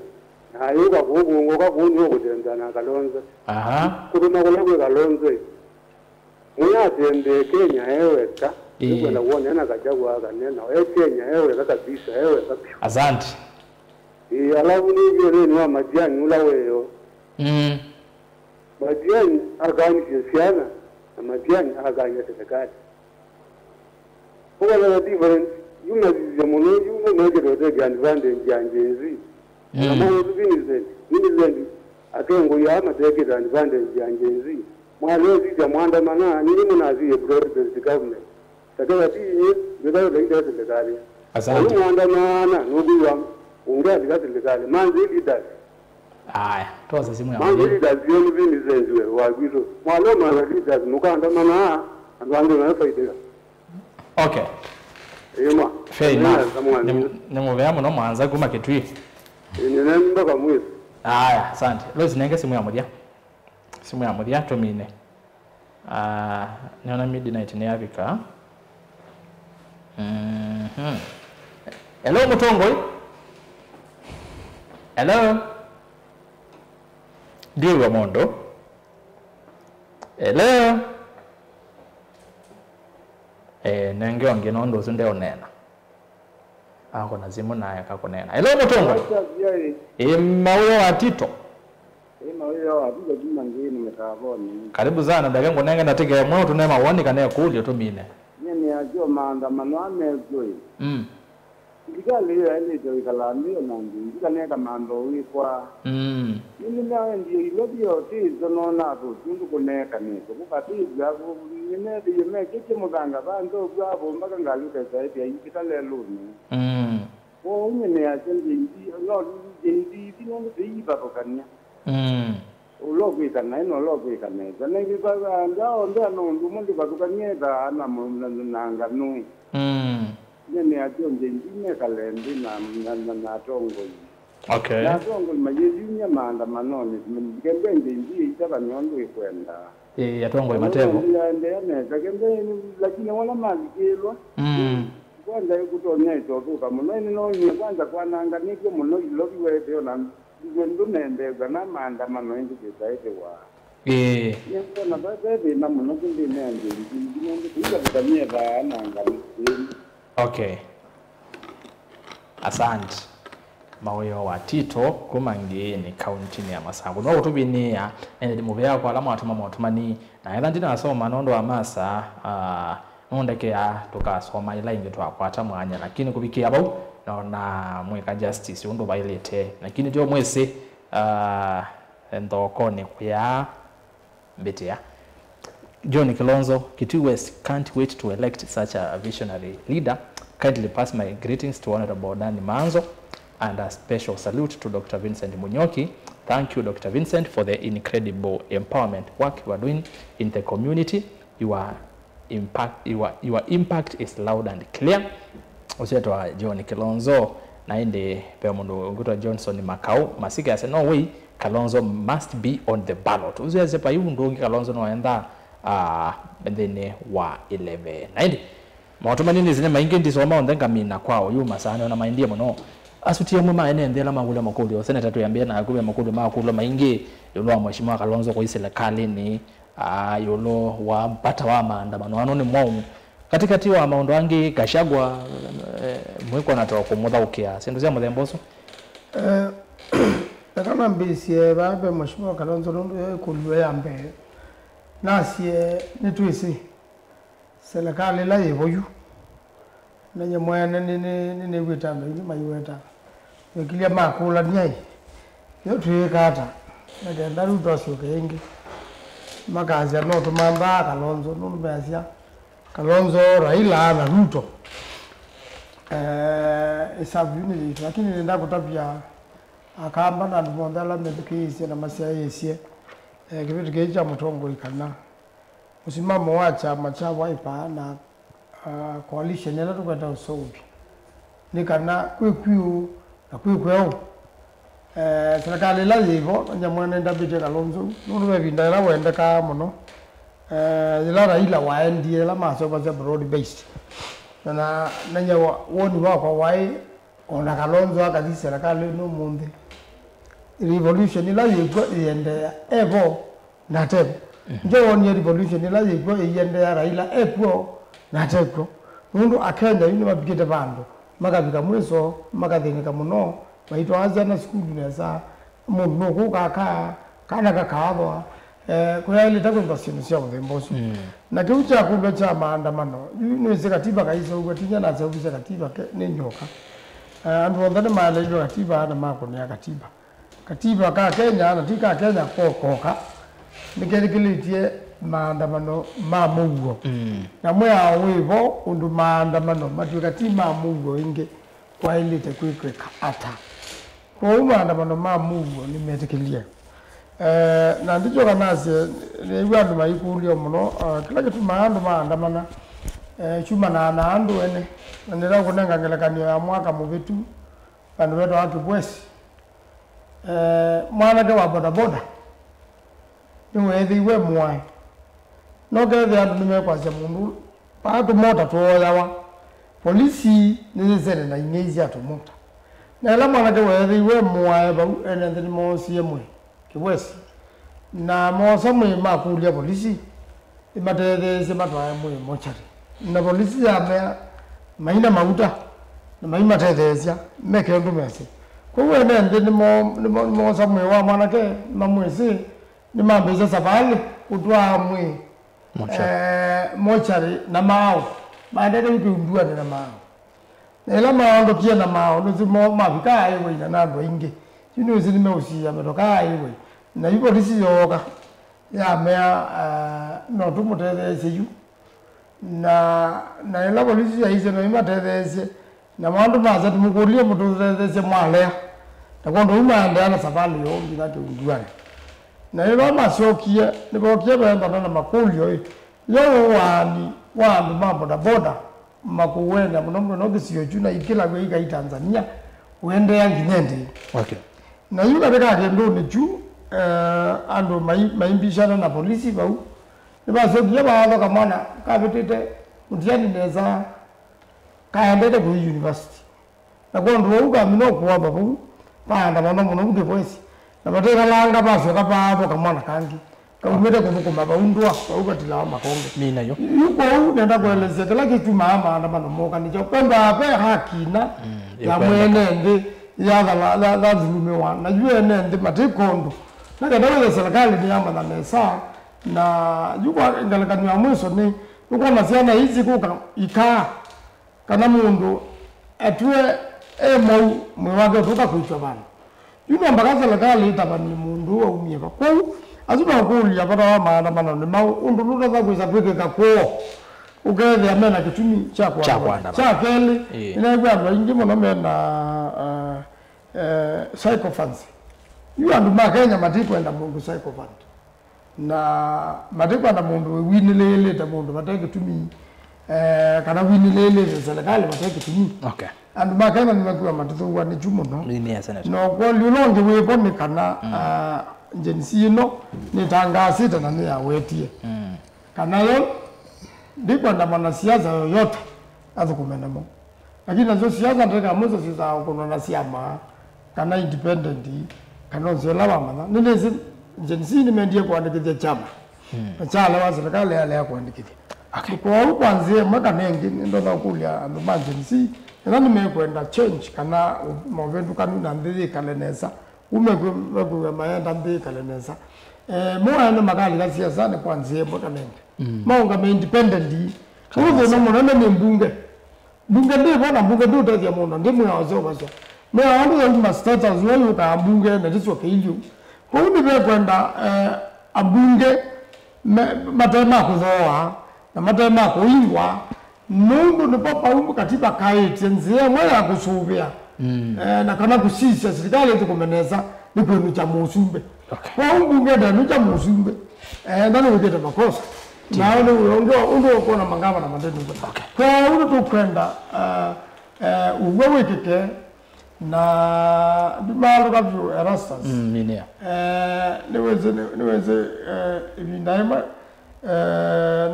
ayuka kubungo kabunyo kutenzana kalonzo kuruma kulakwe kalonzo muyatembe Kenya eweka kwenda kuona yana kachagwa akanena Kenya eweka kabisa eweka asante alafu ni yule ni wa majani ulaweyo majani aganyisiana na majani aganya serikali kwa la difference yuma zimuno yuma ngero de advantage yanjezi na mambo zini akengo ya mateke advantage yanjezi mwalezi ya mwandamana nini mnazi broad-based government takala tinyi ndio ndio serikali asante mwandamana nubiwa ungazi kazi serikali manzi leaders aya toza simu ya manzi leaders yoni vini zenziwe wagwizo mwaloma leaders mukandamana andu na faida okay ema fair enough nimuvea muno mwanza kuma kitwi nene mpaka mwezi aya asante lozi nenge simu ya mudia tumine niona midnight ni Afrika hello mutongo hello ndio mondo hello nenge wange nondo zunde onena ako nazimu naye akakonena hello mutongo mauyo watito karibu sana dagango nenge natege mwa tunema woni kana kulio tumine nyene ajo maandamano amezwe ndigali ile ndio ikalamio nangi ndikaneka mando wikwa nini nawe ndio ilobio tizo nona tu tundu kuneka niko kubatiza nime biyeme kike muganga bando bwabo mpaka ngaluka zaidi yikitaleluni wo nyene ajendi no ndi binondo biba kokanya ulogwikana ino ologwikaneza nengi baba ndao ndano ndumuntu bakukanyeza ana nanga nui nyene ajonje ndine kalendi na tongo okay na tongo mayezinya manda manone ngembenje ndi itaba nyondo ikwenda yatongo imatego ndene kakembe lakini wala mazikilwa kwanza ikutonya itotuka muno ino kwanza kwananga nikyo muno ilobiwete ona ndu nendeza na manda mano ndi kisaite wa yena bebe na muno kundi nende ndi kutamia ba nanga okay asante mauyo wa Tito kumangeni county ya Masango no kutubinia ende muvea kwa alama watuma mwatumani na enda ndina asoma nondo amasa nondeke ya tukasoma ila inge twakwata mwanya lakini kubikia bau na mweka justice undo bailete lakini ndio mwese ndokone kuya mbetea John Kilonzo, Kitui West can't wait to elect such a visionary leader. Kindly pass my greetings to Honorable Dani Manzo and a special salute to Dr. Vincent Munyoki. Thank you, Dr. Vincent, for the incredible empowerment work you are doing in the community. Your impact is loud and clear. Usietwa John Kilonzo na inde pemundu ngutwa Johnson Makau masika ase no way Kalonzo must be on the ballot. Usiase pa yundu Kalonzo no enda bendene wa 1190 mawatuma nini zine maingi ndisoma ondenga mina kwao yuma sana na maindia muno asutie muma ene ndela magula makulu osene tatu yambia na akube makulu makulu maingi yolo mheshimiwa Kalonzo kwa serikali ni yolo wa mpata wa maandamano anone mwao katikati wa maondo wangi Gachagua mwiko natoka kumudha ukia sinduzia mudhemboso kama mbisie babe mheshimiwa Kalonzo ndo kulwe yambe nasie nitwisi serikali la yevoyu nenye mwana nini witando ni mayueta wekilia makula nyai yotu kata nagenda rutoso kengi makazi no tumamba Kalonzo no mbeasia Kalonzo Raila na Ruto isabuni lakini nenda kutapia akamba na ndondala medikisi na masia yesie kivitu kecha mutongo ikana usimamo wa chama cha Wiper na coalition yana tukwenda usobi nikana kwikwiu na kwikweo serikali la yivo nyamwana ndabite Kalonzo nuru bevinda la wenda ka muno ila Raila waendie la maso kwa broad based na nanya woni wako wai ona Kalonzo akazi serikali no munde revolution ila yego yende evo na tebo njo woni revolution ila yego yende Raila epo na tebo mundu akenda yini mabigite bando magabika mweso magadhenika muno baito azana skulu neza mundu kukaka kana kakabwa kwa ile takwenda sio mboso na kiucha kumbe cha maandamano ni katiba kaisa ugatinya na za katiba ni nyoka andu ndane maelezo katiba na mako ni katiba ka Kenya na tika Kenya kokoka nikelekeletie maandamano mamungo na mwe awivo undu maandamano matukatiba mungo inge kwa ile tekwekwe ata kwa maandamano mamungo nimetekelia na ndicho kanase ni wandu mayikulio muno kila kitu maandamana chuma na andu ene nandira kunenga ngelekanyo ya mwaka mubitu bandu wetu watu bwesi mwana ke wa boda niwe mwai no ke andu nimekwasya mundu paatu mota toyawa polisi nizere na ingezi atumota na la mwana ke we mwai ba ene ndi mosi yemwe kiwesi na mosa mwe makulia polisi imatede se matwa mwe mochari na polisi ya me maina mauta na maima tedezia meke ndo mesi kwa hiyo ndi ni mosa mwe wa mwana ke mamwezi ni mambeza savali utwa mwe mochari na mao baadaye ukundua na mao na ila mao ndo kia na mao ndo mabika ayo na nando inge yuni uzini meusi ya metoka ayo na yuko polisi yoga ya mea no tumutethese yu na ila polisi ya hizo no imatethese na mwandu maza tumukulie mutethese mwalea na kwando umanda na safari yo ngati unduane na ila masokia nibokia benda na makulio yo wani mambo da boda makuwenda mnomno no kisiyo juna ikila gwe Tanzania uende ya nginende okay na yuka beka kendo ni juu ando maimbishana na polisi bau nibasokia baado kamana kabitete mutiani neza kaendete ku university na kondo uga mino kuwa babu paanda bano muno bude voice na batera langa baso kapabo kamana kangi kaumete kumukuma baundwa bauga tilawa makonge mina yo yuko nenda kueleze kila kitu mama na bano moka ni kwamba ape haki na mwene ndi ya la zulume wa na yue ndi matikondo na kadaweza serikali ni amba na nesa na yuko ngalekani ya mwiso ni yuko nasiana hizi kuka ikaa kana mundu atue mwewage tuka kuitwa bana yuno mpaka serikali itabani mundu wa umieka kwa azuma kuli ya pata wa maandamano ni mau undu nuta za kuisapike kakuo ukeze ya mena kitumi cha kele inaigwa ndo ingi mwana mena psychophancy yu andu Kenya matiko enda mundu psychophancy na matiko enda mundu winilele ta mundu mateke tumi kana winilele serikali mateke tumi okay andu Kenya nimekuwa matito wa ni jumo no kwa lulonge wepo ni kana njensi no ni tangasita na ni awetie kana yo ndipo anda mwanasiasa yoyote azukumenda mo lakini nazo siasa ndeka mwanzo sisa kuna na siama kana independent kana zola mama nilezi njensi nimendie kuandikithia chama chala wa serikali yale ya kuandikithia kwa kwanza mwaka mengi ndo na kulia ndo njensi na nimekwenda change kana movetu kanuna ndiri kalenesa umekwe mayanda ndiri kalenesa mwa na magali ya siasa ni kwanza mwaka mengi maunga me independent kuzo na mwana ni mbunge ndio bwana mbunge ndio tadia mwana ndio mwazo basi mwa andu ya mastata zuwa ka mbunge na jiso kailio kwa hiyo ndio kwenda abunge matema kuzoa na matema kuingwa mundu ni papa umu katiba kaiti nzia mwana kusuvia na kana kusisha serikali itukumeneza ni kwenu cha musumbe kwa mbunge da nucha musumbe ndani weketa makosa na ndo kuona mangama na mandeni kwa ndo tukwenda uwewe kike na dimalo kabyo Erastus minia niweze ibindaima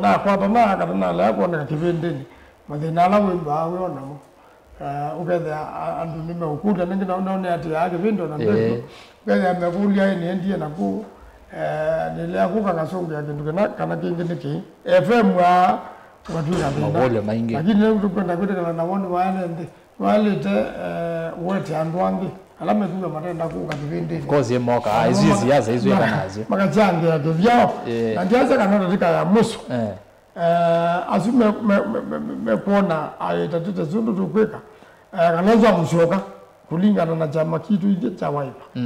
na kwata na kana la ko na kivendeni mathina la wimba we onamo uketha andu nime ukuta ningi na ne ati ya kivindo na ndio uketha mekulia ni ndie na ku nile akuka kasongo ya kindu kana kingi niki FM wa watu ya mabole maingi lakini leo tukwenda kwenda na woni wale te wote andwangi alama tu matenda kuka kivindi kozi moka hizi yaza hizo kanazo makachange ya vyao na ndiaza kana ndika ya musu asume mekuona ayetatete zundu tukweka kanazo mushoka kulingana na chama kitu ije cha Wiper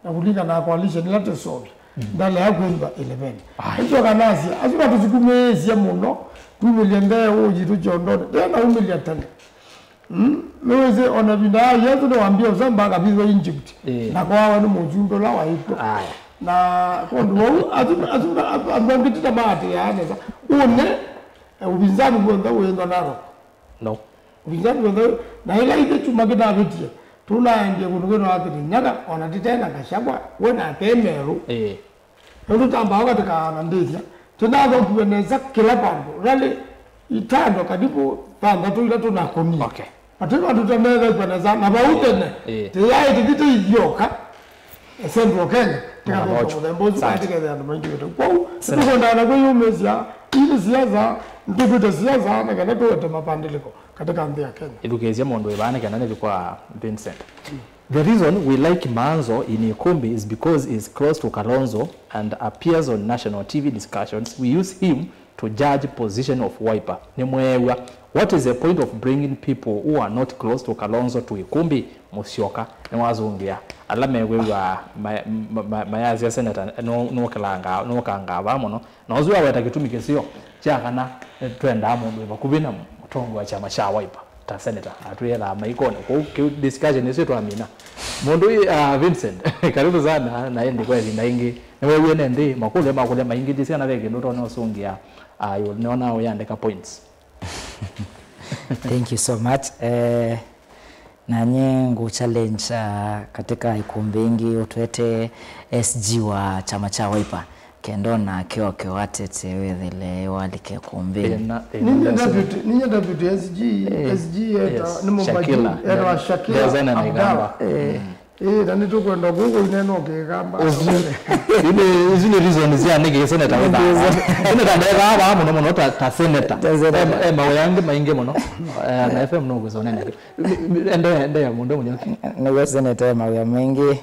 na kulingana na coalition late sobi ndale yakwenda 11 hizo kanazi asuka tuzikumezi muno tumeliende uji tuchondone tena umeliatana Mweze ona binda yetu ndo ambia uzamba kabisa Egypt na kwa wanu mujumbe la Wiper na kondo azungitita mate yana za une ubinzani kwenda uenda naro no ubinzani kwenda na ila ite chuma kita bitie tunaendie kunugeno akiti nyaka ona titena kashagwa wena kemeru ndo tamba katika nandizia tunaanza kueneza kila pando rali itando kadibu panda tu ila tunakoni okay atema tutameza kwa na bautene tayari tikiti yoka Central Kenya tikapo mbozi katika ya mwenyewe kwa tuko ndana kwa hiyo mezia ili siasa ndivyo siasa na kana kwa mapandiliko katika mbia Kenya edukezia mondo ebane kana kwa Vincent. The reason we like Manzo in Ikumbi is because he's close to Kalonzo and appears on national TV discussions. We use him to judge position of Wiper. Nimwewa, what is the point of bringing people who are not close to Kalonzo to Ikumbi Musyoka nwazungia alame wewa mayazi ya senator no kanga bamono nozu aweta kitumike sio chakana twenda mundu bakubina mutongo wa chama cha Wiper ta senator atuyela maikone kwa discussion yetu tuamina mundu Vincent karibu sana na ende kweli na ingi wewe nende makule maingi disi na vege ndo tona usungia you naona uyandeka points. Thank you so much. Nanye ngu challenge katika Ikumbi ingi utwete SG wa chama cha Wiper kendo na kio watete wethele walike kumbi ninye deputy SG eta ni mumbaji era Shakila na igamba nani tukwenda gugu ineno kigamba izini reason zia nige senator weba senator ndega aba muno ta senator mayange mainge muno na FM no guzone ende ya mundo munyo no senator mawya mengi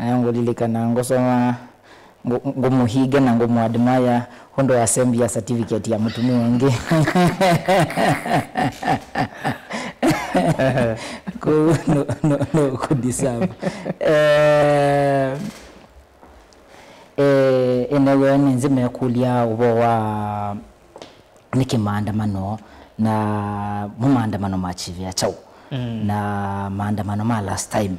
ngolilika ngosoma ngumuhiga na ngumuadmaya hondo ya assembly ya certificate ya mutumi wengi no kudisaba enewe nzime kulia ubo wa nikimaandamano na mumaandamano machivia chao na maandamano ma last time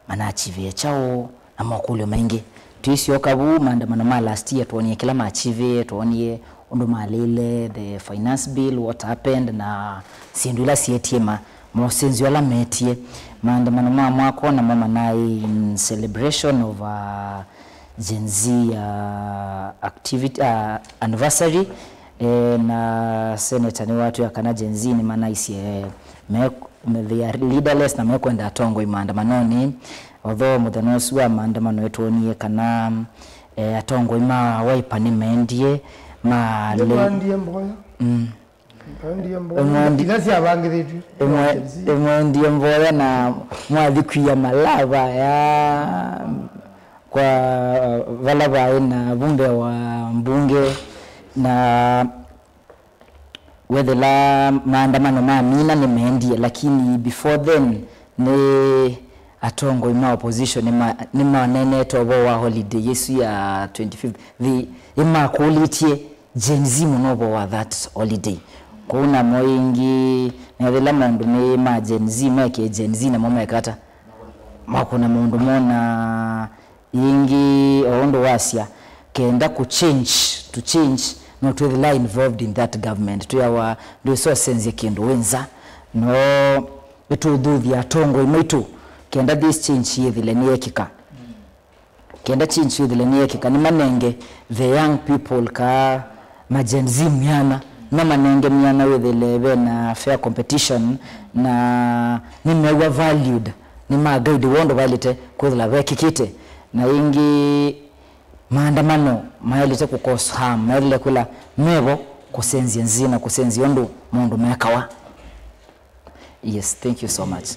mana achivia chao na makulio mengi tuisio kabu maandamano ma last year tuonie kila machive tuonie ondo malile the finance bill what happened na sindula sietiema mosenzi wala metie maandamano ma mwako na mama nai in celebration of Gen Z activity anniversary na senator ni watu ya kana Gen Z ni maana isi they are leaderless na mekwenda tongo imaandamanoni although muthanosu wa maandamano yetu onie kana atongo ima Wiper ni mendie ma ndie mboya ndie mboya ndinasi abangiritu ndie mboya na mwathikuya malava ya kwa valava na bunge wa mbunge na wedela maandamano maamina ni mendie lakini before then ni atongo ima opposition ni manene tobo wa holiday yesu ya 25th the ima quality Gen Z munobo wa that holiday kuna moingi na vile mandu me ma Gen Z make Gen Z na mama yakata makuna mundu mona ingi ondo wasia kenda to change not to rely involved in that government to our do so sense kindu wenza no itu duthi atongo imwitu kenda this change yithile niekika kenda change yithile niekika ni manenge the young people ka majenzi miana na manenge miana withile na fair competition na ni mewa valued ni magaidi wondo valite kuthila vekikite na ingi maandamano maelite kukosa ham maelite kula mevo kusenzi nzina kusenzi ondo mundu mekawa. Yes, thank you so much.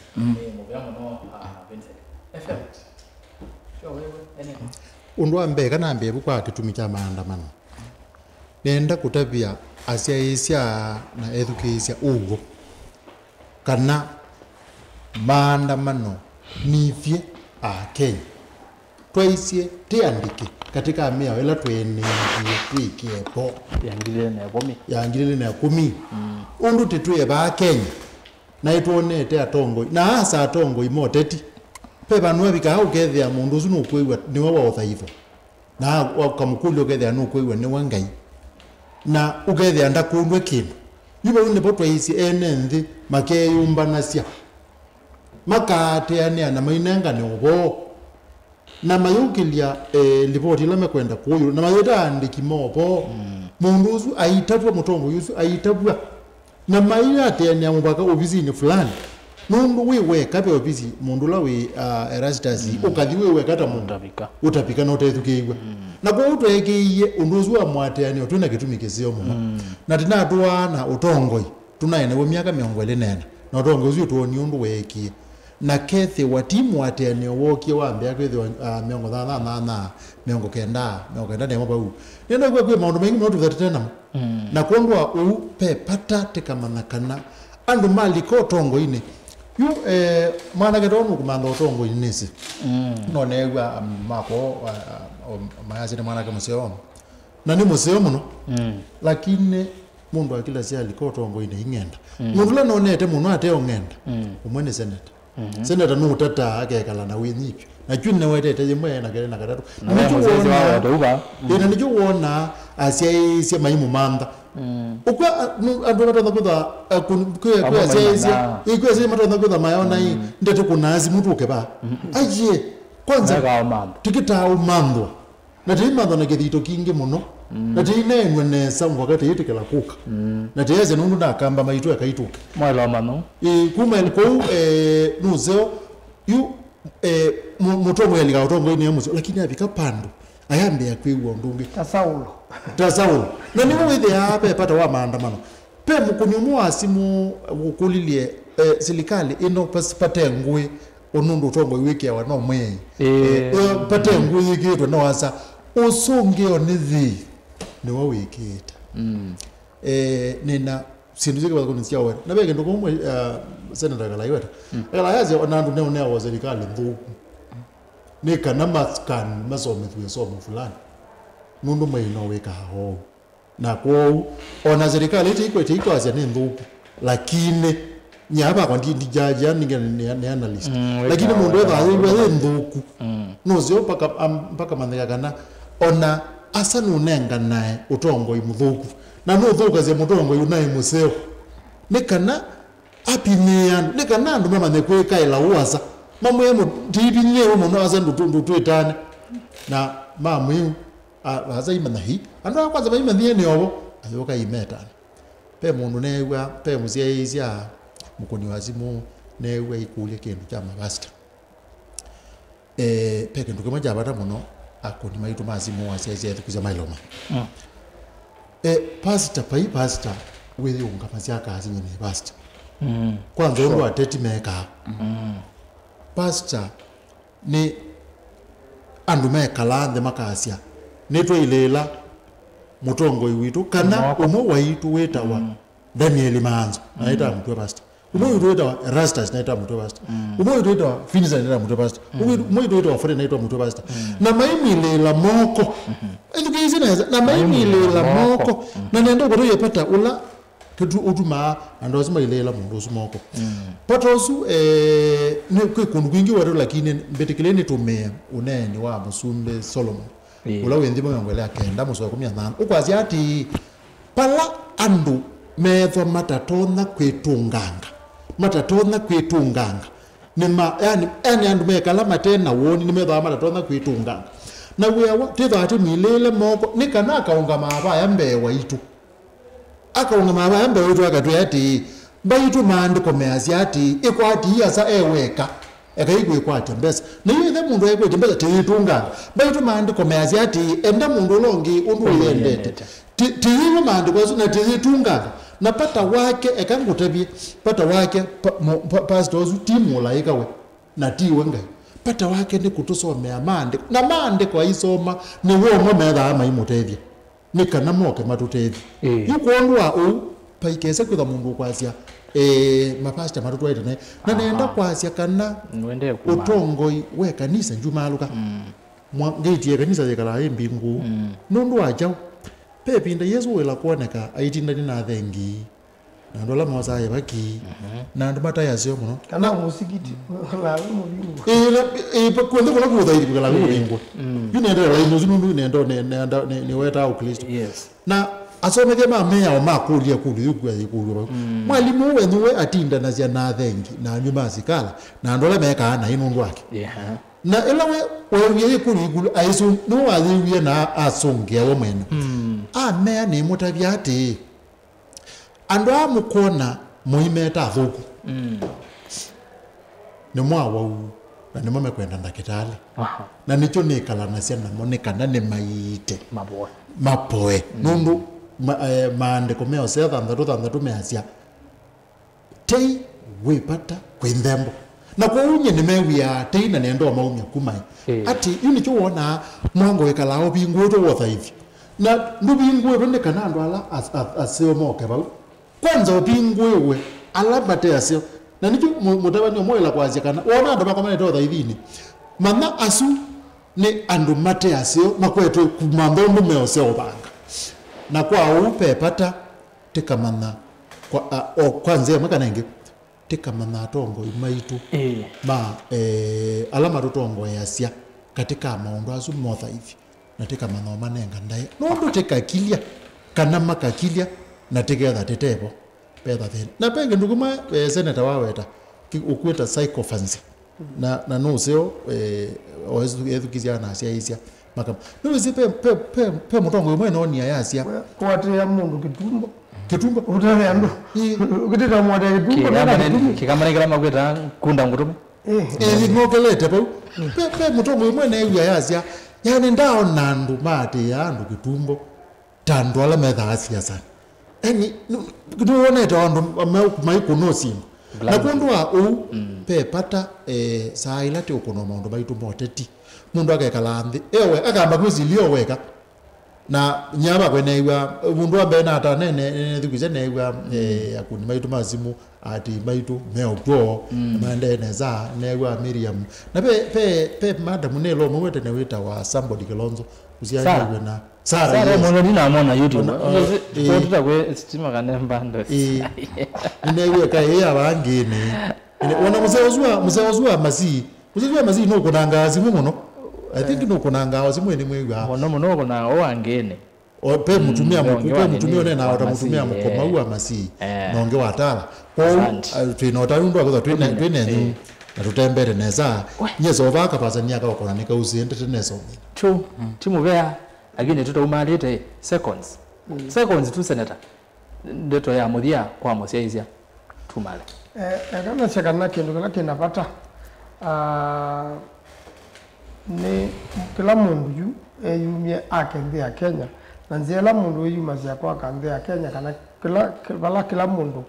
Undu ambe kana ambe bukwa kitumi cha maandamano nenda kutabia asia na education ugo kana maandamano nifye Kenya twaisye tiandike katika amea wela twene twikiepo yangilile na 10 undu titwe ba Kenya na itwonete atongo na asa atongo imoteti peba nwe bika ukethia mundu ucu nukwiwa niwe wa uthaivo na wakamukuli ukethia nukwiwa ni wangai na ukethia ndakundwe kindu yuba unebo twaisi ene nthi makeyumbanasya makateania na mainenga ni ubo na mayukilia ripoti la mekwenda kuyu na mayeta andiki mopo mundu ucu aitabwa mutongo yucu aitabwa na maira ateania mubaka ofisini fulani nundu wewe kabe ofisi mundu la we Erastus ukathi wewe kata mundu utapika no tethukiigwa na kwa utwekiie undu ucu amwateania twina gitumi kisio muno na tina twana utongoi tunaene we miaka 20 na utongoi ucu tuoni undu wekie na kethe watimu ateania wokie wambia kwethe 89 ne mabau nenda kwa maundu maingi no tuthatena na kwondwa u pe pata tekamana kana andu mali ko tongo ine yu mana ke donu kumanda tongo inesi no negwa mako mayazi ne mana ke museo na ni museo muno lakini mundu akila sia liko tongo ine ingenda mundu la no nete muno ate ongenda umwene senator senator no tata akekala na winyipi na chune wetete yemwe na kale na katatu na nijo wona asia maimu manda ukwa andu batanda kutha kwa asia ikwa asia matanda kutha mayona hii ndete kunazi mtu ukeba aje kwanza tikita umandwa na timandwa na githito kingi muno na tinenwe nesa wakati yitikela kuka na tiyeze nundu nakamba maitu akaituka mwalo mano kuma elko nuzeo yu mutomo yalika utongo ine yamuzo lakini abika pando ayambe yakwiwa ndungi tasaulo na niwe withe hapa pata wa maandamano pe mkunyumu asimu ukulilie serikali ino pasipate ngwe onundu utongo wiki wa no mwe pate ngwe yikitwa no asa usonge onithi niwe wikita nina sindu zike bakunisia wewe na bege ndoko mwe senator kalaiweta kalayazi onandu ne wa serikali nthuku nika na maskan masomethu somo fulani nundu maino weka ho na kwa ona serikali iko asia ni nthuku lakini nyaba kwa ndi jaja ni analyst lakini mundu wa nthuku no zio paka mandega kana ona asa nunenga nae utongo imuthuku na no thuka ze mutongo yunai museo nikana apinian nikana andu mama nekweka ila uasa mamwe mu tibinye umuntu asa ndu twitane na mamu aza imana hi andu akwaza bayima thiene obo ayoka imetana pe mundu newa pe musie isia mukoni wazimu newa ikulie kindu kya mabasta pe kindu kama jabata muno akoni maitu mazimu wasia isia tukuza mailoma pastor wewe ungamazia kazi nyine pastor kwanza ndo ateti meka pastor ni andu meka lande makasia netwa ilela mutongo witu kana umo waitu wetawa Daniel Manzo naita mtu pastor umo wetawa Erastus naita mtu pastor umo wetawa Finisa naita mtu pastor umo wetawa Fred naita mtu pastor na maimi lela moko ndio hizi na maimi lela moko na ndio kwa yapata ula ketu utuma andozima ilela mundu usumoko patosu ne kwekundu kwingi wari lakini mbetekele tume unene wa musumbe Solomon ula wendi mwangwele akenda musoka 15 ukwazi ati pala andu metho matatona kwetunganga nima yani andu mekala matena woni nimetho matatona kwetunganga na wewa tetho ati milele moko nikana akaunga maba yambewa itu akaunga maba yambewa itu akatu ati baitu maandiko meazi ati ikwati yasa eweka ekaigwe kwati mbesa na yethe mundu aigwe mbesa titunganga baitu maandiko meazi ati enda mundu longi undu yendete tiyiwe maandiko na titunganga na pata wake ekangutabye pata wake pastors timula ikawe na tiwe ngai pata wake ni kutusomea maandiko na maandiko aisoma ni womo metha ama imutethia nikana moke matutethia yukwondwa u paikese kwitha mundu kwasya mapasta matutwaite na nenda kwasya kana utongoi we kanisa njumaluka ngeitie kanisa yekala mbingu nundu ajao pepinda Yesu wela kuoneka aitinda na thengi na ndola moza yabaki na ndo mataya sio muno kana musikiti la mubingu kwenda kuna kudhairi kala mubingu yunenda la inozimu nendo ne weta au Kristo na asomeke mamea o makulia kulu mwalimu wenwe atinda na cia na thengi na nyuma sikala na ndola meka ana inundu wake na ela we kulu aisu no waziwie na asongia wo mwena mea ni mutabia ati andu amukona muimeta thuku ni mwawa u na ni mame kwenda ndakitali na nicho nikala na cia na monekana ni maite mapoe nundu maandiko meo setha ndatu meacia tei wipata kwithembo na kwa unye ni mewia tei na nendo maumya kumai ati yunicho wona mwango wekalao bingu to wotha hivi na ndubingwe bende kana ndo ala aseo moke ba kwanza ubingwe ala bate aseo na nicho mutabani omoyela kwazi kana wona ndo bakomane to tha ithini mana asu ni andu mate aseo makwetu kumambo mumeo seo banga na kwa upe pata tekamana kwa kwanza makanenge tekamana tongo imaitu alama tongo yasia katika maondo asu motha hivi nateka mano manenga ndaye nondo teka kilia kana makakilia nategetha tetebo petha thina na penge nduguma senator waweta ukweta psychophancy na no seo oezu edukizia na cia isia makam no zi pe mutongo mwe no nia yasia kwate ya mundu kitumbo utare andu ukiteta mwade kitumbo kikamane makweta kunda ngutume ngokelete pe mutongo mwe na yasia yani ndao nandu mate ya andu kitumbo tandu ala metha asia sana eni nduone to andu maikuno simu na kundwa u pe pata saila te ukono maundu baitu moteti mundu agekala nthi ewe akamba kwizilio weka na nyama kweneiwa mundu ambe na ata nene thikuze neiwa akuni maitu mazimu ati maitu meogwo mande neza neiwa Miriam na pe madam nelo mwete ne wita wa somebody Kilonzo usiaje na Sara mwana dina mona YouTube tuta kwe stima kana mbando neiwa kai ya wangine wana muzewazua masi no kunanga zimu muno I think no kunanga wazimu ni mwewa muno kuna wangene pe mutumia one na utamutumia mukoma uwa masi nonge watala kwa twinota akutha twinenyu na tutembere neza nyezo vaka pasania ka ukona nika uziende teneso true timuvea lakini tutaumalite seconds tu senator ndeto ya muthia kwa musiaizia tumale kana chakana kindu kana kinapata ni kila mundu yu yumye akende ya Kenya na nzela mundu yuma cia kwa kande ya Kenya kana kila mundu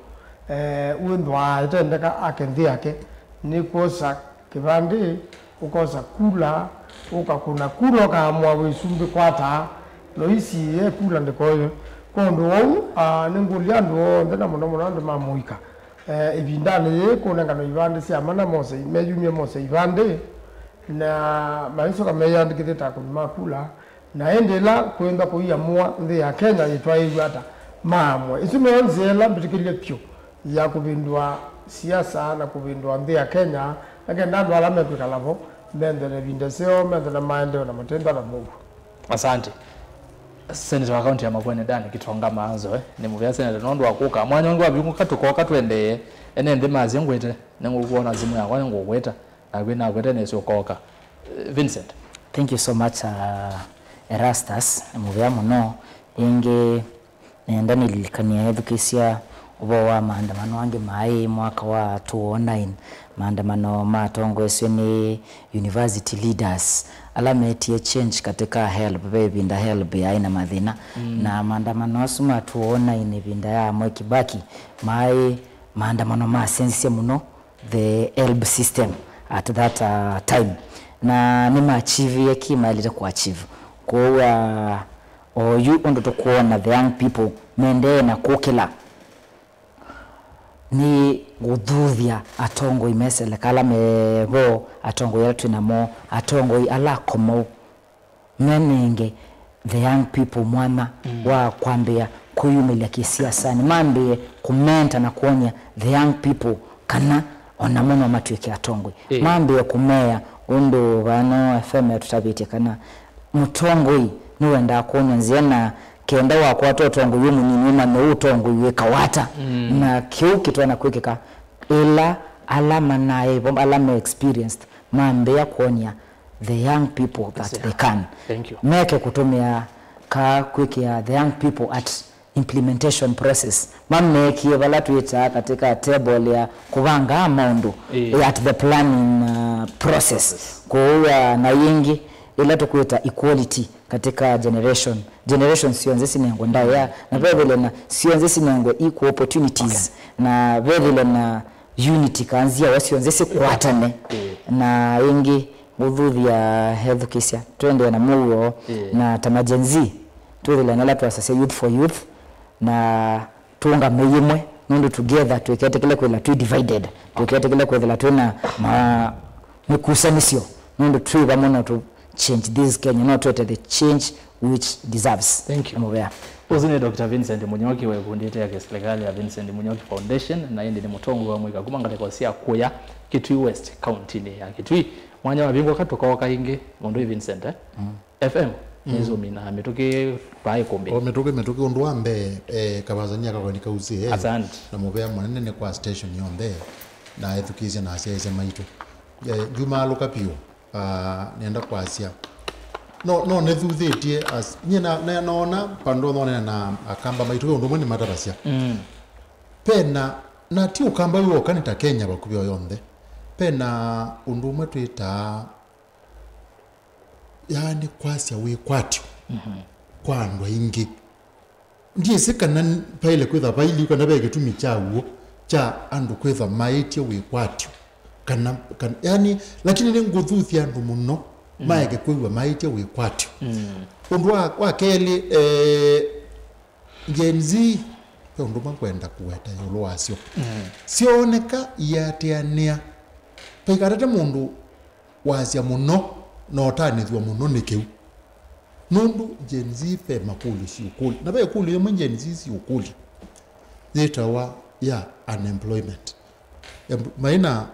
uendwa itendeka akende yake ni kosa kibandi ukosa kula ukakuna kula kamwa wisumbi kwata no isi kula ndikoyo kondo wau ningulia ndo ndena muno ndo mamuika ibindane kona ngano ibande cia mana mose meyumye mose ibande na maiso kama yandikite ta kwa makula naendela kwenda kuiamua nthi ya Kenya itwaiwa hata mamwe isime nzela mbitikile pyo ya kubindwa siasa na kubindwa nthi ya Kenya lakini ndio alama tukalavo ndendele bindeseo ndendele maendeleo na matendo na Mungu. Asante. Senator wa county ya Makueni Dani Kitonga Maanzo ni muvya senator nondo akuka mwanya wangu abingu katuko katwende ene ndi mazi ngwete nengukuona zimu ya kwani ngogweta na kwete neso koka. Vincent, thank you so much Erastus muvya muno inge nenda nililikania education ubo wa maandamano wange mai mwaka wa 2009 maandamano matongozwe ni university leaders alametie change katika help baby nda help aina madhina na maandamano asuma 2009 binda ya Mwai Kibaki mai maandamano ma sense muno the help system at that time na ni achieve kima ilita ku achieve kwa oyu ondo to kuona the young people mende na kokela ni guthuthia atongo imesele kala mebo atongo yetu na mo atongo ala komo menenge the young people mwana wa kwambia kuyumilia kisiasa ni mambie kumenta na kuonya the young people kana ona mono matuike atongo mambie kumea undo bano FM tutabite kana mutongoi niwenda kuonya nziana kenda wa kwa totongo yumu nyuma no utongo yeka wata na kiuki twana kwekeka ila alama nae bomba alama experienced mambe ya kuonya the young people that they can. Thank you. Meke kutumia ka kwekea the young people at implementation process mamme kiebala tuita katika table ya kubanga maundu at the planning process kwa na yingi ila tukuita equality katika generation sionzesi nengo ndaya na vile na sionzesi nengo equal opportunities na vile na unity kanzia wasionzesi kuatane na ingi udhudhi ya education twende na muo na tamajenzi tuwele na latu asase youth for youth na tuunga meyimwe nundu together tuwekete kile kwela tu divided tuwekete kile kwela tu na mikusanisio nundu tuiba mona tu change this Kenya not to the change which deserves. Thank you. Uzine Dr. Vincent Munyoki wa kundite ya serikali ya Vincent Munyoki Foundation na yende ni mutongo wa mwika kumanga kwa sia kuya Kitui West County ni ya Kitui mwanya wa bingo katoka kainge mundu Vincent FM nizo mina ametoke pai kombe metoke undu ambe kabazania kakwanika uzie asante na mubea mwanene kwa station yonde na education na asia maitu juma lokapio nenda kwa asia no nethuthetie as nyina naona pando nona na akamba maitu undu mwene matarasia pena na ti ukamba yo kanita Kenya bakubyo yonde pena undu mwe twita yani kwasia we kwatyo kwa andwa ingi ndiye sekana paile kwetha paili kana bege tumichawo cha andu kwetha maitye we kwatyo kana yani lakini ni nguthuthia andu muno maege kwegwa maitye we kwatyo undu wa keli Gen Z undu makwenda kuweta yolo wasio sioneka yatiania pekarete mundu wasia muno no tanithwa muno nikiu nundu Gen Z pe makuli si ukuli na be kuli yo Gen Z si ukuli zitawa ya unemployment maina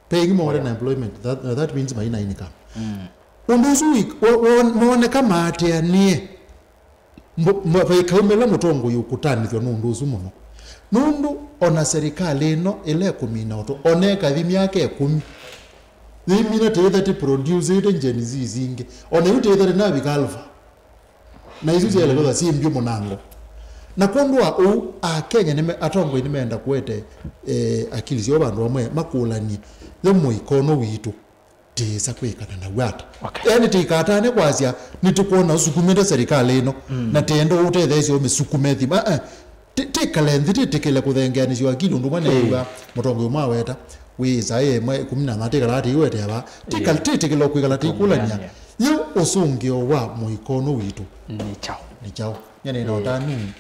paying more than employment that means maina income undusu muone kama atianie mbaikaumela mutongo yukutanithwa nundusu muno nundu ona serikali no ile kumina oto oneka thimi yake 10 thimi na tetha ti produce ite Gen Z zingi ona yutetha na bikalva na izu zile kwa simbyo munango na kondwa u Kenya nime atongo nimeenda kuete akili zio bandu bamwe makulani themo ikono witu tesa kwekana na wata yani tikatane kwazia nitukuona usukumende serikali ino na tendo utetha icio misukumethi tikalenthi tikile kuthengeanizio akili undu mwana yuga mutongo umaweta wiza mwe 10 tikala tiwete aba tikalo kwikala tikulanya yo usungio wa muikono witu ni chao yani no tani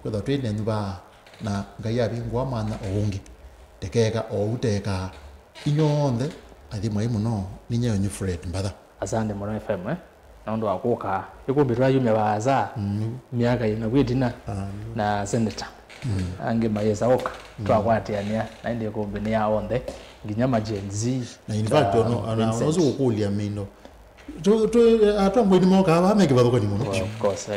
kwetha twine nduba na ngai abingwa mana oungi tekeka outeka inyonde athi mai muno ninyo ni Fred Mbadha asante Mono FM na ndo akuka ikumbi twa yume baza miaka ina kwitina na senator ange mayeza oka twakwatiania na inde kumbi ni aonde nginya majenzi na in fact anazo kukulia mino atwangu ni moka ameke bathuka ni muno of course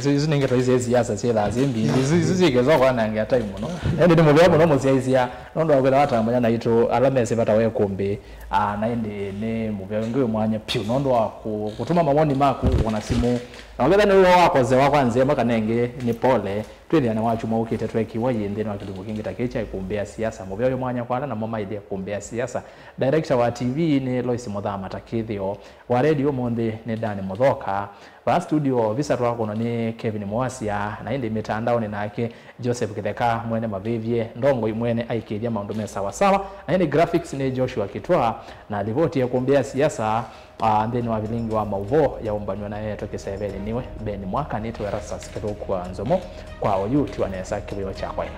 izo ningeto izi siasa cia lazimbi izo zigezo kwa nange time muno ende ndi mubya muno muciaisia nondo akwira watambanya na itu alamese bata we kumbi na indi ni mubya ngiwe mwanya piu nondo kutuma mawoni maku kuna simu na wgetha ni wako ze wakwanze makanenge ni pole twende na wachu maukite twekiwa yende na kitungu kingi takecha ikumbea siasa mubya yo mwanya kwala na mama idea kumbea siasa director wa TV ni Lois Muthama Takithio wa radio monde ni Dani Muthoka wa studio visa twako ni Kevin Mwasia na indi mitandao ni nake Joseph Kitheka mwene mavivye ndongo mwene aikiria maundu me sawa sawa na indi graphics ni Joshua Kitwa na ripoti ya kumbea siasa ndeni wa vilingi wa mauvo ya umbanywa na yeye toke seveni niwe Ben Mwaka nitwe Rasas Kithuku kwa Nzomo kwa oyuti wanesa kibyo cha kwaila